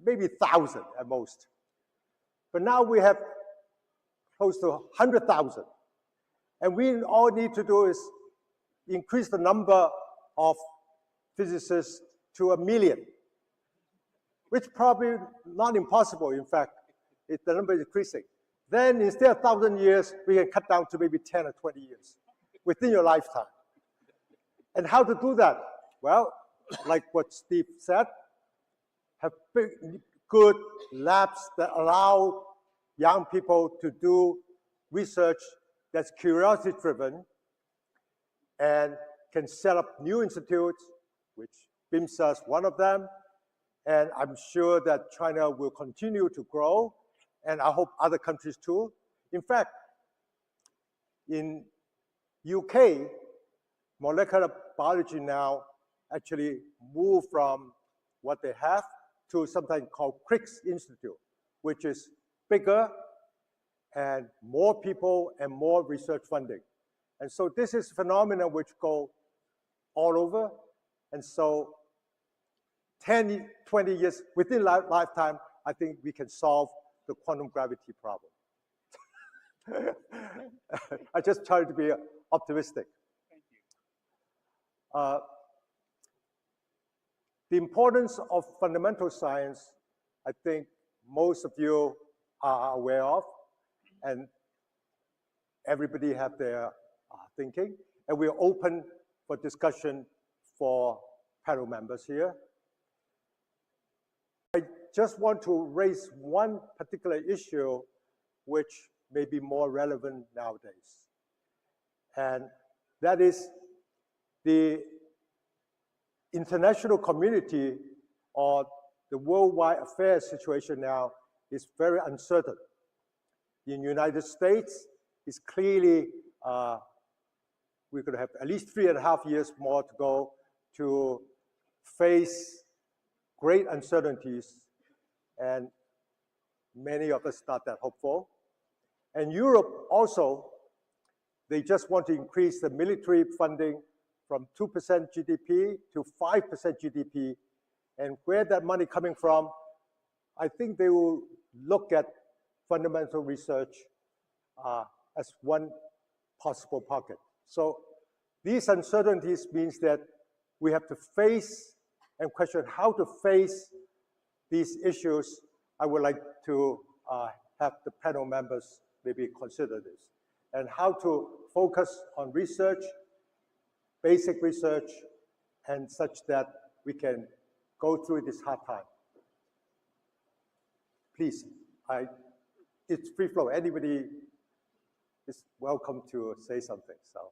maybe 1,000 at most. But now we have close to 100,000. And we all need to do is increase the number of physicists to 1 million, which probably not impossible, in fact, if the number is increasing. Then instead of 1,000 years, we can cut down to maybe 10 or 20 years within your lifetime. And how to do that? Well, like what Steve said, have good labs that allow young people to do research that's curiosity-driven and can set up new institutes, which BIMSA is one of them. And I'm sure that China will continue to grow, and I hope other countries too. In fact, in UK, molecular biology now actually moved from what they have to something called Crick's Institute, which is bigger and more people and more research funding. And so this is a phenomenon which go all over. And so 10, 20 years within lifetime, I think we can solve the quantum gravity problem. I just try to be optimistic. Thank you. The importance of fundamental science, I think most of you are aware of, and everybody have their thinking, and we're open for discussion for panel members here. I just want to raise one particular issue which may be more relevant nowadays, and that is the international community or the worldwide affairs situation now is very uncertain. In the United States, it's clearly we're going to have at least 3.5 years more to go to face great uncertainties, and many of us not that hopeful. And Europe also, they just want to increase the military funding from 2% GDP to 5% GDP. And where that money coming from, I think they will look at fundamental research as one possible pocket. So these uncertainties means that we have to face and question how to face these issues. I would like to have the panel members maybe consider this, and how to focus on research, basic research, and such that we can go through this hard time. Please, it's free flow. Anybody is welcome to say something. So,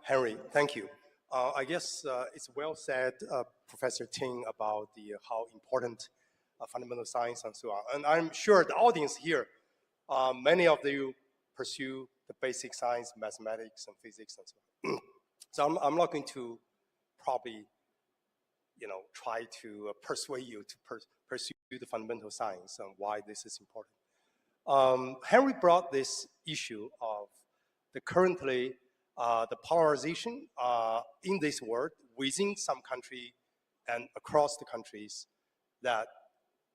Henry, thank you. I guess it's well said, Professor Ting, about how important fundamental science and so on. And I'm sure the audience here, many of you pursue the basic science, mathematics, and physics, and so on. So I'm not going to probably, try to persuade you to pursue the fundamental science and why this is important. Henry brought this issue of the currently the polarization in this world within some country and across the countries that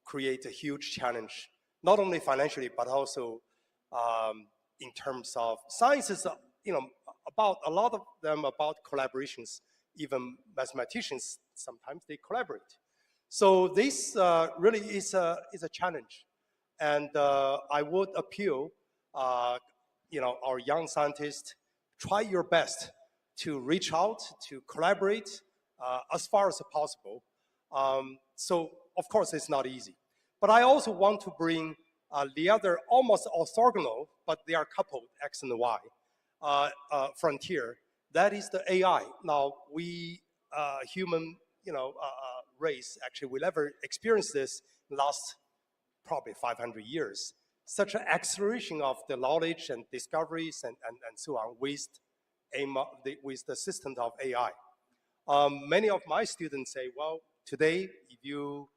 create a huge challenge, not only financially, but also in terms of sciences, about a lot of them about collaborations. Even mathematicians, sometimes they collaborate. So this really is a challenge. And I would appeal, our young scientists, try your best to reach out, to collaborate as far as possible. So of course it's not easy. But I also want to bring the other almost orthogonal, but they are coupled, X and Y, frontier. That is the AI. Now we, human, race, actually we never experienced this in the last probably 500 years. Such an acceleration of the knowledge and discoveries and so on with the assistance of AI. Many of my students say, well, today, if you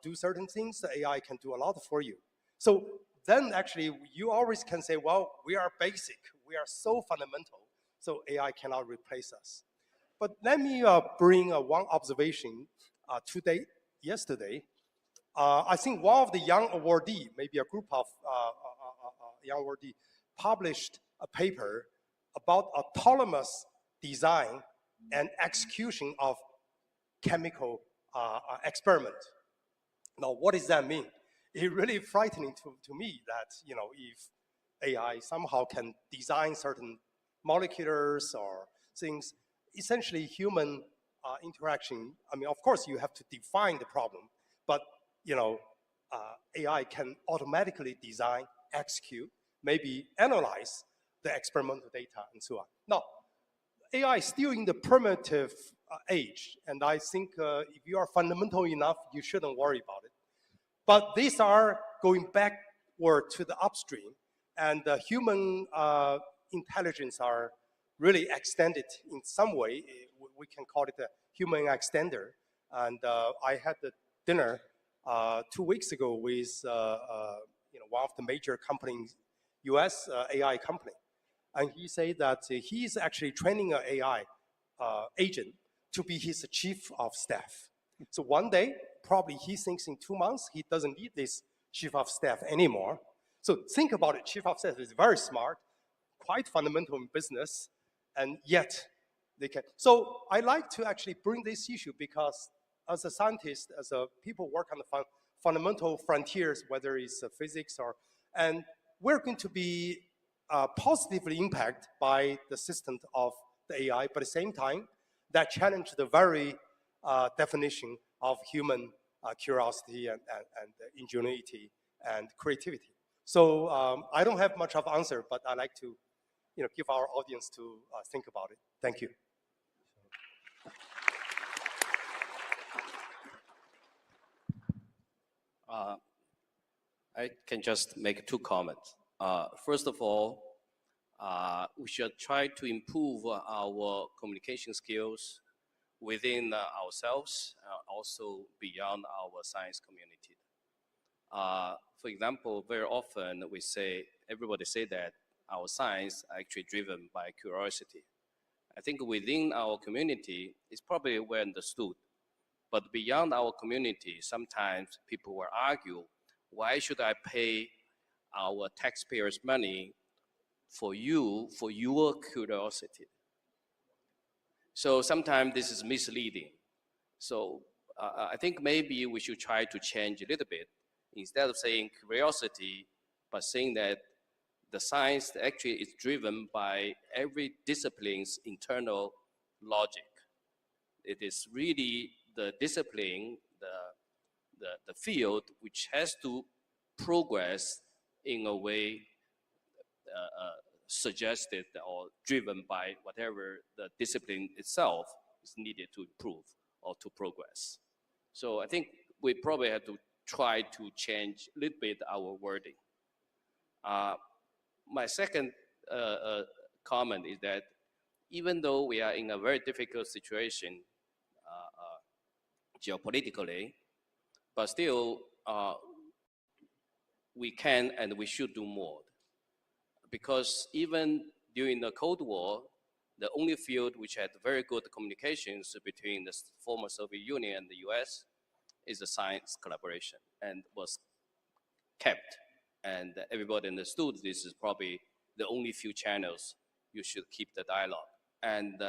do certain things, the AI can do a lot for you. So then actually, you always can say, well, we are basic, we are so fundamental, so AI cannot replace us. But let me bring one observation yesterday. I think one of the young awardee, maybe a group of young awardee, published a paper about autonomous design and execution of chemical experiment. Now, what does that mean? It's really frightening to me that, if AI somehow can design certain molecules or things, essentially human interaction, I mean, of course, you have to define the problem, but AI can automatically design, execute, maybe analyze the experimental data and so on. Now, AI is still in the primitive age, and I think if you are fundamental enough, you shouldn't worry about it. But these are going backward to the upstream, and the human intelligence are really extended in some way. We can call it a human extender. And I had the dinner 2 weeks ago with one of the major companies, US AI company. And he said that he's actually training an AI agent to be his chief of staff. So one day, probably he thinks in 2 months, he doesn't need this chief of staff anymore. So think about it, chief of staff is very smart, quite fundamental in business, and yet they can. So I like to actually bring this issue because as a scientist, as a people work on the fundamental frontiers, whether it's physics or, and we're going to be positively impacted by the system of the AI, but at the same time, that challenge the very definition of human curiosity and ingenuity and creativity. So I don't have much of an answer, but I like to give our audience to think about it. Thank you. I can just make 2 comments. First of all, we should try to improve our communication skills within ourselves, also beyond our science community. For example, very often everybody say that our science are actually driven by curiosity. I think within our community, it's probably well understood. But beyond our community, sometimes people will argue, why should I pay our taxpayers' money for your curiosity? So sometimes this is misleading. So I think maybe we should try to change a little bit. Instead of saying curiosity, but saying that the science actually is driven by every discipline's internal logic. It is really the discipline, the field, which has to progress in a way suggested or driven by whatever the discipline itself is needed to improve or to progress. So I think we probably have to try to change a little bit our wording. My second comment is that even though we are in a very difficult situation geopolitically, but still we can and we should do more. Because even during the Cold War, the only field which had very good communications between the former Soviet Union and the US is the science collaboration, and was kept. And everybody understood this is probably the only few channels you should keep the dialogue. And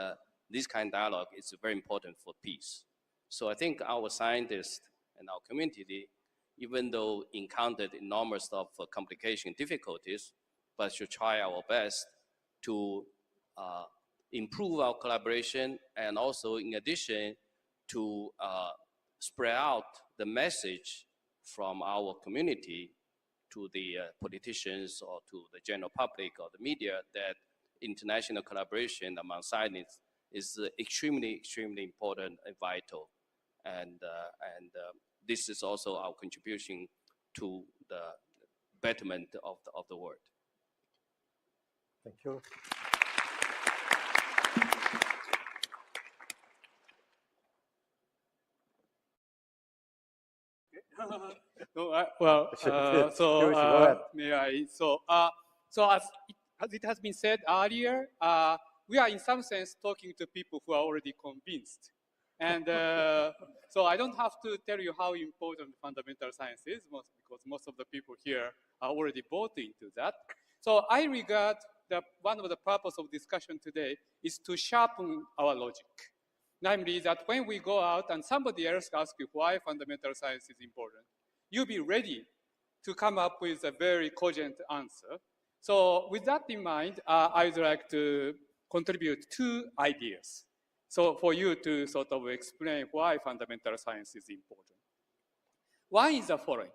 this kind of dialogue is very important for peace. So I think our scientists and our community, even though encountered enormous of complication difficulties, but should try our best to improve our collaboration, and also in addition to spread out the message from our community to the politicians or to the general public or the media that international collaboration among scientists is extremely, extremely important and vital. And this is also our contribution to the betterment of the world. Thank you. May I? So as it has been said earlier, we are in some sense talking to people who are already convinced. And so I don't have to tell you how important fundamental science is, because most of the people here are already bought into that. So I regard that one of the purposes of discussion today is to sharpen our logic. Namely, that when we go out and somebody else asks you why fundamental science is important, you'll be ready to come up with a very cogent answer. So with that in mind, I'd like to contribute 2 ideas. So for you to sort of explain why fundamental science is important. One is the following.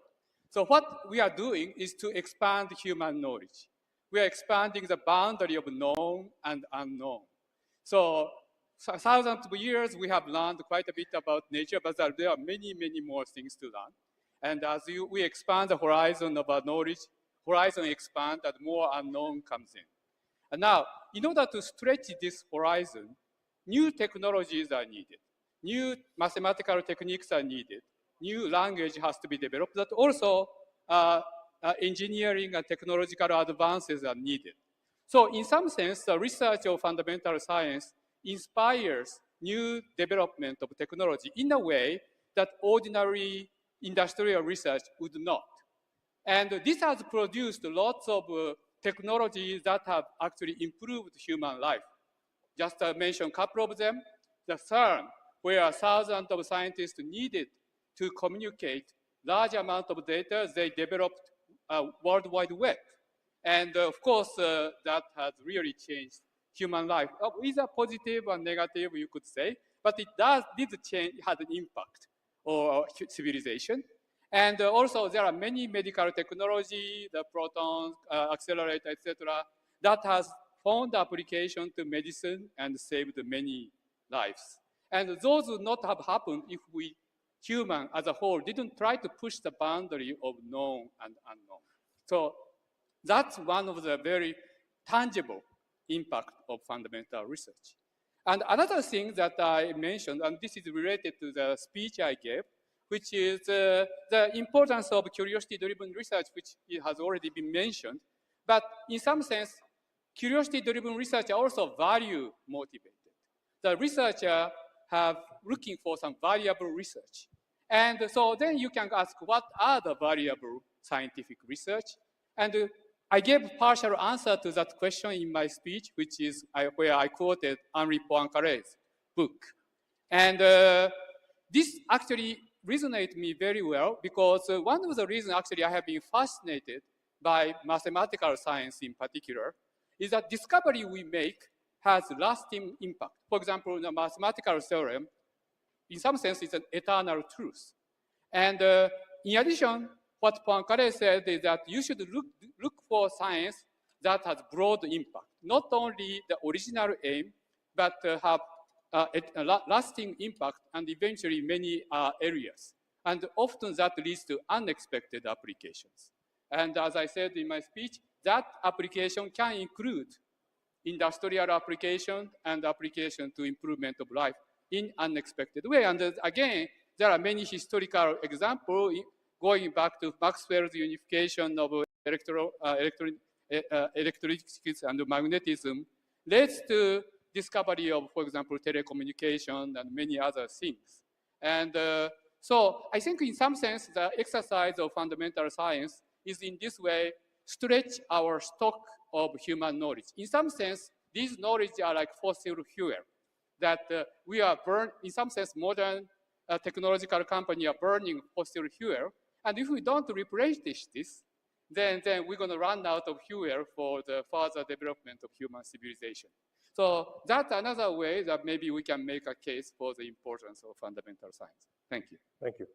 So what we are doing is to expand human knowledge. We are expanding the boundary of known and unknown. So thousands of years, we have learned quite a bit about nature, but there are many, many more things to learn. And as we expand the horizon of our knowledge, horizon expands and more unknown comes in. And now, in order to stretch this horizon, new technologies are needed. New mathematical techniques are needed. New language has to be developed, but also engineering and technological advances are needed. So in some sense, the research of fundamental science inspires new development of technology in a way that ordinary industrial research would not. And this has produced lots of technologies that have actually improved human life. Just to mention a couple of them, the CERN, where thousands of scientists needed to communicate large amount of data, they developed a World Wide Web. And of course, that has really changed human life. Either positive or negative, you could say, but it did change, it had an impact on civilization. And also, there are many medical technology, the proton accelerator, etc., that has found application to medicine and saved many lives. And those would not have happened if we, human as a whole, didn't try to push the boundary of known and unknown. So that's one of the very tangible impact of fundamental research. And another thing that I mentioned, and this is related to the speech I gave, which is the importance of curiosity-driven research, which has already been mentioned. But in some sense, curiosity-driven research are also value-motivated. The researcher have looking for some valuable research. And so then you can ask, what are the valuable scientific research? And I gave partial answer to that question in my speech, which is where I quoted Henri Poincaré's book. And this actually resonates me very well because one of the reasons actually I have been fascinated by mathematical science in particular is that discovery we make has lasting impact. For example, the mathematical theorem, in some sense, is an eternal truth. And in addition, what Poincaré said is that you should look for science that has broad impact, not only the original aim, but have a lasting impact and eventually many areas. And often that leads to unexpected applications. And as I said in my speech, that application can include industrial application and application to improvement of life in unexpected way. And again, there are many historical examples going back to Maxwell's unification of electricity and magnetism leads to discovery of, for example, telecommunication and many other things. And so I think in some sense, the exercise of fundamental science is in this way stretch our stock of human knowledge. In some sense, these knowledge are like fossil fuel that we are in some sense, modern technological company are burning fossil fuel. And if we don't replenish this, then we're going to run out of fuel for the further development of human civilization. So that's another way that maybe we can make a case for the importance of fundamental science. Thank you. Thank you.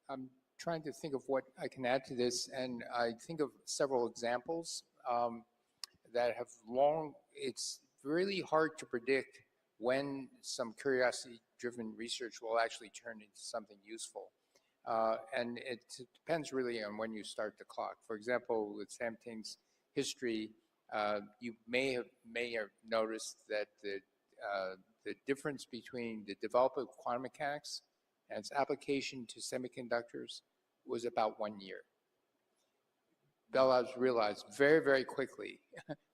I'm trying to think of what I can add to this, and I think of several examples that have it's really hard to predict when some curiosity-driven research will actually turn into something useful. And it depends really on when you start the clock. For example, with Sam Ting's history, you may have noticed that the difference between the development of quantum mechanics and its application to semiconductors was about 1 year. Bell Labs realized very, very quickly,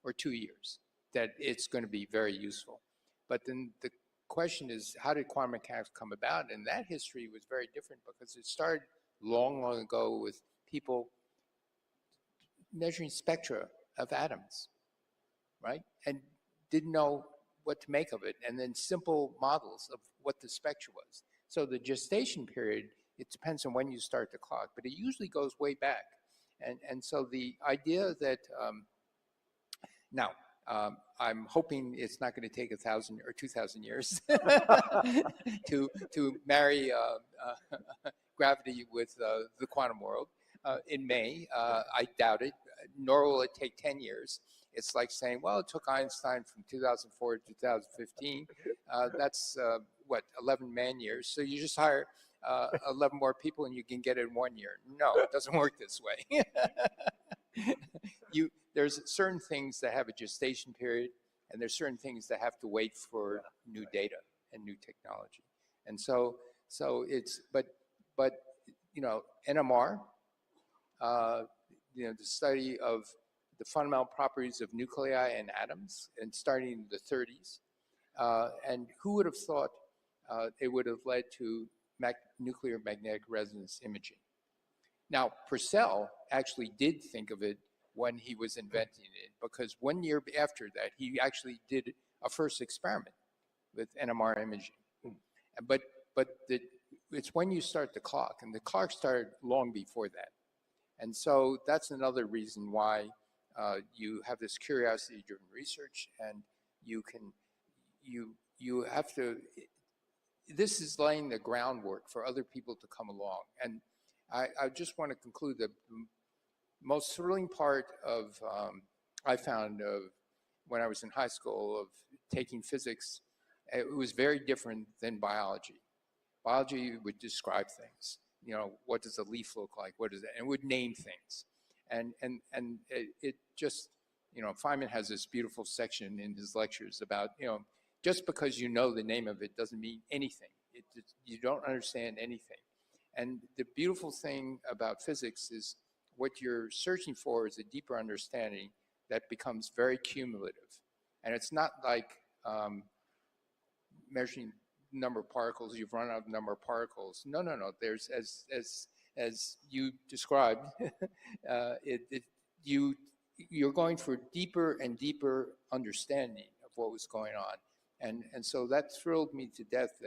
or 2 years, that it's going to be very useful. But then the question is, how did quantum mechanics come about? And that history was very different because it started long, long ago with people measuring spectra of atoms, right? And didn't know what to make of it, and then simple models of what the spectra was. So the gestation period, it depends on when you start the clock, but it usually goes way back. And so the idea that Now, I'm hoping it's not going to take 1,000 or 2,000 years to marry gravity with the quantum world. In May, I doubt it, nor will it take 10 years. It's like saying, well, it took Einstein from 2004 to 2015. That's, what, 11 man years. So you just hire 11 more people and you can get it in 1 year. No, it doesn't work this way. There's certain things that have a gestation period, and there's certain things that have to wait for new data and new technology. And so it's, but you know, NMR, you know, the study of the fundamental properties of nuclei and atoms, and starting in the 30s. And who would have thought it would have led to nuclear magnetic resonance imaging? Now, Purcell actually did think of it when he was inventing it, because 1 year after that, he actually did a first experiment with NMR imaging. But it's when you start the clock, and the clock started long before that. And so that's another reason why you have this curiosity-driven research, and you have to, this is laying the groundwork for other people to come along. And I just want to conclude that the most thrilling part of, I found when I was in high school of taking physics, it was very different than biology. Biology would describe things. You know, what does a leaf look like? What is it? And it would name things. And it just, you know, Feynman has this beautiful section in his lectures about, you know, just because you know the name of it doesn't mean anything. You don't understand anything. And the beautiful thing about physics is what you're searching for is a deeper understanding that becomes very cumulative. And it's not like measuring number of particles, you've run out of number of particles. No. There's, as you described, you're going for deeper and deeper understanding of what was going on. And so that thrilled me to death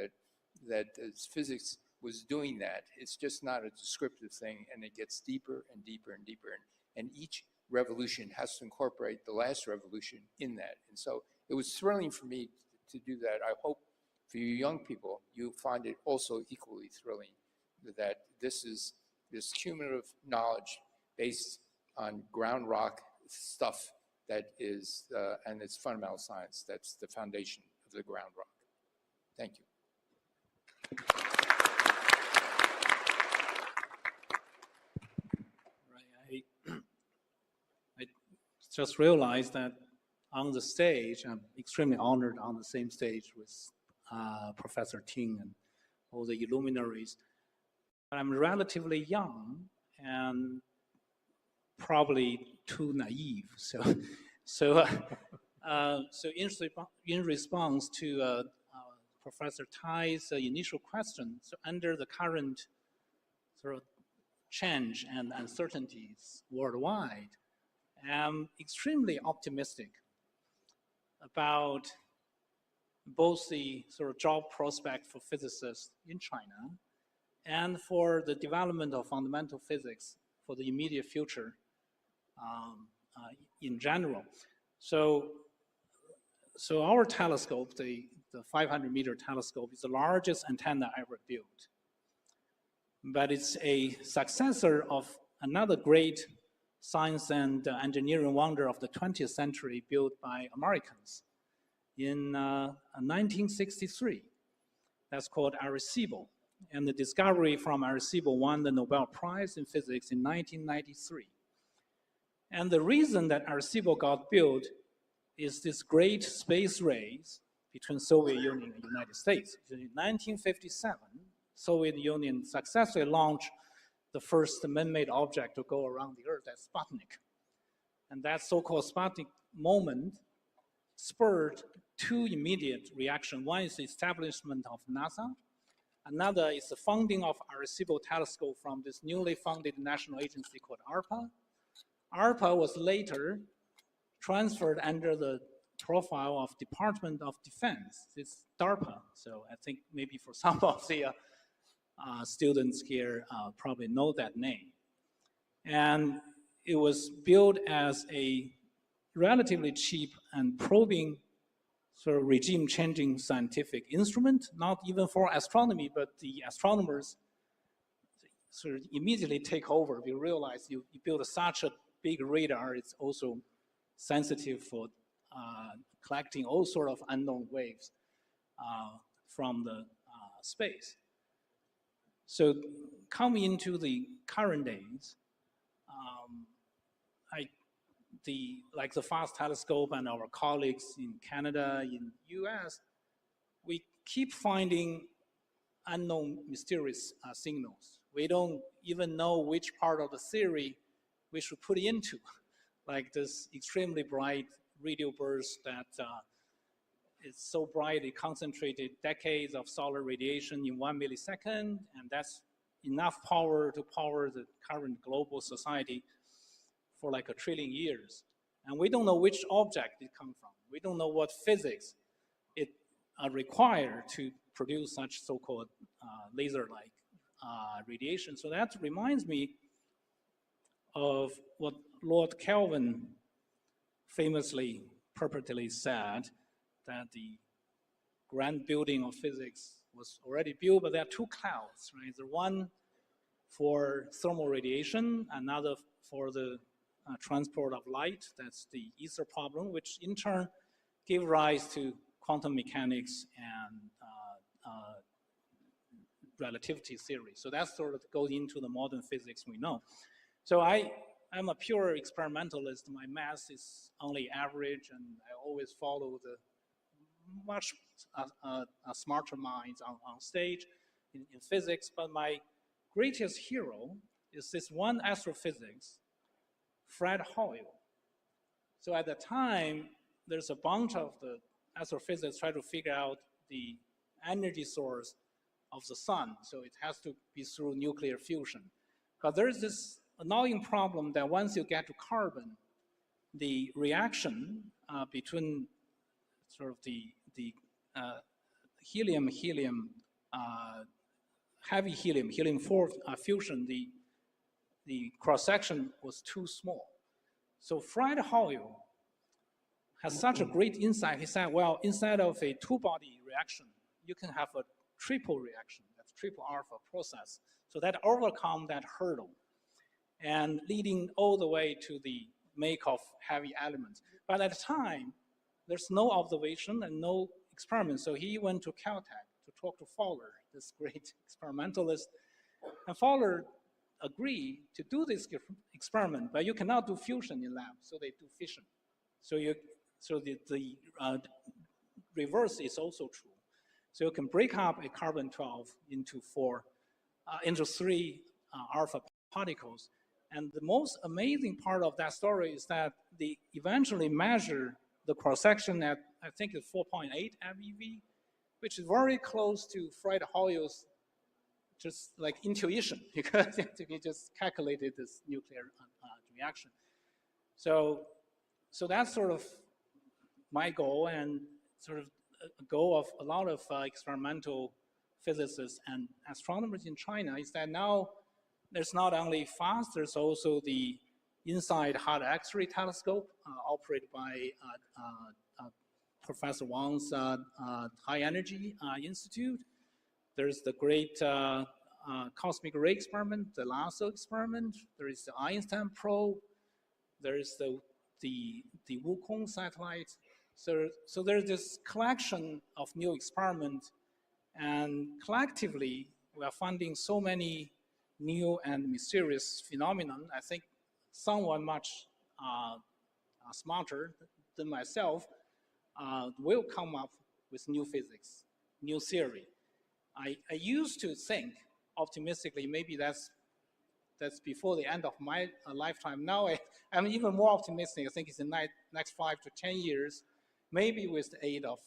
that as physics was doing that. It's just not a descriptive thing, and it gets deeper and deeper and deeper. And each revolution has to incorporate the last revolution in that. And so it was thrilling for me to do that. I hope for you young people, you find it also equally thrilling that this is this cumulative knowledge based on ground rock stuff that is, and it's fundamental science. That's the foundation of the ground rock. Thank you. I just realized that on the stage, I'm extremely honored on the same stage with Professor Ting and all the luminaries. But I'm relatively young and probably too naive. So in response to Professor Tai's initial question, so under the current sort of change and uncertainties worldwide, I'm extremely optimistic about both the sort of job prospect for physicists in China and for the development of fundamental physics for the immediate future in general. So our telescope, the 500-meter telescope, is the largest antenna ever built. But it's a successor of another great science and engineering wonder of the 20th century built by Americans in 1963. That's called Arecibo. And the discovery from Arecibo won the Nobel Prize in Physics in 1993. And the reason that Arecibo got built is this great space race between Soviet Union and United States. In 1957, Soviet Union successfully launched the first man-made object to go around the Earth, that's Sputnik. And that so-called Sputnik moment spurred two immediate reactions. One is the establishment of NASA. Another is the funding of Arecibo telescope from this newly funded national agency called ARPA. ARPA was later transferred under the profile of Department of Defense. It's DARPA. So I think maybe for some of the students here probably know that name. And it was built as a relatively cheap and probing sort of regime-changing scientific instrument, not even for astronomy, but the astronomers sort of immediately take over. You realize you build such a big radar, it's also sensitive for collecting all sort of unknown waves from the space. So coming into the current days, like the FAST telescope and our colleagues in Canada, in US, we keep finding unknown mysterious signals. We don't even know which part of the theory we should put into, like this extremely bright radio burst that is so bright it concentrated decades of solar radiation in 1 millisecond, and that's enough power to power the current global society for like 1 trillion years. And we don't know which object it comes from. We don't know what physics it require to produce such so-called laser-like radiation. So that reminds me of what Lord Kelvin famously, purportedly said, that the grand building of physics was already built, but there are two clouds, right? The one for thermal radiation, another for the transport of light. That's the ether problem, which in turn gave rise to quantum mechanics and relativity theory. So that sort of goes into the modern physics we know. So I'm a pure experimentalist. My math is only average, and I always follow the much smarter minds on stage in physics. But my greatest hero is this one astrophysics, Fred Hoyle. So at the time, there's a bunch of the astrophysicists try to figure out the energy source of the sun. So it has to be through nuclear fusion. But there's this annoying problem that once you get to carbon, the reaction between sort of the heavy helium-4 fusion, the cross-section was too small. So Fred Hoyle has such a great insight. He said, well, instead of a two-body reaction, you can have a triple reaction, that's triple alpha process. So that overcome that hurdle and leading all the way to the make of heavy elements. But at the time, there's no observation and no experiment. So he went to Caltech to talk to Fowler, this great experimentalist. And Fowler agreed to do this experiment, but you cannot do fusion in lab, so they do fission. So the reverse is also true. So you can break up a carbon-12 into three alpha particles. And the most amazing part of that story is that they eventually measure the cross-section at, I think it's 4.8 MeV, which is very close to Fred Hoyle's just like intuition, because he just calculated this nuclear reaction. So that's sort of my goal, and sort of a goal of a lot of experimental physicists and astronomers in China, is that now there's not only FAST, there's also the InSight hard X-ray telescope operated by Professor Wang's High Energy Institute. There's the great cosmic ray experiment, the LASSO experiment. There is the Einstein probe. There is the Wukong satellite. So there's this collection of new experiments, and collectively we are finding so many new and mysterious phenomenon. I think someone much smarter than myself will come up with new physics, new theory. I used to think optimistically, maybe that's before the end of my lifetime. Now I'm even more optimistic. I think it's in the next 5 to 10 years, maybe with the aid of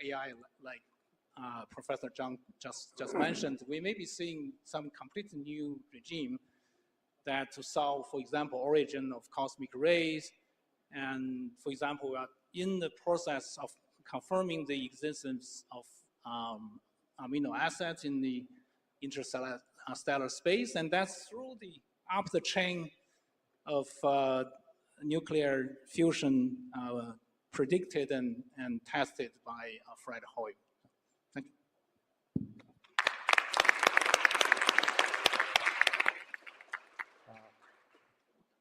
AI, like Professor Zhang just mentioned, we may be seeing some completely new regime that to solve, for example, origin of cosmic rays. And for example, we are in the process of confirming the existence of amino acids in the interstellar space, and that's through up the chain of nuclear fusion predicted and tested by Fred Hoyle. Thank you.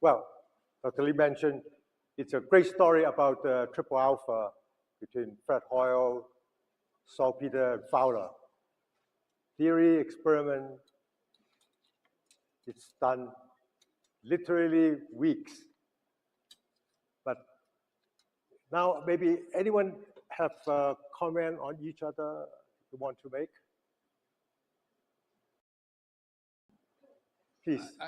Well, Dr. Lee mentioned it's a great story about the triple alpha between Fred Hoyle, Salpeter, and Fowler. Theory, experiment, it's done literally weeks. But now maybe anyone have a comment on each other you want to make? Please.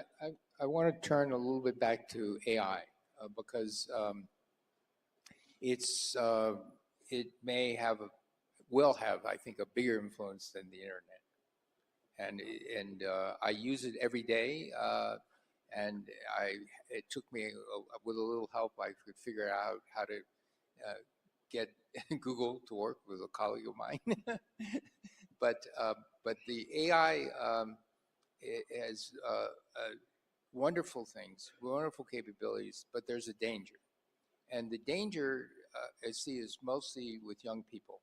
I want to turn a little bit back to AI because it may have, will have, I think, a bigger influence than the internet. And I use it every day, and it took me, with a little help, I could figure out how to get Google to work with a colleague of mine. but the AI it has wonderful things, wonderful capabilities, but there's a danger. And the danger, I see, is mostly with young people,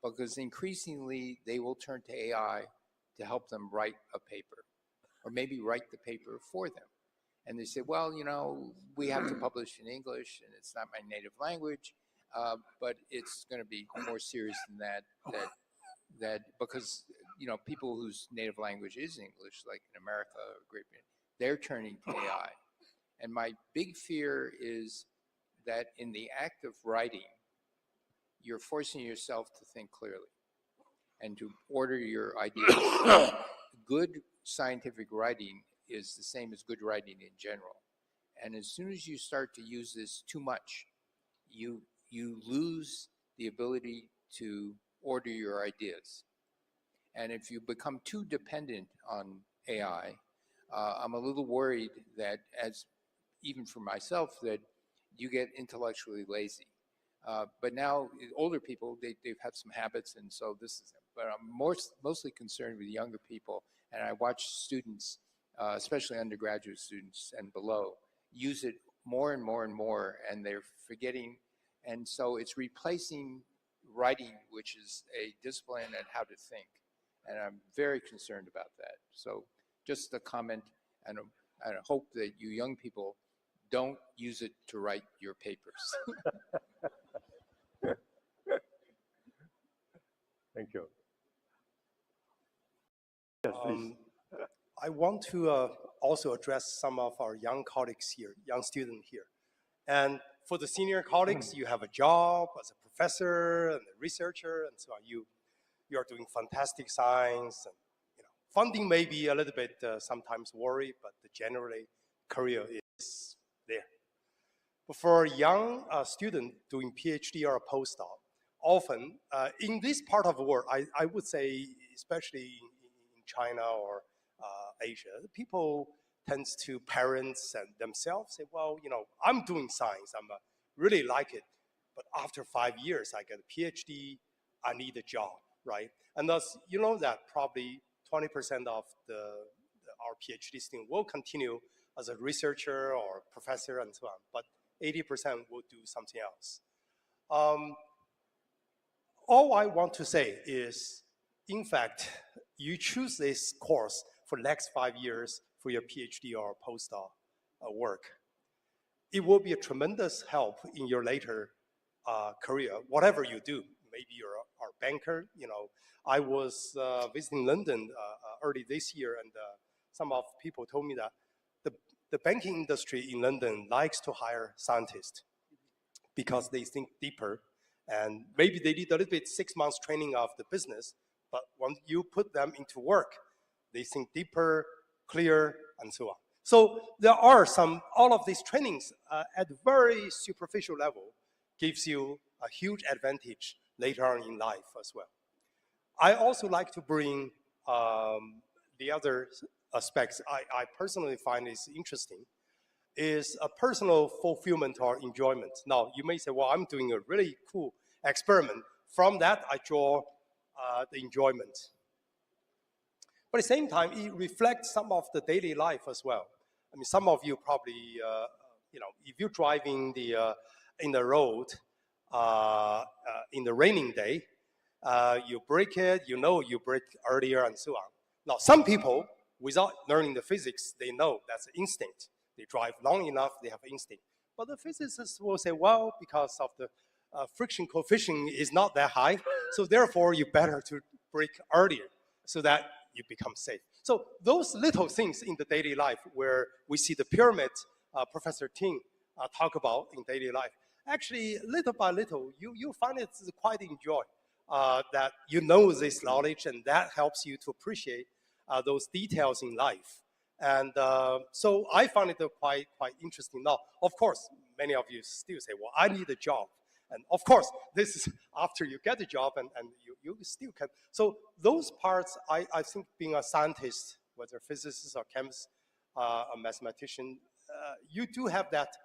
because increasingly they will turn to AI to help them write a paper, or maybe write the paper for them. And they say, well, you know, we have to publish in English, and it's not my native language, but it's going to be more serious than that, because, you know, people whose native language is English, like in America or Great Britain, they're turning to AI. And my big fear is that in the act of writing, you're forcing yourself to think clearly and to order your ideas. Good scientific writing is the same as good writing in general. And as soon as you start to use this too much, you lose the ability to order your ideas. And if you become too dependent on AI, I'm a little worried that, as even for myself, that you get intellectually lazy. But now older people, they've had some habits, and so this is it. But I'm mostly concerned with younger people, and I watch students, especially undergraduate students and below, use it more and more and more, and they're forgetting. And so it's replacing writing, which is a discipline and how to think. And I'm very concerned about that. So just a comment, and I hope that you young people don't use it to write your papers. Thank you. Yes, please. I want to also address some of our young colleagues here, young students here. And for the senior colleagues, you have a job as a professor and a researcher, and so on. You are doing fantastic science. And, you know, funding may be a little bit sometimes worry, but generally career is there. But for a young student doing PhD or a postdoc, often in this part of the world, I would say, especially in China or Asia, people tends to parents and themselves say, well, you know, I'm doing science, I'm really like it, but after 5 years, I get a PhD, I need a job, right? And thus, you know that probably 20% of our PhD students will continue as a researcher or professor and so on, but 80% will do something else. All I want to say is, in fact, you choose this course for the next 5 years for your PhD or postdoc work. It will be a tremendous help in your later career, whatever you do. Maybe you're a banker. You know, I was visiting London early this year, and some of people told me that the banking industry in London likes to hire scientists because they think deeper, and maybe they need a little bit 6 months training of the business, but when you put them into work, they think deeper, clear, and so on. So there are all of these trainings at very superficial level gives you a huge advantage later on in life as well. I also like to bring the other aspects I personally find is interesting is a personal fulfillment or enjoyment. Now, you may say, well, I'm doing a really cool experiment. From that, I draw the enjoyment. But at the same time, it reflects some of the daily life as well. I mean, some of you probably if you're driving in the road in the raining day, you brake it, you brake earlier and so on. Now, some people, without learning the physics, they know that's instinct. They drive long enough, they have instinct. But the physicists will say, well, because of the friction coefficient is not that high, so therefore you better to brake earlier so that you become safe. So those little things in the daily life where we see the pyramid Professor Ting talk about in daily life, actually little by little, you find it quite enjoy that you know this knowledge, and that helps you to appreciate those details in life. And so I found it quite interesting. Now, of course, many of you still say, well, I need a job. And of course, this is after you get a job and you still can. So those parts, I think being a scientist, whether physicist or chemist, a mathematician, you do have that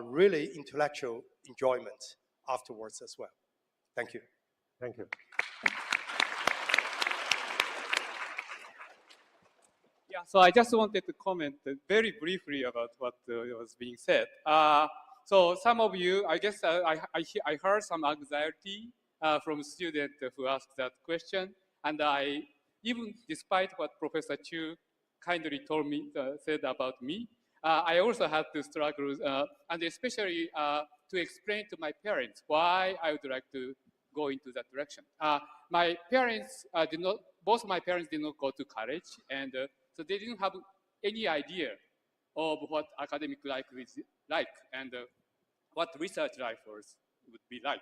really intellectual enjoyment afterwards as well. Thank you. Thank you. Yeah, so I just wanted to comment very briefly about what was being said. So some of you, I guess I heard some anxiety from students who asked that question. And even despite what Professor Chu kindly told me, said about me, I also had to struggle, and especially to explain to my parents why I would like to go into that direction. My parents both my parents did not go to college, and so they didn't have any idea of what academic life is like and what research life would be like.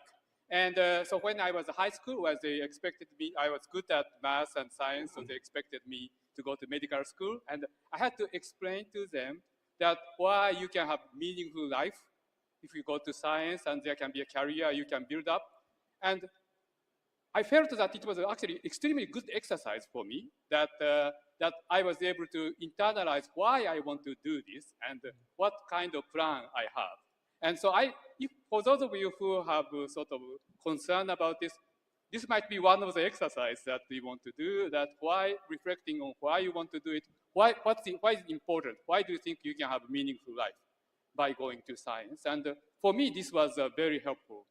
And so when I was in high school, they expected me, I was good at math and science, so they expected me to go to medical school. And I had to explain to them that why you can have meaningful life if you go to science, and there can be a career you can build up. And I felt that it was actually extremely good exercise for me, that I was able to internalize why I want to do this and what kind of plan I have. And so for those of you who have sort of concern about this, this might be one of the exercises that we want to do, that why reflecting on why you want to do it, why is it important? Why do you think you can have a meaningful life by going to science? And for me, this was a very helpful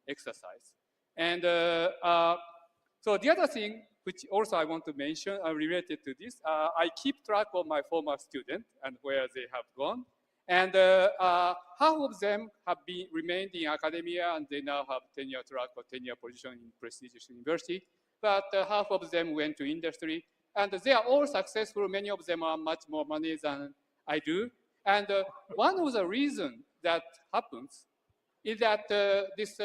exercise. And so the other thing, which also I want to mention related to this, I keep track of my former students and where they have gone. And half of them have remained in academia, and they now have tenure track or tenure position in prestigious university. But half of them went to industry, and they are all successful. Many of them are much more money than I do. And one of the reasons that happens is that this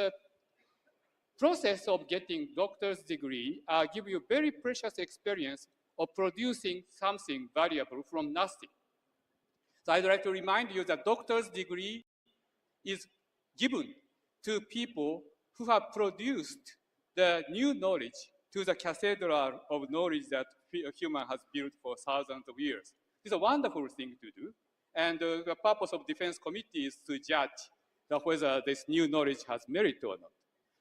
process of getting doctor's degree give you very precious experience of producing something valuable from nothing. So I'd like to remind you that doctor's degree is given to people who have produced the new knowledge to the cathedral of knowledge that human has built for thousands of years. It's a wonderful thing to do. And the purpose of defense committee is to judge whether this new knowledge has merit or not.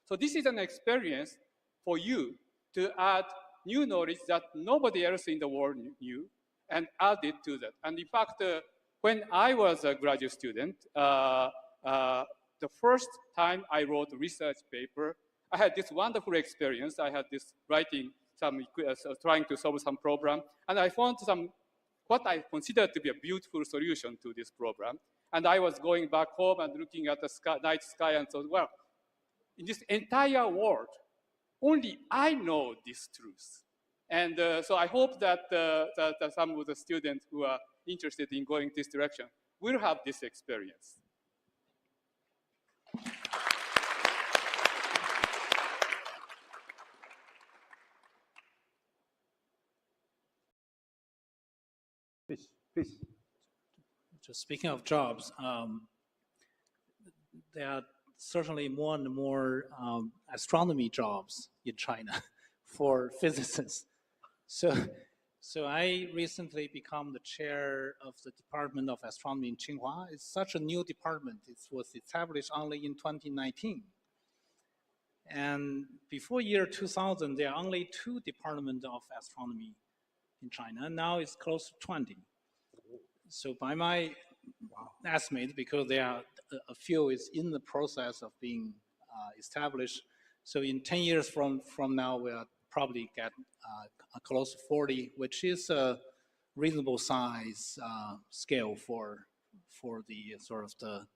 So this is an experience for you to add new knowledge that nobody else in the world knew and add it to that. And in fact, when I was a graduate student, the first time I wrote a research paper, I had this wonderful experience. I had this writing trying to solve some problem, and I found what I considered to be a beautiful solution to this problem. And I was going back home and looking at the night sky and thought, well, in this entire world, only I know this truth. And so I hope that some of the students who are interested in going this direction will have this experience. Please. Just speaking of jobs, there are certainly more and more astronomy jobs in China for physicists. So I recently become the chair of the Department of Astronomy in Tsinghua. It's such a new department. It was established only in 2019. And before year 2000, there are only 2 departments of astronomy in China. Now it's close to 20. So by my estimate because there are a few is in the process of being established. So in 10 years from now, we'll probably get close to 40, which is a reasonable size scale for the sort of the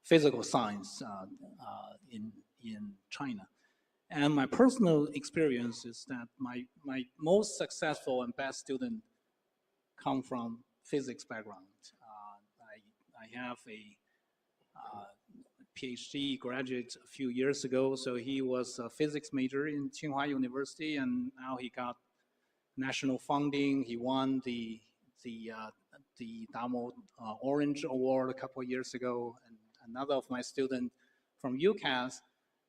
physical science in China. And my personal experience is that my most successful and best students come from physics background. I have a PhD graduate a few years ago, so he was a physics major in Tsinghua University, and now he got national funding. He won the Damo Orange Award a couple of years ago, and another of my students from UCAS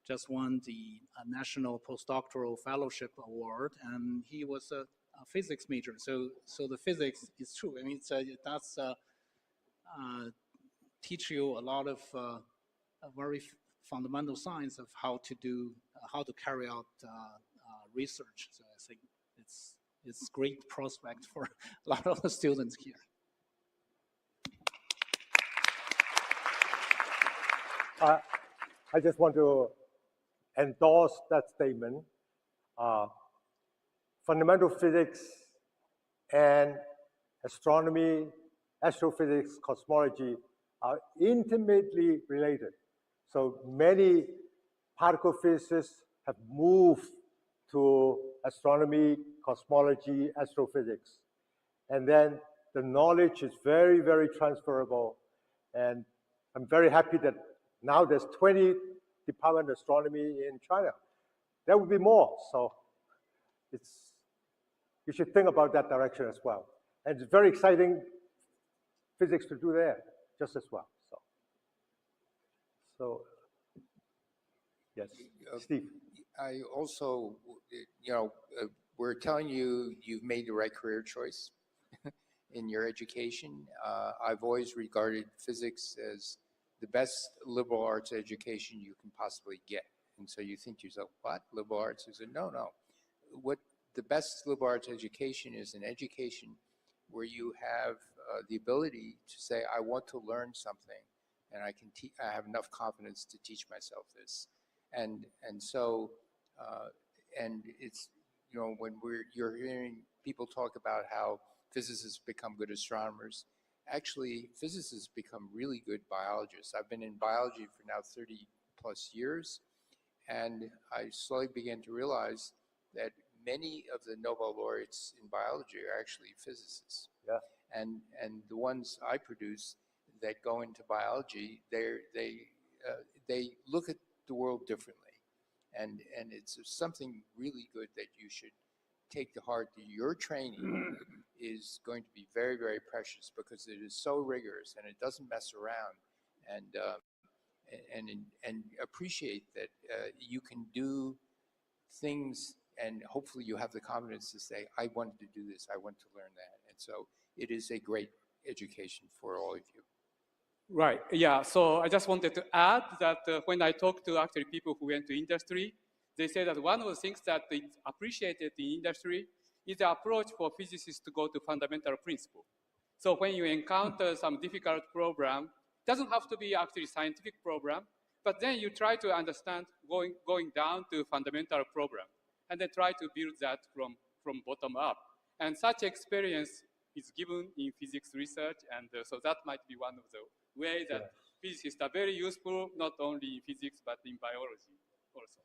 just won the National Postdoctoral Fellowship Award, and he was a physics major. So the physics is true. I mean, it does teach you a lot of a very fundamental science of how to carry out research. So I think it's great prospect for a lot of the students here. I just want to endorse that statement. Fundamental physics and astronomy, astrophysics, cosmology are intimately related. So many particle physicists have moved to astronomy, cosmology, astrophysics. And then the knowledge is very, very transferable. And I'm very happy that now there's 20 Department of Astronomy in China. There will be more, so you should think about that direction as well. And it's very exciting physics to do there just as well. So yes, Steve. I also, we're telling you you've made the right career choice in your education. I've always regarded physics as the best liberal arts education you can possibly get. And so you think to yourself, what, liberal arts? I said, no. What the best liberal arts education is an education where you have the ability to say, I want to learn something, and I have enough confidence to teach myself this. And so, and it's, when you're hearing people talk about how physicists become good astronomers, actually, physicists become really good biologists. I've been in biology for now 30 plus years, and I slowly began to realize that many of the Nobel laureates in biology are actually physicists. Yeah. And the ones I produce that go into biology, they look at the world differently. And it's something really good that you should take to heart. That your training is going to be very, very precious because it is so rigorous and it doesn't mess around. And appreciate that you can do things, and hopefully you have the confidence to say, I wanted to do this, I want to learn that. And so it is a great education for all of you. Right, yeah, so I just wanted to add that when I talk to actually people who went to industry, they say that one of the things that they appreciated in industry is the approach for physicists to go to fundamental principle. So when you encounter some difficult problem, it doesn't have to be actually scientific problem, but then you try to understand going down to fundamental problem, and then try to build that from bottom up. And such experience is given in physics research, and so that might be one of the ways that physicists are very useful, not only in physics, but in biology also.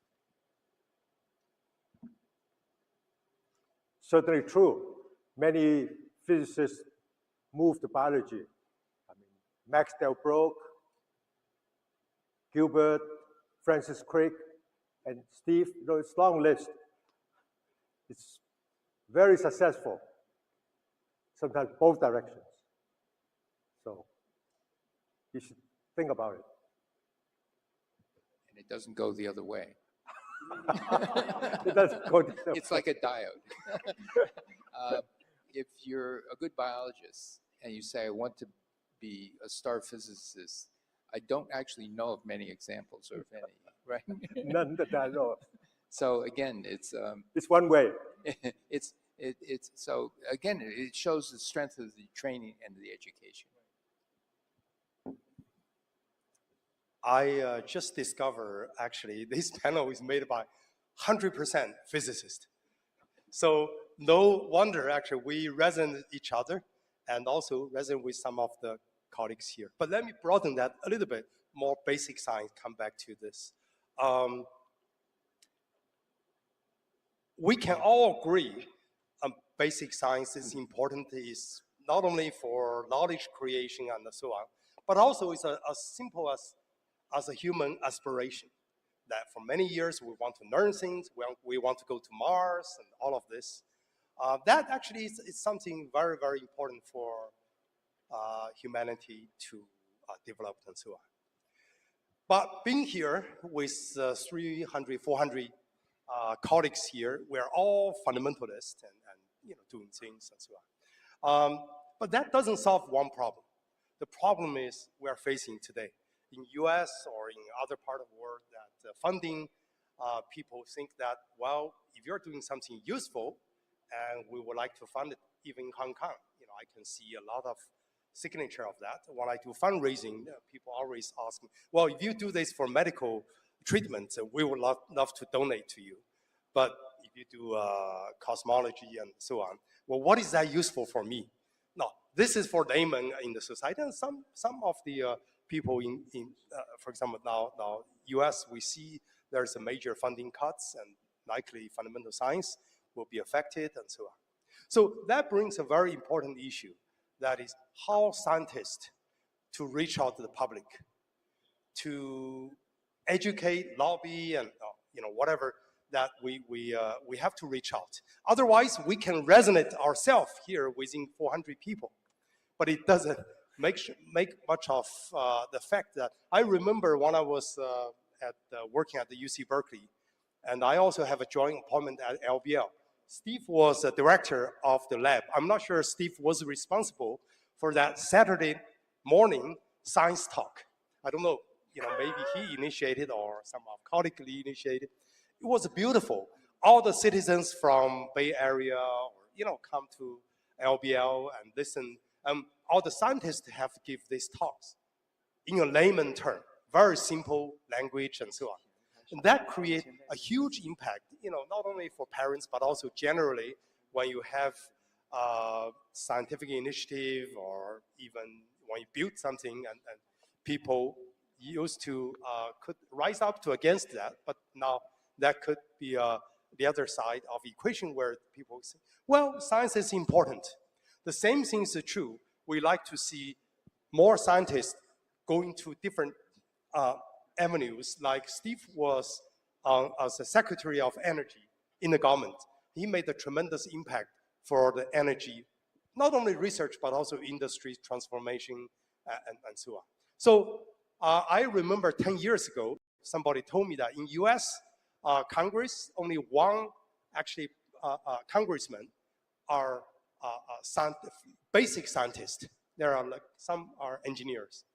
Certainly true. Many physicists moved to biology. I mean, Max Delbruck, Gilbert, Francis Crick, and Steve, it's a long list. It's very successful, sometimes both directions. So you should think about it. And it doesn't go the other way. It doesn't go the other It's like a diode. If you're a good biologist and you say, I want to be a star physicist, I don't actually know of many examples, or if any, right? None that I know of. So again, it's one way. So again, it shows the strength of the training and the education. I just discovered, actually, this panel is made by 100% physicists. So no wonder, actually, we resonate with each other and also resonate with some of the colleagues here. But let me broaden that a little bit, more basic science, come back to this. We can all agree basic science is important, is not only for knowledge creation and so on, but also it's as simple as a human aspiration, that for many years we want to learn things, we want to go to Mars and all of this. That actually is something very, very important for humanity to develop and so on. But being here with 300, 400 colleagues here, we're all fundamentalists and doing things and so on. But that doesn't solve one problem. The problem is we're facing today. In US or in other part of the world, that funding, people think that, well, if you're doing something useful, and we would like to fund it, even in Hong Kong, I can see a lot of signature of that. When I do fundraising, people always ask me, well, if you do this for medical treatment, we would love to donate to you. But if you do cosmology and so on, well, what is that useful for me? No, this is for laymen in the society, and some of the people in for example, now US, we see there's a major funding cuts and likely fundamental science will be affected and so on. So that brings a very important issue, that is how scientists to reach out to the public, to educate, lobby, and whatever that we have to reach out. Otherwise, we can resonate ourselves here within 400 people, but it doesn't make much of the fact that I remember when I was working at the UC Berkeley, and I also have a joint appointment at LBL. Steve was the director of the lab. I'm not sure Steve was responsible for that Saturday morning science talk. I don't know, maybe he initiated or some of colleagues initiated. It was beautiful. All the citizens from Bay Area, come to LBL and listen. All the scientists have to give these talks in a layman term, very simple language and so on. And that creates a huge impact, not only for parents, but also generally when you have scientific initiative or even when you build something and people used to could rise up to against that, but now that could be the other side of the equation where people say, well, science is important. The same thing is true. We like to see more scientists going to different avenues, like Steve was as the Secretary of Energy in the government. He made a tremendous impact for the energy, not only research, but also industry transformation and so on. So I remember 10 years ago, somebody told me that in US Congress, only one actually congressman are basic scientists. There are some are engineers.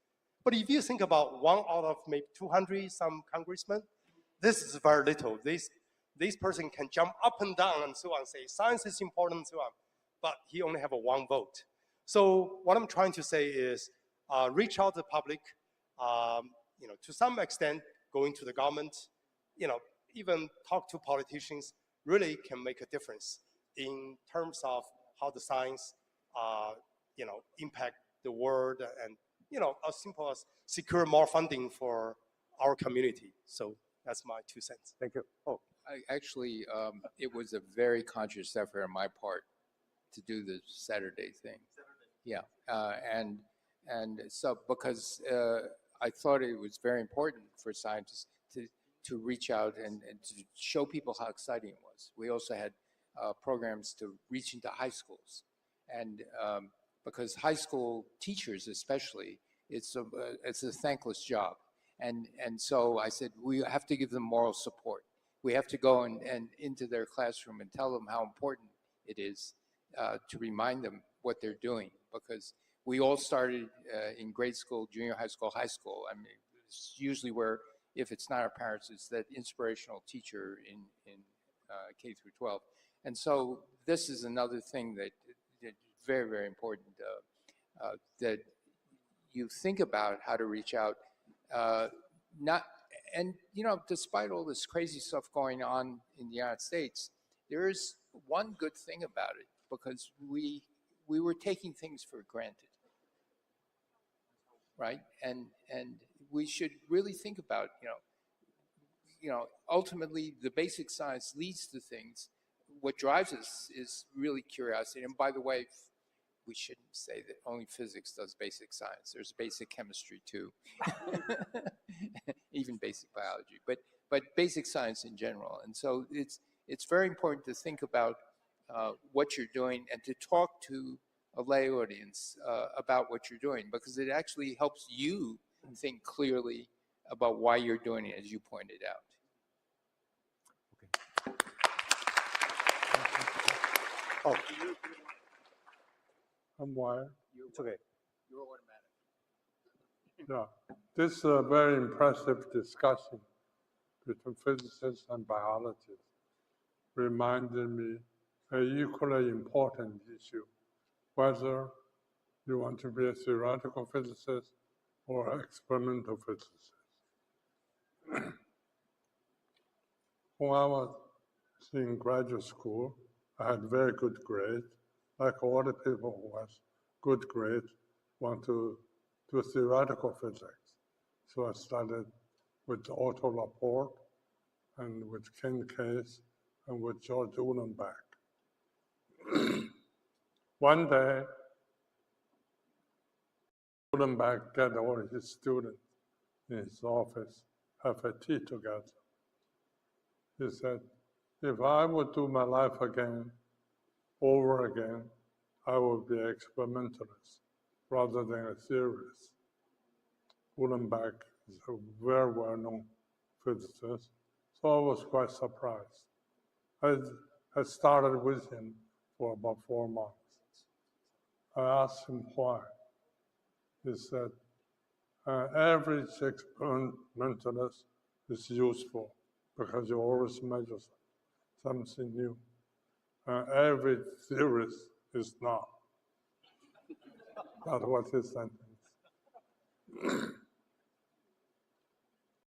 But if you think about one out of maybe 200 some congressmen, this is very little. This person can jump up and down and so on, say science is important and so on, but he only have one vote. So what I'm trying to say is reach out to the public, to some extent going to the government, even talk to politicians really can make a difference in terms of how the science, impact the world and, as simple as secure more funding for our community. So that's my 2 cents. Thank you. Oh, Actually, it was a very conscious effort on my part to do the Saturday thing. Yeah, and so because I thought it was very important for scientists to reach out and to show people how exciting it was. We also had programs to reach into high schools, and because high school teachers especially, it's a thankless job. And so I said, we have to give them moral support. We have to go and into their classroom and tell them how important it is to remind them what they're doing, because we all started in grade school, junior high school, high school. I mean, it's usually where, if it's not our parents, it's that inspirational teacher in K through 12. And so this is another thing that is very, very important, that you think about how to reach out. And despite all this crazy stuff going on in the United States, there is one good thing about it, because we were taking things for granted, right? And we should really think about, ultimately the basic science leads to things. What drives us is really curiosity. And by the way, we shouldn't say that only physics does basic science. There's basic chemistry too, even basic biology, but basic science in general. And so it's very important to think about what you're doing and to talk to a lay audience about what you're doing, because it actually helps you think clearly about why you're doing it, as you pointed out. Oh. I'm wired. It's okay. You're automatic. Yeah, this is a very impressive discussion between physicists and biologists reminded me an equally important issue, whether you want to be a theoretical physicist or an experimental physicist. When I was in graduate school, I had very good grades. Like all the people who has good grades want to do theoretical physics. So I started with Otto Laporte and with Ken Case and with George Uhlenbeck. One day, Uhlenbeck got all his students in his office, have a tea together. He said, if I would do my life again, over again, I would be an experimentalist rather than a theorist. Uhlenbeck is a very well-known physicist, so I was quite surprised. I started with him for about 4 months. I asked him why. He said, average experimentalist is useful because you always measure something new. Every theorist is not. That was his sentence.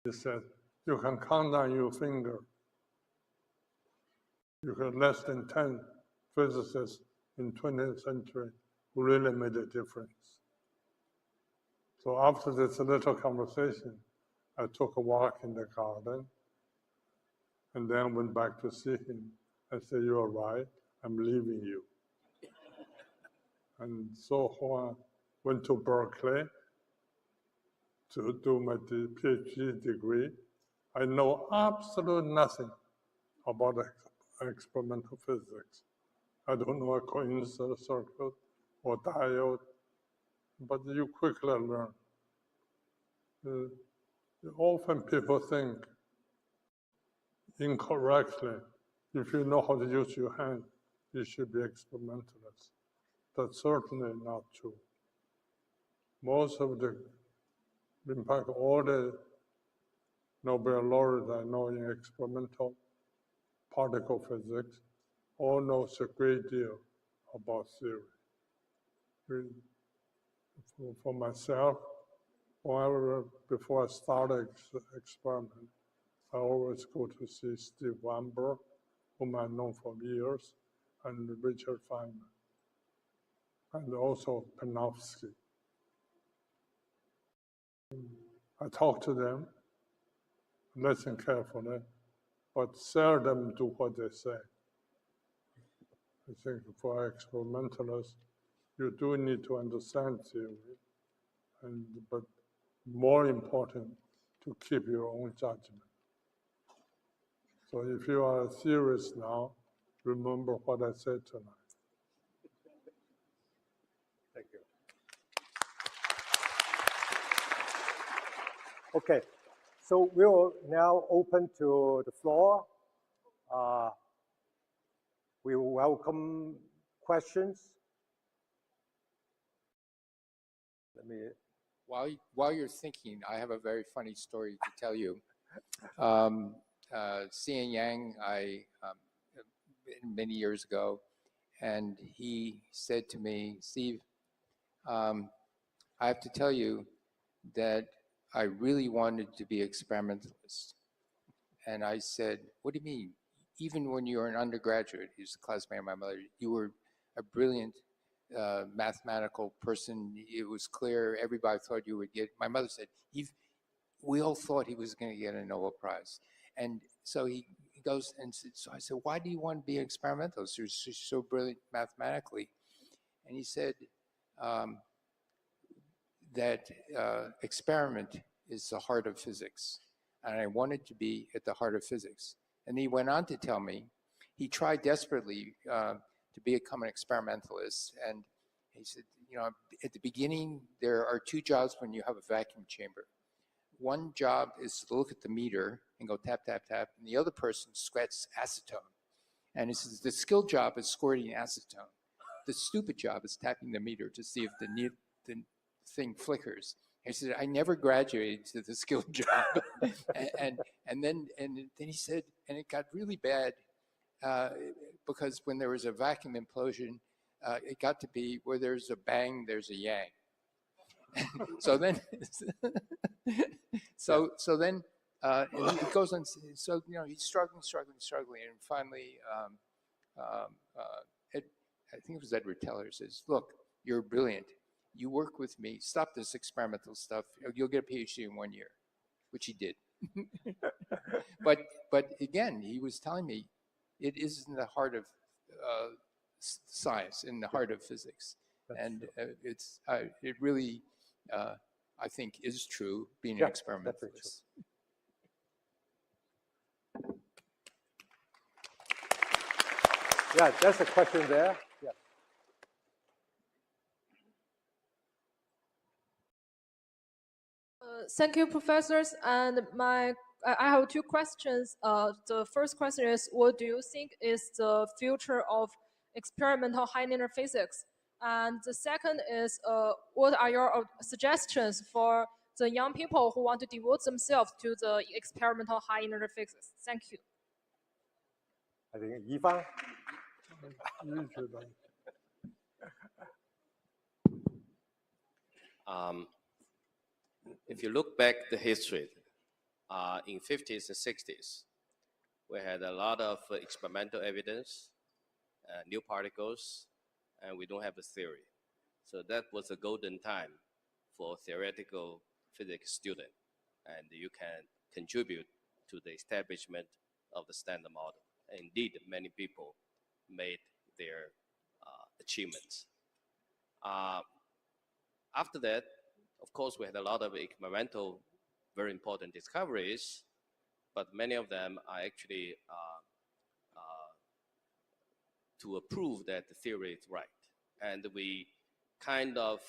He said, you can count on your finger. You can less than 10 physicists in 20th century who really made a difference. So after this little conversation, I took a walk in the garden and then went back to see him. I said, you're right, I'm leaving you. And so when I went to Berkeley to do my PhD degree, I know absolutely nothing about experimental physics. I don't know a coincidence circuit or diode, but you quickly learn. Often people think incorrectly, if you know how to use your hand, you should be experimentalist. That's certainly not true. Most of the, in fact, all the Nobel laureates I know in experimental particle physics all knows a great deal about theory. For myself, before I start an experiment, I always go to see Steve Weinberg, whom I've known for years, and Richard Feynman, and also Panofsky. I talk to them, listen carefully, but seldom do what they say. I think for experimentalists, you do need to understand theory, but more important, to keep your own judgment. So if you are a theorist now, remember what I said tonight. Thank you. Okay, so we will now open to the floor. We will welcome questions. Let me. While you're thinking, I have a very funny story to tell you. Xian Yang, many years ago, and he said to me, Steve, I have to tell you that I really wanted to be an experimentalist. And I said, what do you mean? Even when you were an undergraduate, he was a classmate of my mother, you were a brilliant mathematical person. It was clear, everybody thought you would get, my mother said, we all thought he was going to get a Nobel Prize. And so he goes, and so I said, why do you want to be an experimentalist? You're so brilliant mathematically. And he said that experiment is the heart of physics. And I wanted to be at the heart of physics. And he went on to tell me, he tried desperately to become an experimentalist. And he said, you know, at the beginning, there are two jobs when you have a vacuum chamber. One job is to look at the meter and go tap, tap, tap, and the other person squirts acetone. And he says the skilled job is squirting acetone. The stupid job is tapping the meter to see if the thing flickers. He said, I never graduated to the skilled job. and then he said, and it got really bad because when there was a vacuum implosion, it got to be where there's a bang, there's a yang. So then, so then it goes on. So you know, he's struggling, and finally, I think it was Edward Teller says, "Look, you're brilliant. You work with me. Stop this experimental stuff. You'll get a PhD in 1 year," which he did. but again, he was telling me, it is in the heart of science, in the heart of physics, and it really. I think is true, being an experimentalist. Yeah, that's a question there. Yeah. Thank you, professors. And I have two questions. The first question is, what do you think is the future of experimental high linear physics? And the second is, what are your suggestions for the young people who want to devote themselves to the experimental high linear physics? Thank you. I think Yifang. If you look back the history, in 50s and 60s, we had a lot of experimental evidence, new particles, and we don't have a theory. So that was a golden time for theoretical physics student, and you can contribute to the establishment of the standard model. And indeed, many people made their achievements. After that, of course, we had a lot of experimental, very important discoveries, but many of them are actually to prove that the theory is right. And we kind of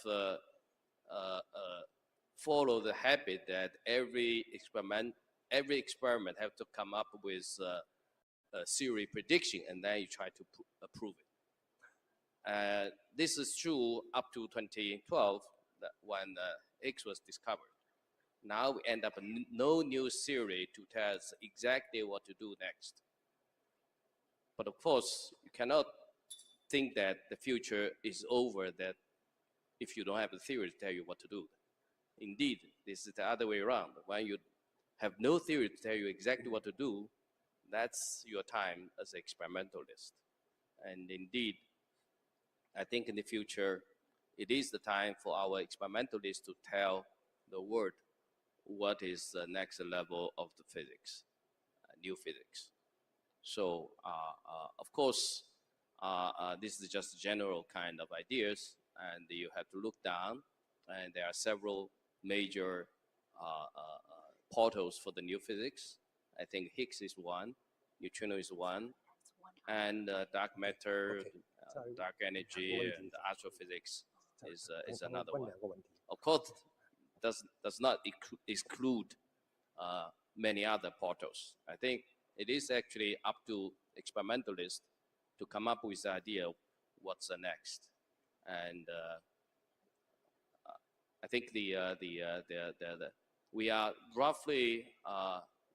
follow the habit that every experiment have to come up with a theory prediction, and then you try to prove it. This is true up to 2012, when Higgs was discovered. Now we end up no new theory to tell us exactly what to do next. But of course, you cannot think that the future is over, that if you don't have a theory to tell you what to do. Indeed, this is the other way around. When you have no theory to tell you exactly what to do, that's your time as an experimentalist. And indeed, I think in the future, it is the time for our experimentalists to tell the world what is the next level of the physics, new physics. So, of course, this is just general kind of ideas, and you have to look down, and there are several major portals for the new physics. I think Higgs is one, neutrino is one, and dark matter, dark energy, and astrophysics is another one. Of course, does not exclude many other portals. I think it is actually up to experimentalists to come up with the idea of what's the next. And I think we are roughly,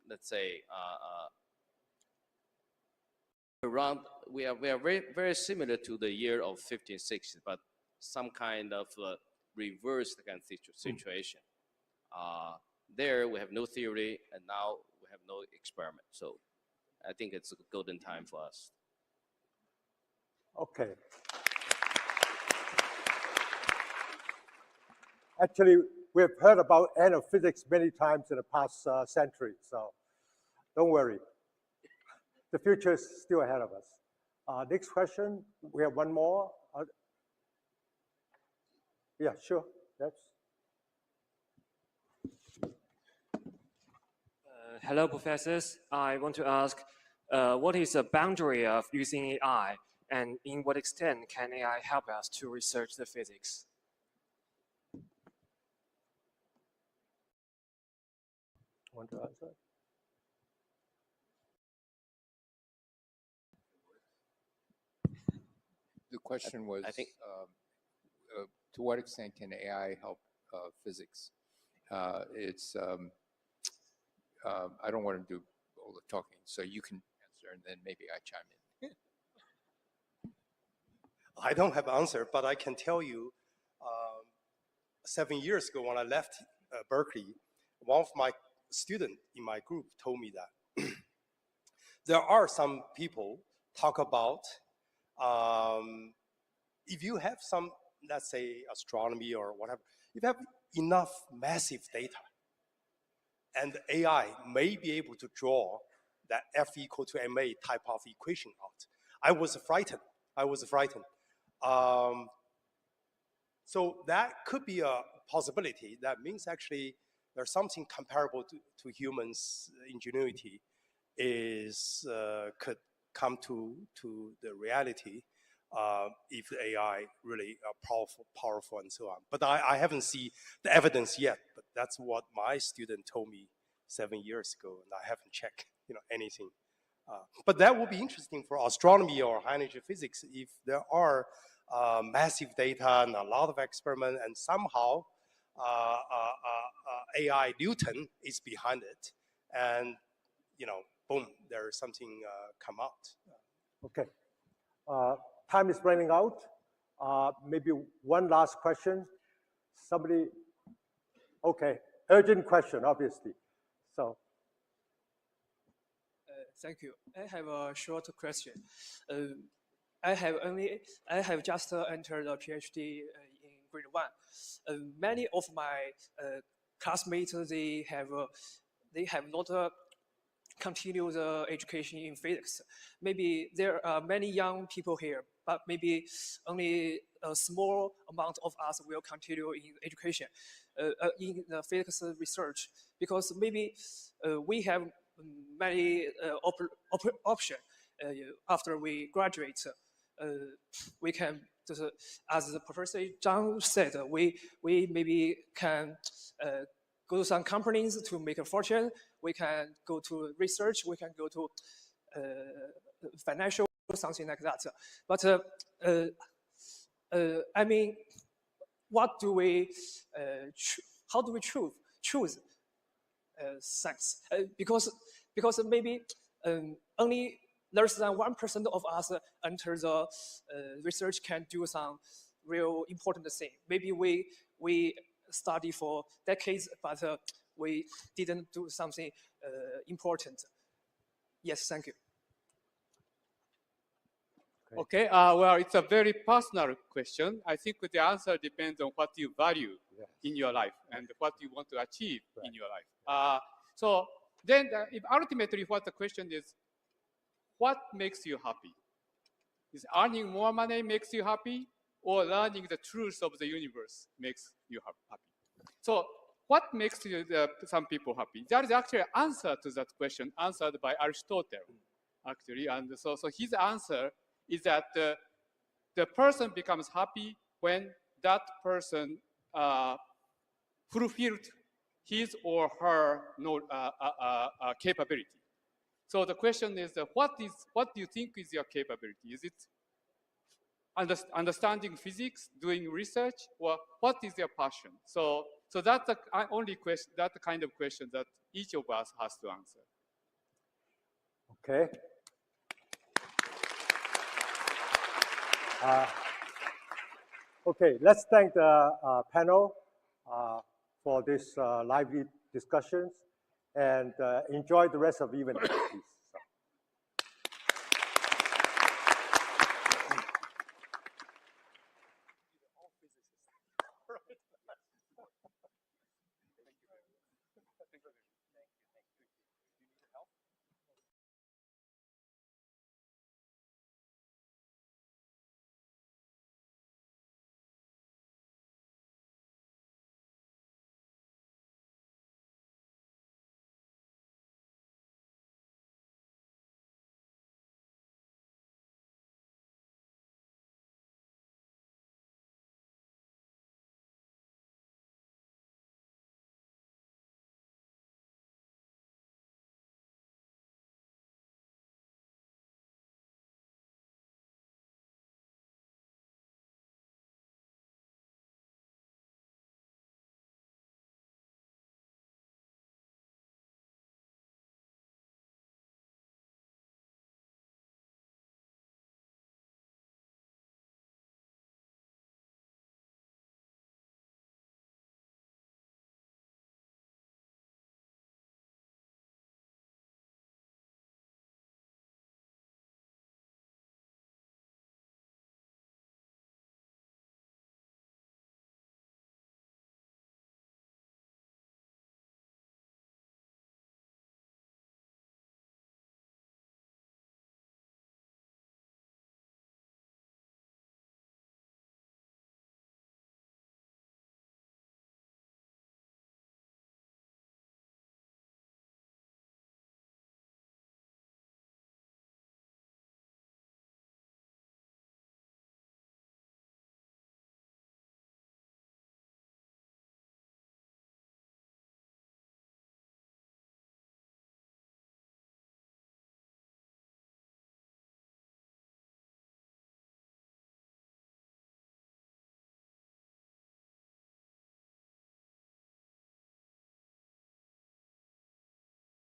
let's say, around we are very, very similar to the year of 1560, but some kind of reverse kind of situation. There we have no theory, and now we have no experiment. So I think it's a golden time for us. Okay. Actually, we've heard about end of physics many times in the past century, so don't worry. The future is still ahead of us. Next question, we have one more. Yeah, sure. Yes. Hello, professors. I want to ask, what is the boundary of using AI, and in what extent can AI help us to research the physics? Want to answer? The question was, I think, to what extent can AI help physics? I don't want to do all the talking, so you can answer, and then maybe I chime in. I don't have an answer, but I can tell you, 7 years ago when I left Berkeley, one of my students in my group told me that there are some people talk about if you have some, let's say, astronomy or whatever, if you have enough massive data, and AI may be able to draw that F equal to ma type of equation out. I was frightened. So that could be a possibility. That means actually there's something comparable to humans' ingenuity could come to the reality if the AI really are powerful and so on. But I haven't seen the evidence yet, but that's what my student told me 7 years ago, and I haven't checked anything. But that would be interesting for astronomy or high energy physics if there are massive data and a lot of experiment, and somehow AI Newton is behind it, and boom, there's something come out. Okay. Time is running out. Maybe one last question. Somebody, okay, urgent question, obviously. So. Thank you. I have a short question. I have just entered a PhD in grade 1. Many of my classmates, they have not continued education in physics. Maybe there are many young people here, but maybe only a small amount of us will continue in education, in the physics research, because maybe we have many options after we graduate. We can, as the Professor Zhang said, we maybe can go to some companies to make a fortune. We can go to research. We can go to financial, something like that. But I mean, what do we? How do we choose science? Because maybe only less than 1% of us enter the research can do some real important thing. Maybe we study for decades, but we didn't do something important. Yes, thank you. Okay, well, it's a very personal question. I think the answer depends on what you value in your life and what you want to achieve in your life. So then if ultimately what the question is, what makes you happy? Is earning more money makes you happy, or learning the truth of the universe makes you happy? So what makes some people happy? There is actually an answer to that question answered by Aristotle, actually. And so his answer is that the person becomes happy when that person fulfilled his or her capability. So the question is, what do you think is your capability? Is it understanding physics, doing research, or what is your passion? So that's the only question, that's the kind of question that each of us has to answer. Okay. Okay, let's thank the panel for this lively discussions and enjoy the rest of the evening, please.